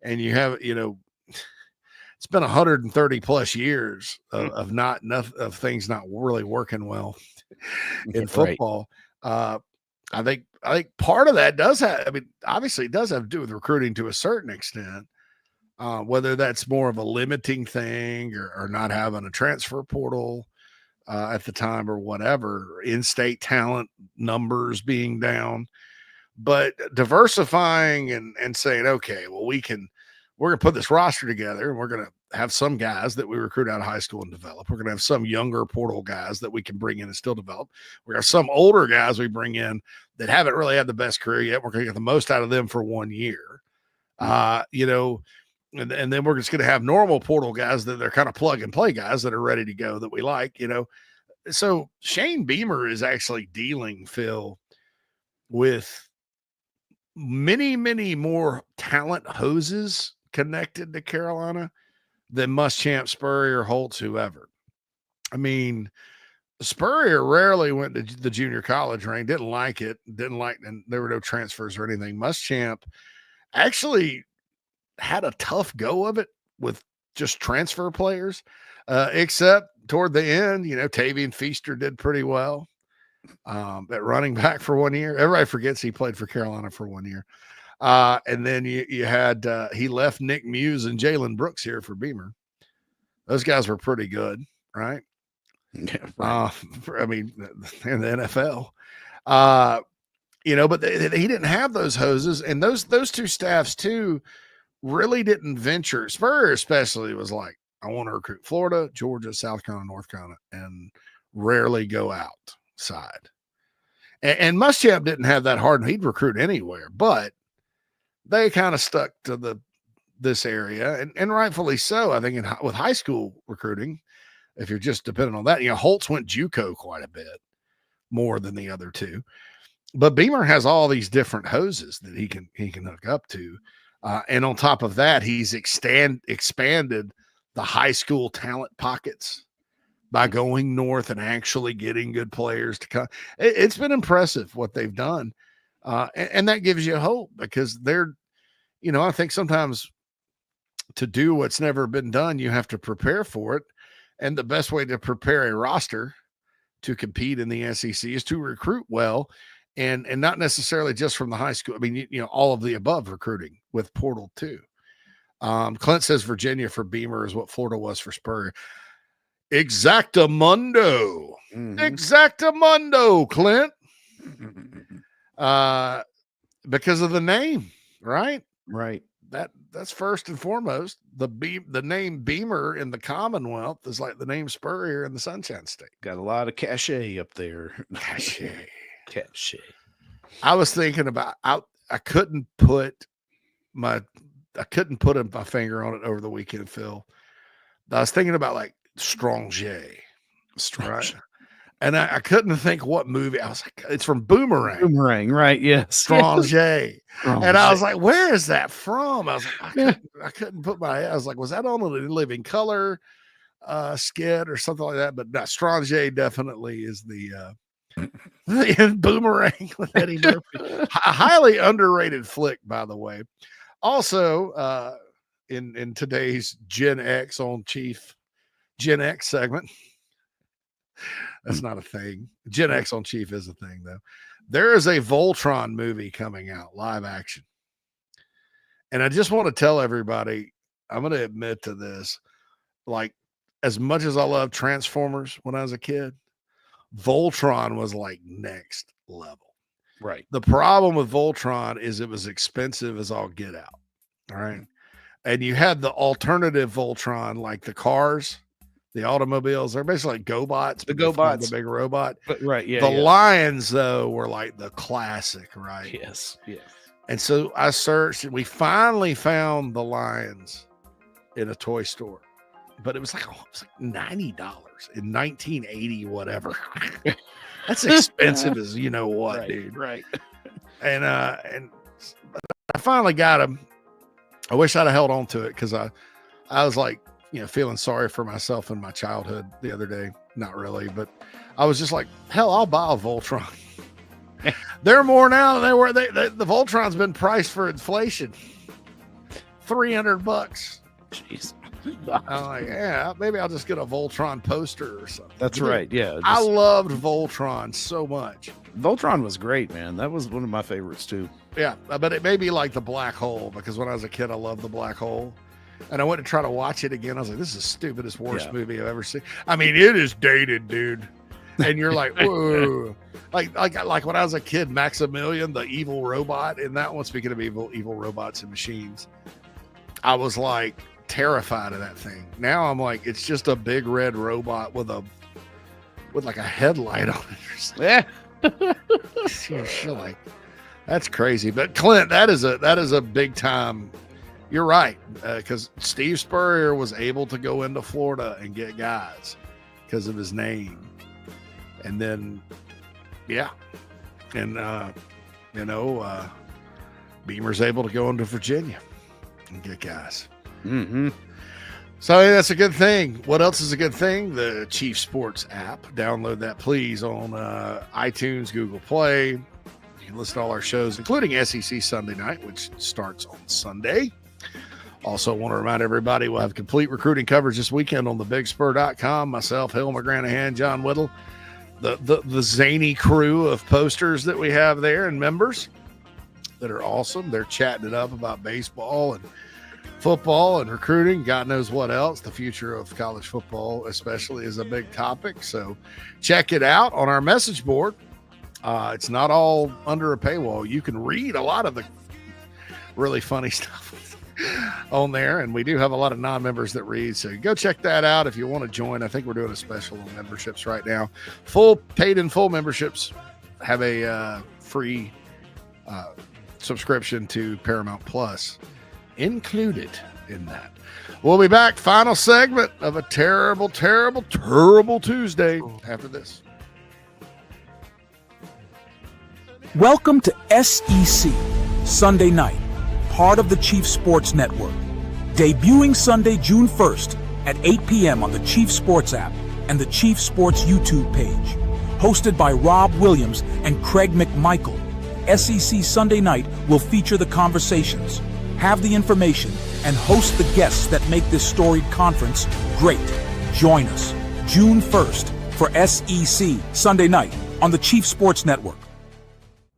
and you have, it's been 130 plus years of things not really working well in football. Right. I think part of that obviously it does have to do with recruiting to a certain extent, whether that's more of a limiting thing or not having a transfer portal at the time or whatever, in-state talent numbers being down. But diversifying and saying, okay, well, we're going to put this roster together and we're going to have some guys that we recruit out of high school and develop. We're going to have some younger portal guys that we can bring in and still develop. We have some older guys we bring in that haven't really had the best career yet. We're going to get the most out of them for 1 year. You know, and then we're just going to have normal portal guys that they're kind of plug and play guys that are ready to go that we like, you know. So Shane Beamer is actually dealing, Phil, with many, many more talent hoses connected to Carolina than Muschamp, Spurrier, Holtz, whoever. I mean, Spurrier rarely went to the junior college rank, didn't like it, and there were no transfers or anything. Muschamp actually had a tough go of it with just transfer players, except toward the end, you know, Tavian Feaster did pretty well at running back for 1 year. Everybody forgets he played for Carolina for 1 year. And then you had he left Nick Muse and Jalen Brooks here for Beamer. Those guys were pretty good, right? Yeah, right. I mean, in the NFL, you know, but he didn't have those hoses, and those two staffs too really didn't venture. Spurrier especially was like, I want to recruit Florida, Georgia, South Carolina, North Carolina, and rarely go outside. And Muschamp didn't have that hard, and he'd recruit anywhere, but they kind of stuck to this area, and rightfully so. I think with high school recruiting, if you're just dependent on that, you know, Holtz went JUCO quite a bit more than the other two, but Beamer has all these different hoses that he can hook up to, and on top of that, he's expanded the high school talent pockets by going north and actually getting good players to come. It's been impressive what they've done. And that gives you hope, because they're, you know, I think sometimes to do what's never been done, you have to prepare for it. And the best way to prepare a roster to compete in the SEC is to recruit well, and not necessarily just from the high school. I mean, you know, all of the above recruiting with portal too. Clint says Virginia for Beamer is what Florida was for Spurrier. Exactamundo. Exactamundo, Clint. Because of the name, right? Right. That's first and foremost. The name Beamer in the Commonwealth is like the name Spurrier in the Sunshine State. Got a lot of cachet up there. Cachet. I was thinking about I couldn't put my finger on it over the weekend, Phil. I was thinking about like Strong J. Right? And I couldn't think what movie. I was like, it's from Boomerang. Boomerang, right? Yes. Strong J. Strong and I J. was like, where is that from? I was like, I couldn't put my head. I was like, was that on the Living Color skit or something like that? But no, Strong J definitely is the Boomerang with Eddie Murphy. A highly underrated flick, by the way. Also, in today's Gen X on Chief Gen X segment. That's not a thing. Gen X on Chief is a thing, though. There is a Voltron movie coming out, live action. And I just want to tell everybody, I'm going to admit to this, like, as much as I love Transformers when I was a kid, Voltron was like next level. Right. The problem with Voltron is it was expensive as all get out. All right. And you had the alternative Voltron, like the cars, the automobiles. They're basically like GoBots. The GoBots. The big robot. But, right. Yeah. The Lions, though, were like the classic, right? Yes. Yes. And so I searched, and we finally found the Lions in a toy store. But it was like $90 in 1980, whatever. That's expensive as you know what, right, dude. Right. And I finally got him. I wish I'd have held on to it, because I was like, you know, feeling sorry for myself in my childhood the other day. Not really, but I was just like, hell, I'll buy a Voltron. They're more now than they were. The Voltron's been priced for inflation. $300. Jeez. I'm like, yeah, maybe I'll just get a Voltron poster or something. That's right. Yeah. I loved Voltron so much. Voltron was great, man. That was one of my favorites too. Yeah, but it may be like the Black Hole, because when I was a kid, I loved the Black Hole. And I went to try to watch it again. I was like, this is the stupidest, worst movie I've ever seen. I mean, it is dated, dude. And you're like, whoa. like when I was a kid, Maximilian, the evil robot in that one, speaking of evil robots and machines, I was like, terrified of that thing. Now I'm like, it's just a big red robot with like a headlight on it or something. Yeah. Like, that's crazy. But Clint, that is a big time. You're right, because Steve Spurrier was able to go into Florida and get guys because of his name, and then Beamer's able to go into Virginia and get guys. Mm-hmm. So that's a good thing. What else is a good thing? The Chief Sports app. Download that, please, on iTunes, Google Play. You can listen to all our shows, including SEC Sunday Night, which starts on Sunday. Also want to remind everybody we'll have complete recruiting coverage this weekend on thebigspur.com. Myself, Hill McGranahan, John Whittle, the zany crew of posters that we have there and members that are awesome. They're chatting it up about baseball and football and recruiting. God knows what else. The future of college football especially is a big topic. So check it out on our message board. It's not all under a paywall. You can read a lot of the really funny stuff on there, and we do have a lot of non-members that read, so go check that out if you want to join. I think we're doing a special on memberships right now. Full paid and full memberships have a free subscription to Paramount Plus included in that. We'll be back, final segment of a terrible Tuesday after this. Welcome to SEC Sunday Night, part of the Chief Sports Network. Debuting Sunday, June 1st at 8 p.m. on the Chief Sports app and the Chief Sports YouTube page. Hosted by Rob Williams and Craig McMichael, SEC Sunday Night will feature the conversations, have the information, and host the guests that make this storied conference great. Join us June 1st for SEC Sunday Night on the Chief Sports Network.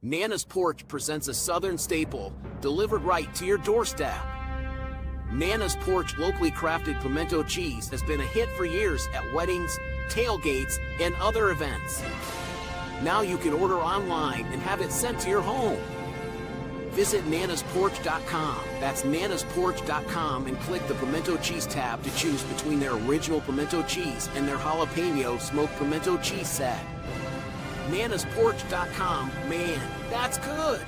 Nana's Porch presents a Southern staple delivered right to your doorstep. Nana's Porch locally crafted pimento cheese has been a hit for years at weddings, tailgates, and other events. Now you can order online and have it sent to your home. Visit nanasporch.com. That's nanasporch.com and click the pimento cheese tab to choose between their original pimento cheese and their jalapeno smoked pimento cheese set. nanasporch.com. Man, that's good.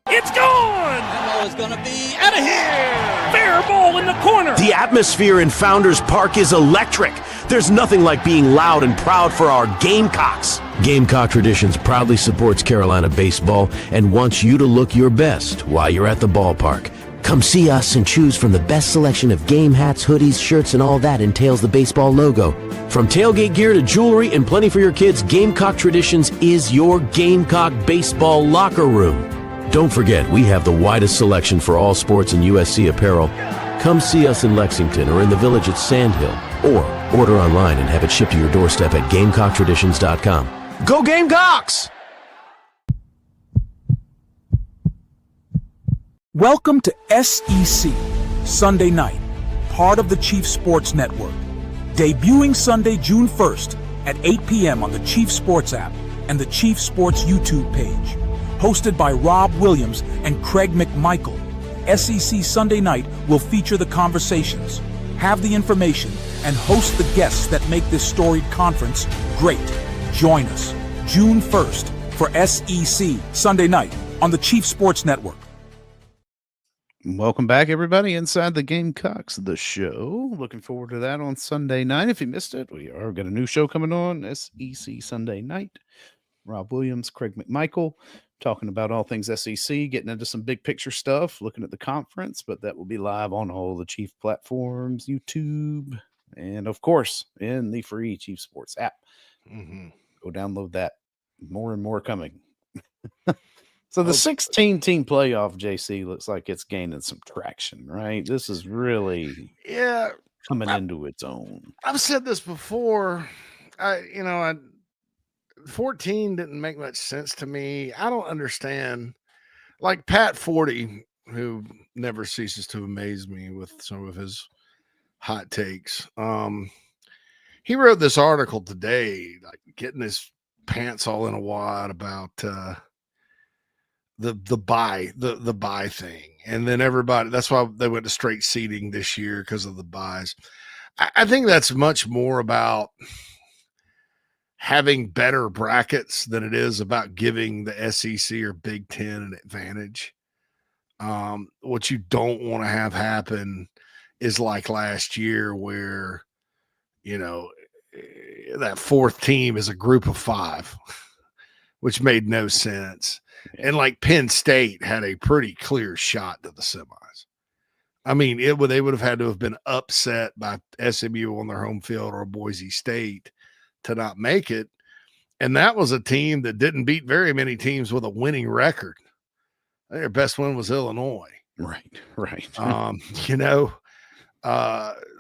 It's gone! That ball is going to be out of here! Fair ball in the corner! The atmosphere in Founders Park is electric. There's nothing like being loud and proud for our Gamecocks. Gamecock Traditions proudly supports Carolina baseball and wants you to look your best while you're at the ballpark. Come see us and choose from the best selection of game hats, hoodies, shirts, and all that entails the baseball logo. From tailgate gear to jewelry and plenty for your kids, Gamecock Traditions is your Gamecock baseball locker room. Don't forget, we have the widest selection for all sports and USC apparel. Come see us in Lexington or in the Village at Sand Hill, or order online and have it shipped to your doorstep at GamecockTraditions.com. Go Gamecocks! Welcome to SEC Sunday Night, part of the Chief Sports Network. Debuting Sunday, June 1st at 8 p.m. on the Chief Sports app and the Chief Sports YouTube page. Hosted by Rob Williams and Craig McMichael, SEC Sunday Night will feature the conversations, have the information, and host the guests that make this storied conference great. Join us June 1st for SEC Sunday Night on the Chief Sports Network. Welcome back, everybody, inside the Gamecocks The Show. Looking forward to that on Sunday night. If you missed it, we are got a new show coming on, SEC Sunday Night. Rob Williams, Craig McMichael, talking about all things SEC, getting into some big picture stuff, looking at the conference, but that will be live on all the Chief platforms, YouTube, and of course, in the free Chief Sports app. Mm-hmm. Go download that. More and more coming. So the 16-team playoff, JC, looks like it's gaining some traction, right? This is really coming into its own. I've said this before. 14 didn't make much sense to me. I don't understand. Like Pat 40, who never ceases to amaze me with some of his hot takes. He wrote this article today, like getting his pants all in a wad about the buy thing, and then everybody. That's why they went to straight seating this year because of the buys. I think that's much more about having better brackets than it is about giving the SEC or Big Ten an advantage. What you don't want to have happen is like last year where, that fourth team is a group of 5, which made no sense. And like Penn State had a pretty clear shot to the semis. I mean, they would have had to have been upset by SMU on their home field or Boise State to not make it. And that was a team that didn't beat very many teams with a winning record. Their best win was Illinois. Right.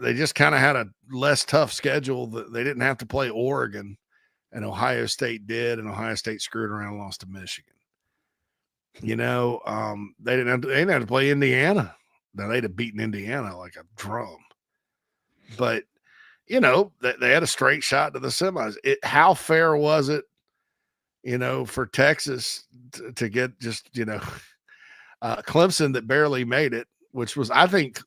They just kind of had a less tough schedule. That they didn't have to play Oregon, and Ohio State did, and Ohio State screwed around and lost to Michigan. They didn't have to play Indiana. Now they'd have beaten Indiana like a drum. But they had a straight shot to the semis. How fair was it, for Texas to get just, Clemson that barely made it, which was, I think,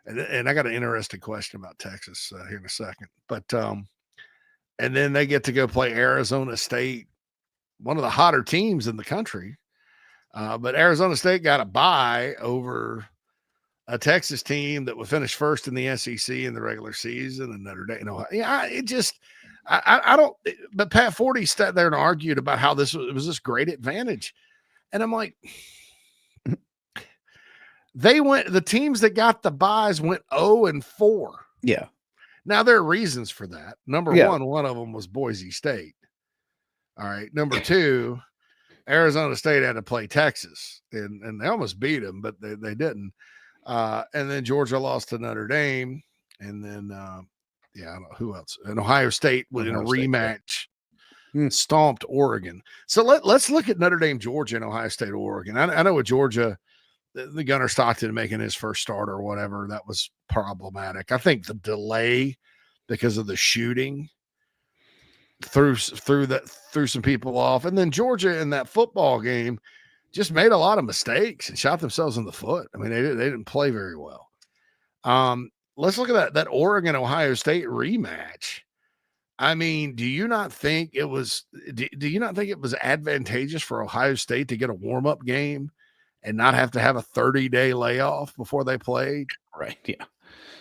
and I got an interesting question about Texas here in a second, but, and then they get to go play Arizona State, one of the hotter teams in the country. But Arizona State got a bye over a Texas team that would finish first in the SEC in the regular season, and Notre Dame. I don't. But Pat Forty sat there and argued about how it was this great advantage, and I'm like, the teams that got the byes went 0-4. Yeah. Now there are reasons for that. Number one of them was Boise State. All right. Number 2, Arizona State had to play Texas, and they almost beat them, but they didn't. And then Georgia lost to Notre Dame, and then I don't know who else. And Ohio State in a rematch stomped Oregon. So let's look at Notre Dame, Georgia, and Ohio State, Oregon. I know with Georgia, the Gunnar Stockton making his first start or whatever, that was problematic. I think the delay because of the shooting threw some people off, and then Georgia in that football game just made a lot of mistakes and shot themselves in the foot. I mean, they didn't play very well. Let's look at that Oregon Ohio State rematch. I mean, do you not think it was advantageous for Ohio State to get a warm-up game and not have to have a 30-day layoff before they played? Right. Yeah.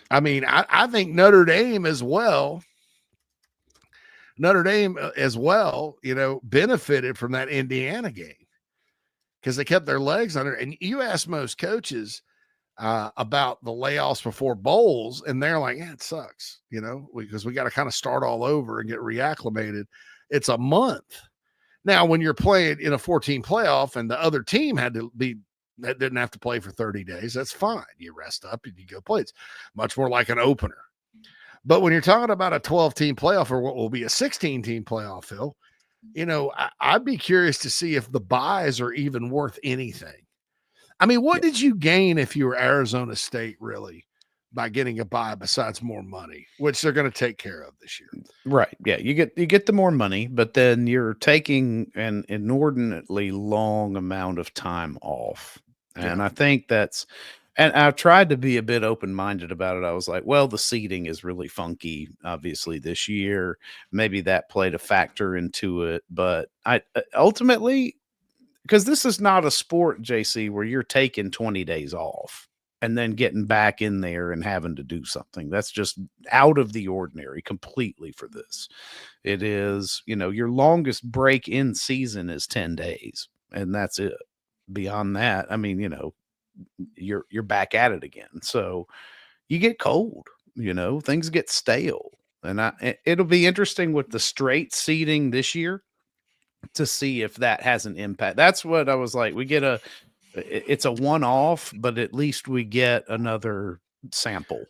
I mean, I think Notre Dame as well, benefited from that Indiana game because they kept their legs under. And you ask most coaches about the layoffs before bowls, and they're like, yeah, it sucks, because we got to kind of start all over and get reacclimated. It's a month. Now, when you're playing in a 14 playoff and the other team didn't have to play for 30 days, that's fine. You rest up and you go play. It's much more like an opener. But when you're talking about a 12-team playoff or what will be a 16-team playoff, Phil, I'd be curious to see if the buys are even worth anything. I mean, what did you gain if you were Arizona State really by getting a buy besides more money, which they're going to take care of this year? Right. Yeah. You get the more money, but then you're taking an inordinately long amount of time off. And I think and I've tried to be a bit open-minded about it. I was like, well, the seating is really funky, obviously, this year. Maybe that played a factor into it. But I ultimately, because this is not a sport, JC, where you're taking 20 days off and then getting back in there and having to do something. That's just out of the ordinary completely for this. It is, your longest break in season is 10 days, and that's it. Beyond that, I mean, you're back at it again. So you get cold, things get stale. And it'll be interesting with the straight seating this year to see if that has an impact. That's what I was like. It's a one-off, but at least we get another sample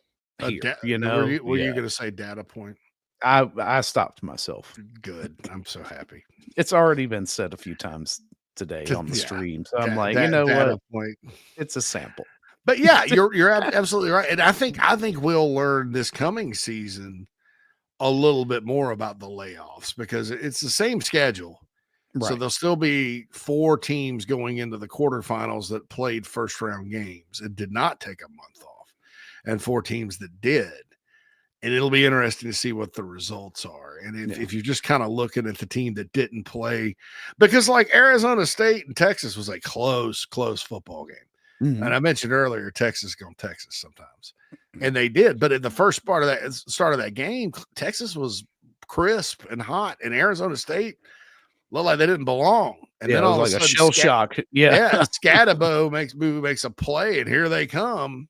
here, Were you going to say data point? I stopped myself. Good. I'm so happy. It's already been said a few times today on the stream. So I'm like, what? Point. It's a sample. But yeah, you're absolutely right. And I think we'll learn this coming season a little bit more about the layoffs because it's the same schedule. So there'll still be 4 teams going into the quarterfinals that played first round games and did not take a month off, and 4 teams that did. And it'll be interesting to see what the results are. And if you're just kind of looking at the team that didn't play, because like Arizona State and Texas was a close football game. Mm-hmm. And I mentioned earlier, Texas going Texas sometimes. And they did. But at the first part of that start of that game, Texas was crisp and hot. And Arizona State looked like they didn't belong. And then it was all like of a a sudden, shell shock. Yeah. Scatabo makes a play, and here they come.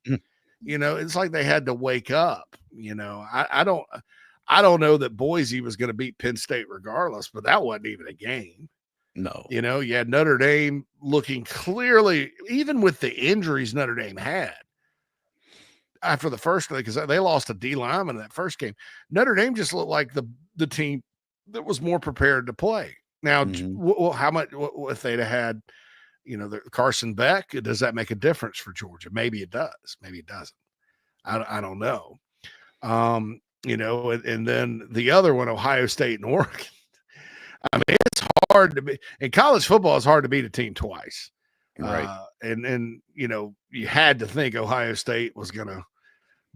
You know, it's like they had to wake up. You know, I don't know that Boise was going to beat Penn State regardless, but that wasn't even a game. No. You know, you had Notre Dame looking clearly, even with the injuries Notre Dame had after the first day, because they lost a D lineman in that first game. Notre Dame just looked like the team that was more prepared to play. Now, how much if they'd have had, you know, the Carson Beck, does that make a difference for Georgia? Maybe it does. Maybe it doesn't. I don't know. You know, and then the other one, Ohio State and Oregon. I mean, it's hard to be in college football. It's hard to beat a team twice. Right. And, you know, you had to think Ohio State was going to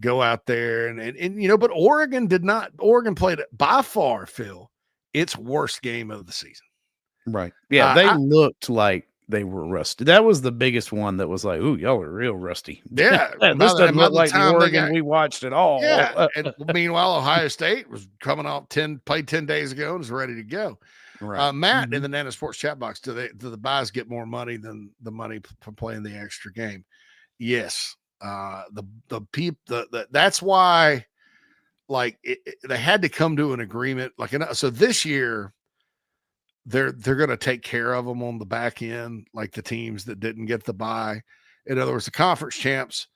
go out there and, you know, but Oregon played by far, Phil, its worst game of the season. Right. Yeah. They looked like they were rusty. That was the biggest one that was like, ooh, y'all are real rusty. Yeah. This doesn't look like the Oregon we watched at all. Yeah. And meanwhile, Ohio State was coming off played 10 days ago and was ready to go. Right. Matt in the Nana Sports chat box, do the buys get more money than the money for playing the extra game? Yes. That's why, like, they had to come to an agreement. Like, so this year, they're going to take care of them on the back end, like the teams that didn't get the bye. In other words, the conference champs,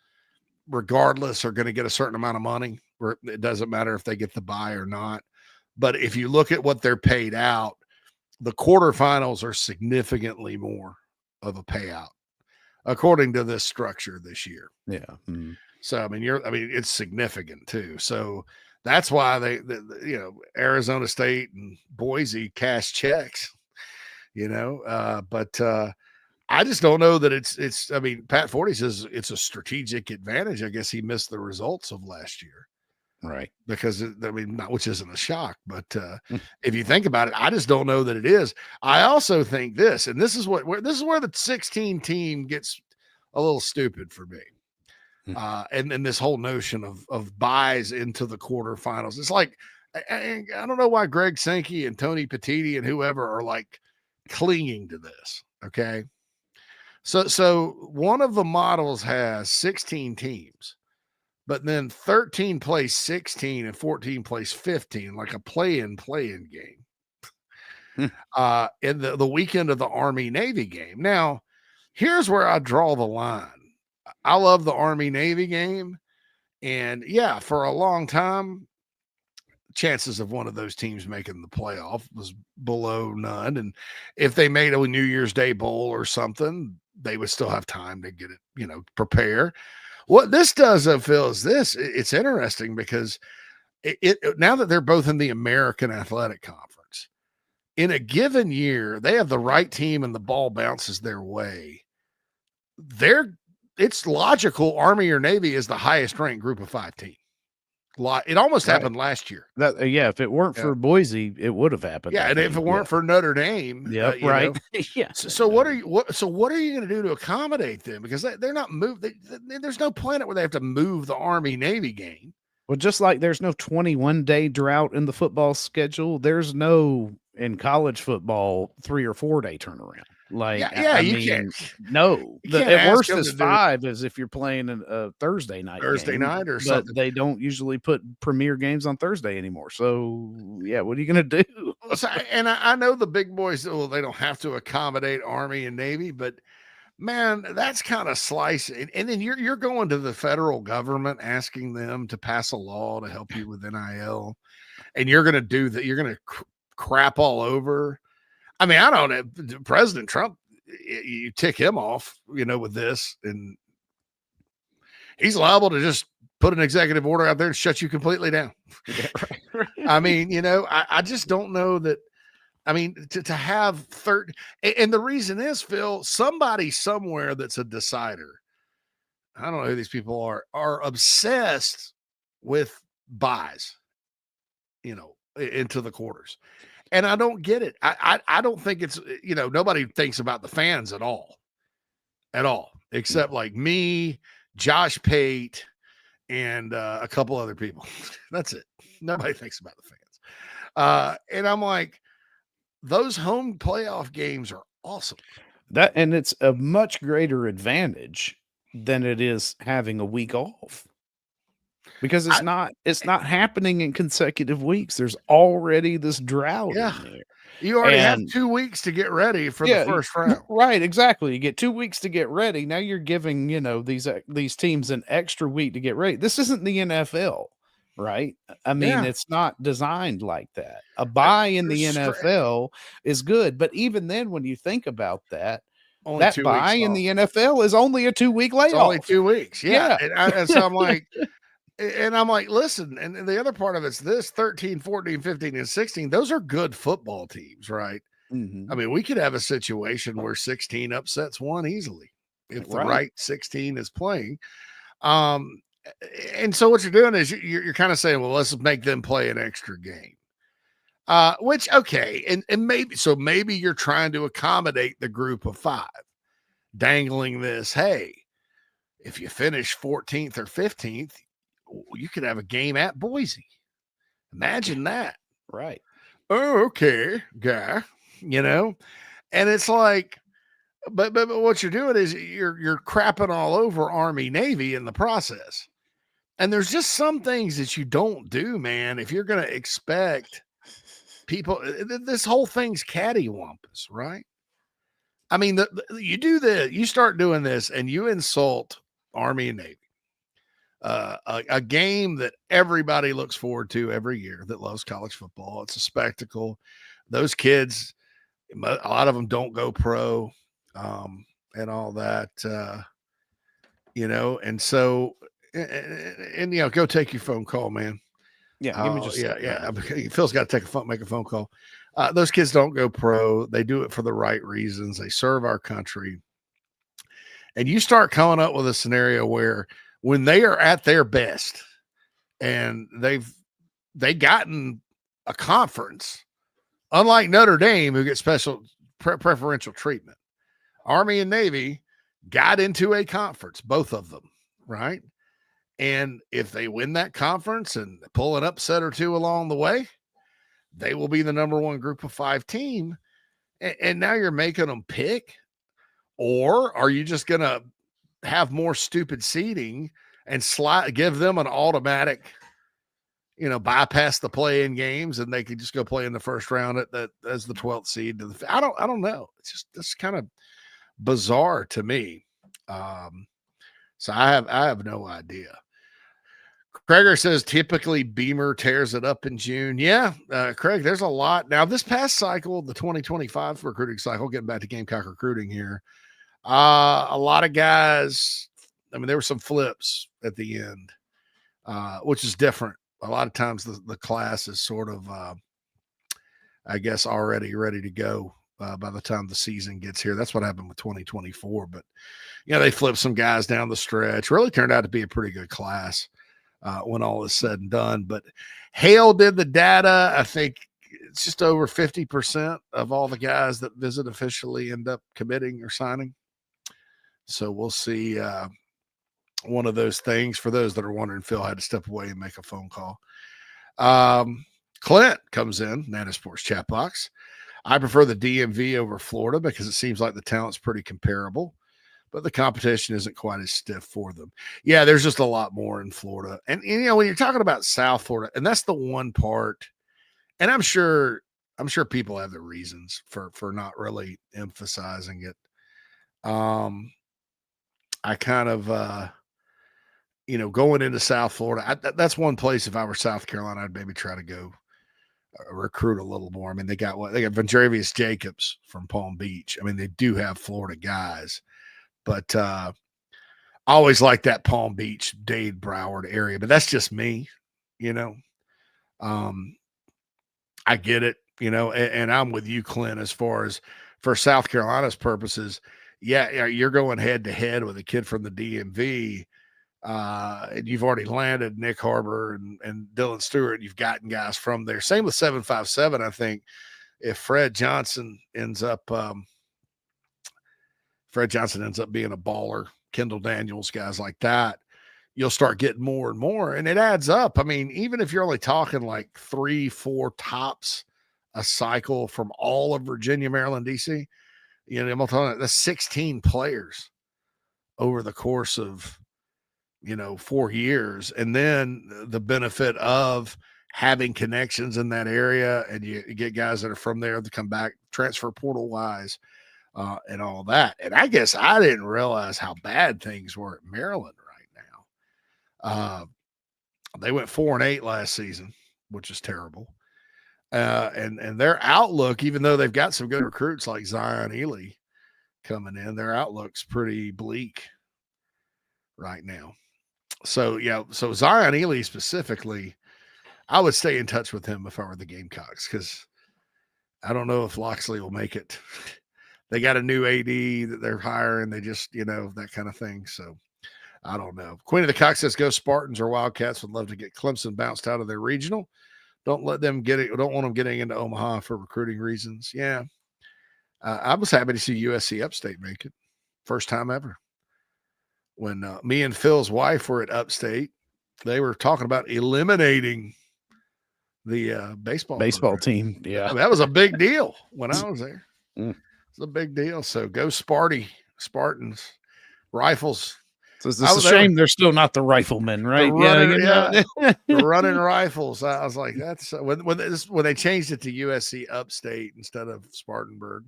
regardless, are going to get a certain amount of money. Where it doesn't matter if they get the bye or not. But if you look at what they're paid out, the quarterfinals are significantly more of a payout, according to this structure this year. Yeah. Mm-hmm. So, I mean, it's significant too. So that's why they you know, Arizona State and Boise cash checks, you know, but I just don't know that it's, I mean, Pat Forty says it's a strategic advantage. I guess he missed the results of last year. Right. Because, I mean, which isn't a shock, but if you think about it, I just don't know that it is. I also think this, and this is where the 16 team gets a little stupid for me. And this whole notion of buys into the quarterfinals. It's like, I don't know why Greg Sankey and Tony Petitti and whoever are like clinging to this. Okay. So one of the models has 16 teams, but then 13 plays 16 and 14 plays 15, like a play-in game. In the weekend of the Army-Navy game. Now, here's where I draw the line. I love the Army-Navy game. And yeah, for a long time, chances of one of those teams making the playoff was below none. And if they made a New Year's Day bowl or something, they would still have time to get it, you know, prepare. What this does, Phil, is it's interesting because it now that they're both in the American Athletic Conference, in a given year, they have the right team and the ball bounces their way. It's logical Army or Navy is the highest ranked group of 5 team. It almost happened last year. If it weren't for Boise, it would have happened. Yeah, and if it weren't for Notre Dame, right. Yeah. So what are you going to do to accommodate them? Because they're not moved. There's no planet where they have to move the Army Navy game. Well, just like there's no 21-day drought in the football schedule, there's no in college football 3 or 4 day turnaround. Like, I mean, can't. No, at worst is 5 is if you're playing a Thursday night or something. But they don't usually put premier games on Thursday anymore. So yeah, what are you going to do? And I know the big boys, they don't have to accommodate Army and Navy, but man, that's kind of slicing. And then you're going to the federal government asking them to pass a law to help you with NIL, and you're going to do that. You're going to crap all over. I mean, I don't know. President Trump, you tick him off, you know, with this, and he's liable to just put an executive order out there and shut you completely down. I mean, I just don't know that. I mean, to have third, and the reason is, Phil, somebody somewhere that's a decider, I don't know who these people are obsessed with buys, into the quarters. And I don't get it. I don't think it's, nobody thinks about the fans at all, except like me, Josh Pate, and a couple other people. That's it. Nobody thinks about the fans. And I'm like, those home playoff games are awesome. And it's a much greater advantage than it is having a week off. Because it's not happening in consecutive weeks. There's already this drought in there. You already have 2 weeks to get ready for the first round. Right, exactly. You get 2 weeks to get ready. Now you're giving, these teams an extra week to get ready. This isn't the NFL, right? I mean, it's not designed like that. A bye in the NFL is good, but even then, when you think about that, only that bye in the NFL is only a 2-week layoff. It's only 2 weeks. Yeah. And so I'm like, listen, and the other part of it's this 13, 14, 15, and 16, those are good football teams, right? Mm-hmm. I mean, we could have a situation where 16 upsets one easily if the right 16 is playing. And so what you're doing is you're kind of saying, well, let's make them play an extra game. Which, okay, and maybe you're trying to accommodate the group of 5, dangling this, hey, if you finish 14th or 15th, you could have a game at Boise. Imagine that. Right. Oh, okay, guy. And it's like, but what you're doing is you're crapping all over Army Navy in the process. And there's just some things that you don't do, man. If you're going to expect people, this whole thing's cattywampus, right? I mean, you start doing this and you insult Army and Navy. A game that everybody looks forward to every year that loves college football. It's a spectacle. Those kids, a lot of them don't go pro, and all that, and so, and go take your phone call, man. Yeah. Give me just Phil's got to make a phone call. Those kids don't go pro. They do it for the right reasons. They serve our country. And you start coming up with a scenario where when they are at their best and they gotten a conference, unlike Notre Dame, who gets special preferential treatment, Army and Navy got into a conference, both of them, right? And if they win that conference and pull an upset or two along the way, they will be the number 1 group of 5 team. And now you're making them pick, or are you just going to have more stupid seeding and give them an automatic, bypass the play-in games, and they could just go play in the first round as the 12th seed. I don't know. It's kind of bizarre to me. So I have no idea. Craig says typically Beamer tears it up in June. Yeah, Craig, there's a lot. Now, this past cycle, the 2025 recruiting cycle, getting back to Gamecock recruiting here, a lot of guys, I mean, there were some flips at the end, which is different. A lot of times the class is sort of, I guess, already ready to go by the time the season gets here. That's what happened with 2024. But, they flipped some guys down the stretch. Really turned out to be a pretty good class when all is said and done. But Hale did the data. I think it's just over 50% of all the guys that visit officially end up committing or signing. So we'll see one of those things. For those that are wondering, Phil had to step away and make a phone call. Clint comes in, Nana Sports chat box. I prefer the DMV over Florida because it seems like the talent's pretty comparable, but the competition isn't quite as stiff for them. Yeah, there's just a lot more in Florida. And when you're talking about South Florida, and that's the one part, and I'm sure people have their reasons for not really emphasizing it. I kind of, going into South Florida, that's one place, if I were South Carolina, I'd maybe try to go recruit a little more. I mean, they got Vendravius Jacobs from Palm Beach. I mean, they do have Florida guys, but I always like that Palm Beach, Dade, Broward area, but that's just me, I get it, and I'm with you, Clint, as far as for South Carolina's purposes. Yeah, you're going head to head with a kid from the DMV, and you've already landed Nick Harbor and Dylan Stewart. You've gotten guys from there. Same with 757. I think if Fred Johnson ends up being a baller, Kendall Daniels, guys like that, you'll start getting more and more, and it adds up. I mean, even if you're only talking like 3-4 tops a cycle from all of Virginia, Maryland, DC, I'm talking about the 16 players over the course of 4 years, and then the benefit of having connections in that area, and you get guys that are from there to come back transfer portal wise, and all that. And I guess I didn't realize how bad things were at Maryland right now. They went 4-8 last season, which is terrible. And their outlook, even though they've got some good recruits like Zion Ely coming in, their outlook's pretty bleak right now. So Zion Ely specifically, I would stay in touch with him if I were the Gamecocks, because I don't know if Loxley will make it. They got a new AD that they're hiring. They just, that kind of thing. So I don't know. Queen of the Cock says, go Spartans or Wildcats. Would love to get Clemson bounced out of their regional. Don't let them get it. Don't want them getting into Omaha for recruiting reasons. Yeah. I was happy to see USC Upstate make it. First time ever. When me and Phil's wife were at Upstate, they were talking about eliminating the baseball team. Yeah. I mean, that was a big deal when I was there. It's a big deal. So go Spartans, Rifles. So it's a shame they're still not the Riflemen, right? The running Rifles. I was like, that's when they changed it to USC Upstate instead of Spartanburg.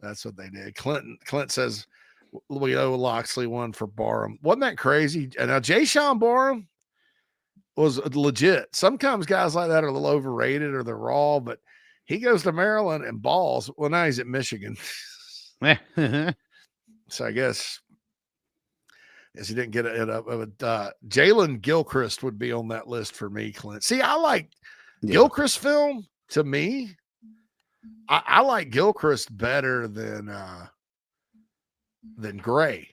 That's what they did. Clint says we owe Loxley one for Barham. Wasn't that crazy? And now Jay-Sean Barham was legit. Sometimes guys like that are a little overrated or they're raw, but he goes to Maryland and balls. Well, now he's at Michigan. So I guess he didn't get it up. Jalen Gilchrist would be on that list for me, Clint. See, I like Gilchrist film. To me, I like Gilchrist better than Gray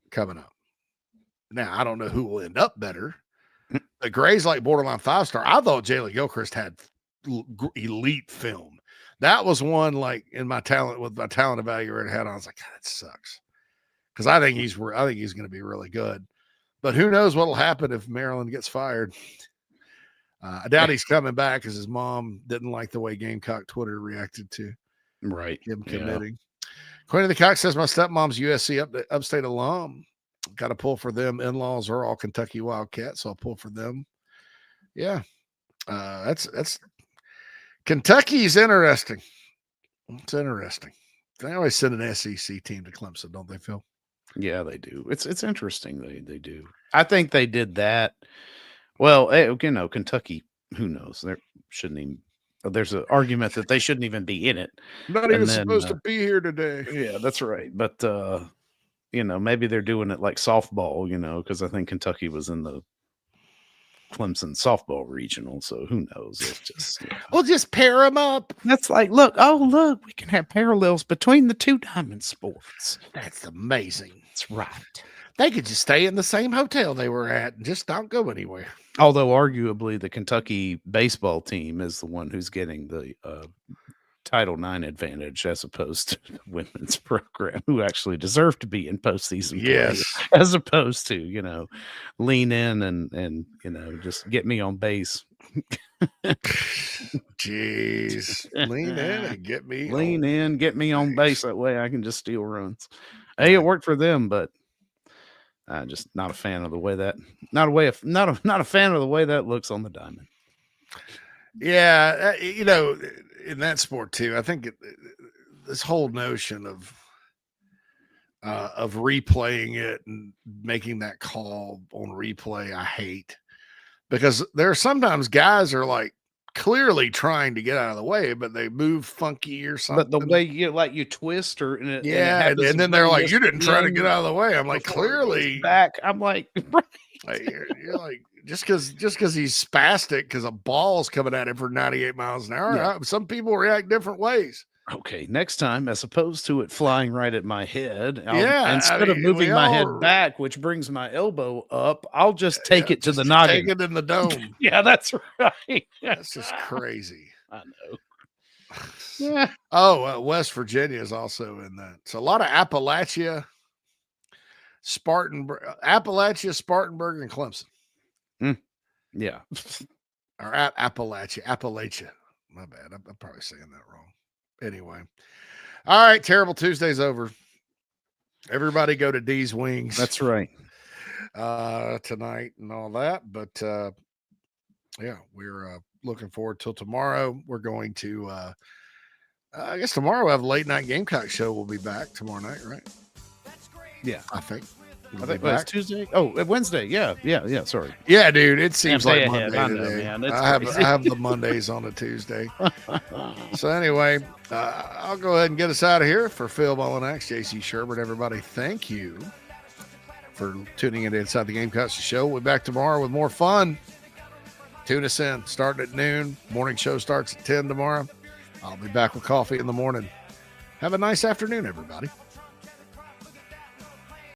coming up. Now, I don't know who will end up better. But Gray's like borderline 5-star. I thought Jalen Gilchrist had elite film. That was one like in my talent evaluator had on. I was like, God, that sucks. Because I think he's going to be really good. But who knows what'll happen if Maryland gets fired. I doubt he's coming back because his mom didn't like the way Gamecock Twitter reacted to him committing. Queen of the Cock says, my stepmom's USC Upstate alum. Got to pull for them. In-laws are all Kentucky Wildcats, so I'll pull for them. Yeah. That's Kentucky's interesting. It's interesting. They always send an SEC team to Clemson, don't they, Phil? Yeah, they do. It's interesting. They do. I think they did that. Well, Kentucky, who knows? There shouldn't even. There's an argument that they shouldn't even be in it. Not even supposed to be here today. Yeah, that's right. But maybe they're doing it like softball, because I think Kentucky was in the Clemson softball regional. So who knows? It's just we'll just pair them up. That's like, look, we can have parallels between the two diamond sports. That's amazing. That's right. They could just stay in the same hotel they were at and just don't go anywhere. Although arguably the Kentucky baseball team is the one who's getting the Title IX advantage as opposed to the women's program, who actually deserve to be in postseason play, as opposed to, lean in and just get me on base. Jeez. Lean in and get me on base. That way I can just steal runs. Hey, it worked for them, but I'm just not a fan of the way that not a fan of the way that looks on the diamond. Yeah, in that sport too, I think this whole notion of replaying it and making that call on replay, I hate, because there are sometimes guys are like clearly trying to get out of the way, but they move funky or something. But the way you twist and then they're like, you didn't try to get out of the way. I'm like, clearly back. I'm like, right. You're like, just because he's spastic because a ball's coming at him for 98 miles an hour. Yeah. Some people react different ways. Okay, next time, as opposed to it flying right at my head, instead of moving my head back, which brings my elbow up, I'll just take it to the noggin. Take it in the dome. Yeah, that's right. That's just crazy. I know. Yeah. Oh, West Virginia is also in that. So a lot of Appalachia, Spartanburg, and Clemson. Yeah. Or Appalachia. My bad. I'm probably saying that wrong. Anyway. All right. Terrible Tuesday's over. Everybody go to D's Wings. That's right. Tonight and all that. But yeah, we're looking forward till tomorrow. We're going to I guess tomorrow we'll have a late night Gamecock show. We'll be back tomorrow night, right? Yeah. I think. It's Tuesday. Oh, Wednesday. Yeah. Sorry. Yeah, dude. It seems like day Monday ahead. today. I know, man. I have the Mondays on a Tuesday. So anyway, I'll go ahead and get us out of here. For Phil Mullinax, JC Sherbert, everybody, thank you for tuning in to Inside the Gamecocks The Show. We'll be back tomorrow with more fun. Tune us in. Starting at noon. Morning show starts at 10 tomorrow. I'll be back with coffee in the morning. Have a nice afternoon, everybody.